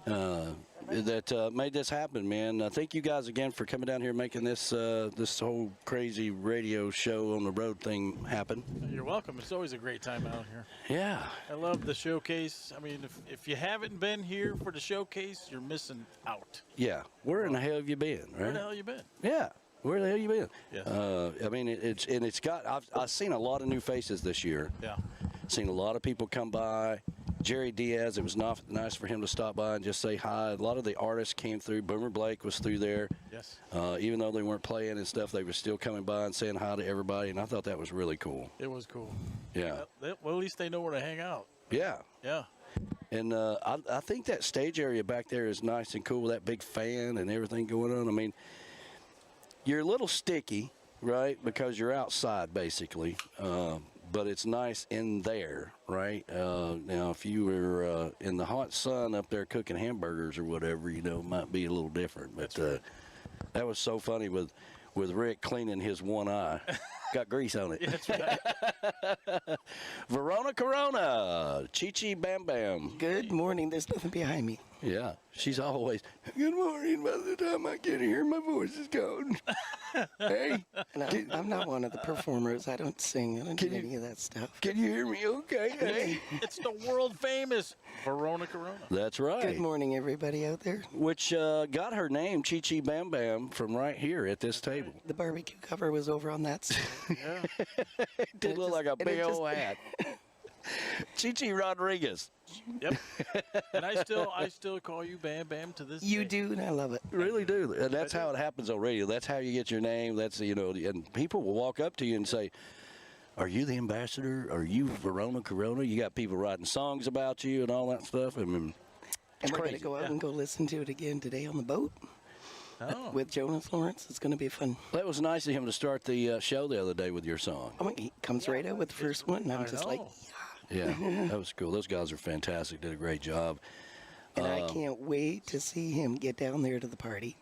go. That made this happen, man. Thank you guys again for coming down here and making this this whole crazy radio show on the road thing happen. You're welcome. It's always a great time out here. Yeah. I love the showcase. I mean, if you haven't been here for the showcase, you're missing out. Yeah. Where in the hell have you been, right? Where the hell you been? Yeah. Where the hell you been? Yeah. I mean, it's got. I've seen a lot of new faces this year. Yeah. Seen a lot of people come by. Jerry Diaz, it was nice for him to stop by and just say hi. A lot of the artists came through. Boomer Blake was through there. Yes. Even though they weren't playing and stuff, they were still coming by and saying hi to everybody, and I thought that was really cool. It was cool. Yeah. Well, at least they know where to hang out. Yeah. Yeah. And I think that stage area back there is nice and cool with that big fan and everything going on. I mean, you're a little sticky, right, because you're outside basically. But it's nice in there, right? Now, if you were in the hot sun up there cooking hamburgers or whatever, it might be a little different. But that was so funny with Rick cleaning his one eye. Got grease on it. Yeah, that's right. Verona Corona, Chi Bam Bam. Good morning. There's nothing behind me. Yeah, she's always, good morning. By the time I get here, my voice is gone. Hey. No, I'm not one of the performers. I don't sing. I don't do any of that stuff. Can you hear me okay? Hey. It's the world famous Verona Corona. That's right. Good morning, everybody out there. Which got her name, Chi Bam Bam, from right here at this table. The barbecue cover was over on that side. Yeah. It did look like a big old hat. Chi Rodriguez. Yep. And I still call you Bam Bam to this You day. do, and I love it. Really do. And that's how it happens on radio. That's how you get your name. That's, and people will walk up to you and say, are you the ambassador? Are you Verona Corona? You got people writing songs about you and all that stuff. I mean, and we're going to go out and go listen to it again today on the boat. Oh. With Jonas Lawrence. It's going to be fun. That was nice of him to start the show the other day with your song. I mean, he comes right out with the first one, and I'm just like, yeah, that was cool. Those guys are fantastic. Did a great job. And I can't wait to see him get down there to the party.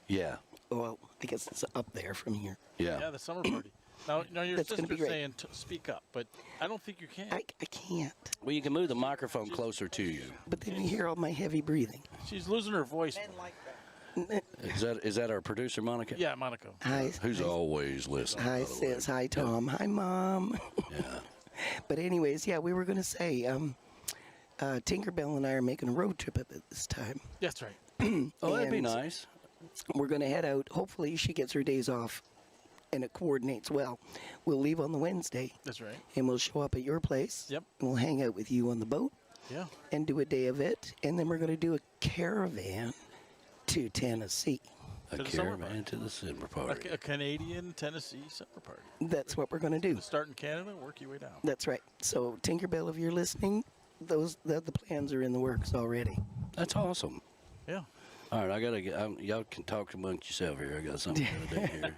Yeah. Well, I guess it's up there from here. Yeah. Yeah, the summer party. Now your That's gonna sister's be great. saying speak up, but I don't think you can. I can't. Well, you can move the microphone closer to you. But then you hear all my heavy breathing. She's losing her voice. Is that our producer, Monica? Yeah, Monica. Hi. Who's always listening. Hi, sis. Hi, Tom. Hi, Mom. Yeah. But anyways, yeah, we were going to say Tinkerbell and I are making a road trip at this time. That's right. Oh, that'd be And nice. We're going to head out. Hopefully she gets her days off and it coordinates well. We'll leave on the Wednesday. That's right. And we'll show up at your place. Yep. And we'll hang out with you on the boat. Yeah. And do a day of it. And then we're going to do a caravan to Tennessee. A caravan to the summer party. A Canadian Tennessee summer party. That's what we're going to do. Start in Canada, work your way down. That's right. So Tinkerbell, if you're listening, the plans are in the works already. That's awesome. Yeah. All right, I gotta get. Y'all can talk amongst yourself here. I got something to do here.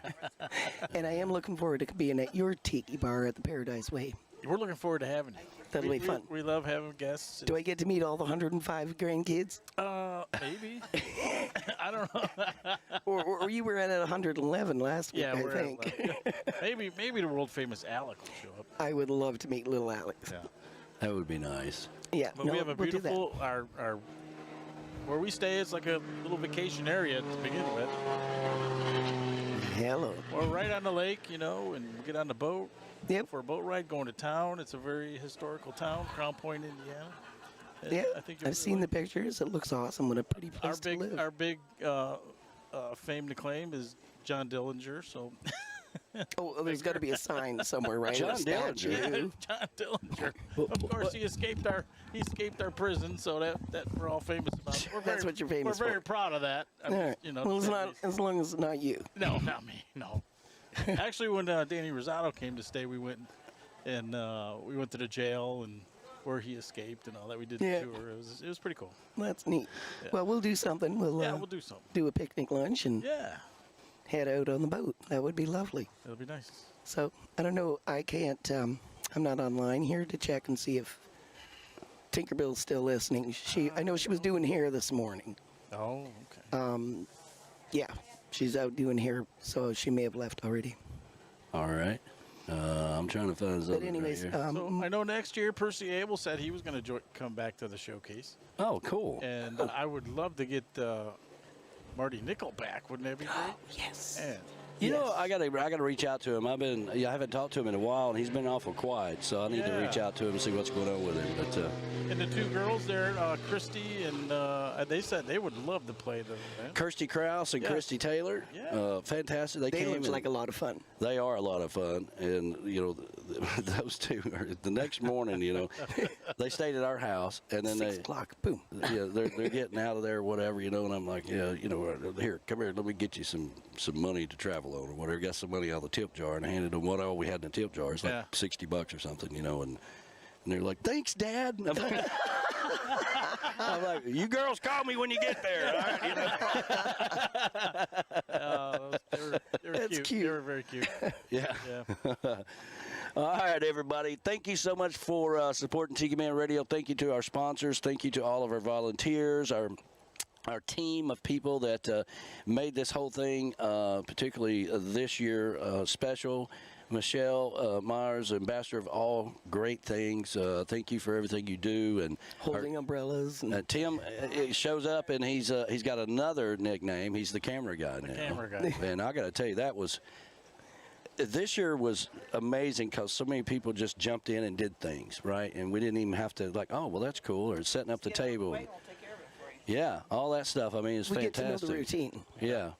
And I am looking forward to being at your tiki bar at the Paradise Way. We're looking forward to having you. That'll be fun. We love having guests. Do I get to meet all the 105 grandkids? Maybe. I don't know. or you were at 111 last week, I think. Maybe the world famous Alec will show up. I would love to meet little Alex. Yeah. That would be nice. Yeah. But we have a beautiful our where we stay is like a little vacation area to begin with. Hello. We're right on the lake, and we get on the boat. Yep. For a boat ride going to town. It's a very historical town, Crown Point, Indiana. And Yeah, I think I've seen the pictures. It looks awesome. What a pretty place to live. Our big fame to claim is John Dillinger. So. Oh, there's got to be a sign somewhere, right? John Dillinger. Yeah, John Dillinger. Of course, he escaped our prison, so that we're all famous about. That's what you're famous for. We're very for. proud of that. All right. Well, it's not as long as it's not you. No, not me. No. Actually, when Danny Rosado came to stay, we went and we went to the jail and where he escaped and all that. We did the tour. It was pretty cool. That's neat. Yeah. Well, we'll do something. We'll do something. Do a picnic lunch and head out on the boat. That would be lovely. It'll be nice. So I don't know. I can't. I'm not online here to check and see if Tinkerbell's still listening. I know she was doing hair this morning. Oh, okay. Yeah. She's out doing hair, so she may have left already. All right. I'm trying to find something. But anyways, right here. So I know next year Percy Abel said he was going to come back to the showcase. Oh, cool. And I would love to get Marty Nickel back. Wouldn't that be great? Yes. Man. You know, I gotta reach out to him. I haven't talked to him in a while, and he's been awful quiet. So I need to reach out to him and see what's going on with him. But and the two girls there, Christy and they said they would love to play the event. Kirsty Krause and Christy Taylor, fantastic. They came look like a lot of fun. They are a lot of fun, and those two. The next morning, they stayed at our house, and then 6 o'clock, boom. Yeah, they're getting out of there, whatever, and I'm like, here, come here, let me get you some money to travel on or whatever. Got some money out of the tip jar, and I handed them what all we had in the tip jar. It's like $60 or something, and they're like, "Thanks, Dad." And I'm like, "You girls call me when you get there." All right, they were cute. They were very cute. Yeah. All right, everybody. Thank you so much for supporting Tiki Man Radio. Thank you to our sponsors. Thank you to all of our volunteers, our team of people that made this whole thing, particularly this year, special. Michelle Myers, ambassador of all great things. Thank you for everything you do. And holding umbrellas. And Tim shows up, and he's got another nickname. He's the camera guy now. Camera guy. And I got to tell you, this year was amazing because so many people just jumped in and did things, right? And we didn't even have to that's cool, or setting up the table. Yeah, all that stuff. I mean, it's fantastic. We get to know the routine. Yeah.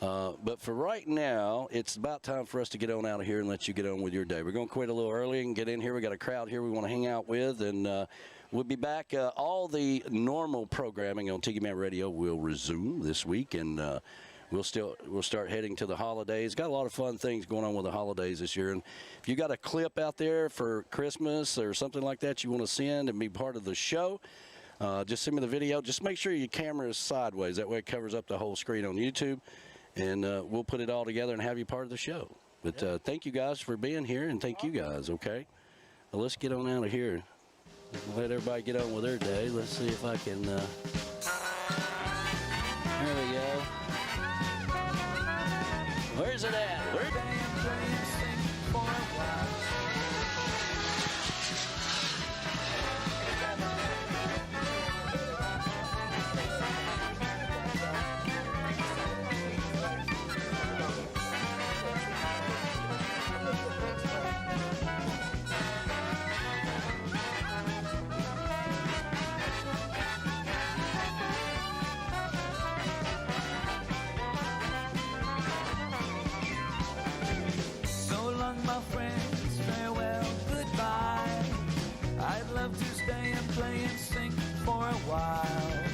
But for right now, it's about time for us to get on out of here and let you get on with your day. We're going to quit a little early and get in here. We got a crowd here we want to hang out with, and we'll be back. All the normal programming on Tiki Man Radio will resume this week, and we'll start heading to the holidays. Got a lot of fun things going on with the holidays this year. And if you got a clip out there for Christmas or something like that you want to send and be part of the show, just send me the video. Just make sure your camera is sideways. That way it covers up the whole screen on YouTube. And we'll put it all together and have you part of the show. But thank you guys for being here, and thank you guys, okay? Well, let's get on out of here. Let everybody get on with their day. Let's see if I can... There we go. Where's it at? My friends, farewell, goodbye. I'd love to stay and play and sing for a while,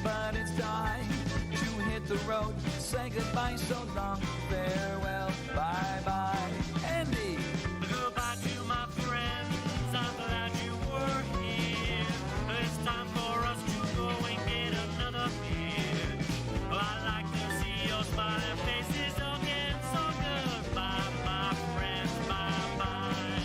but it's time to hit the road. Say goodbye, so long, farewell, bye-bye. Andy! Goodbye to my friends, I'm glad you were here. It's time for us to go and get another beer. I'd like to see your smiling faces again, so goodbye, my friends. Bye-bye.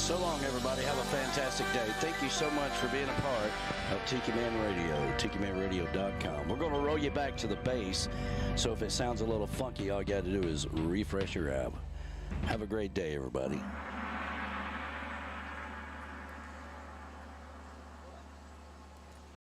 So long, everybody. Have a fantastic day. Thank you so much for being a part of Tiki Man Radio, TikiManRadio.com. We're going to roll you back to the bass, so if it sounds a little funky, all you got to do is refresh your app. Have a great day, everybody.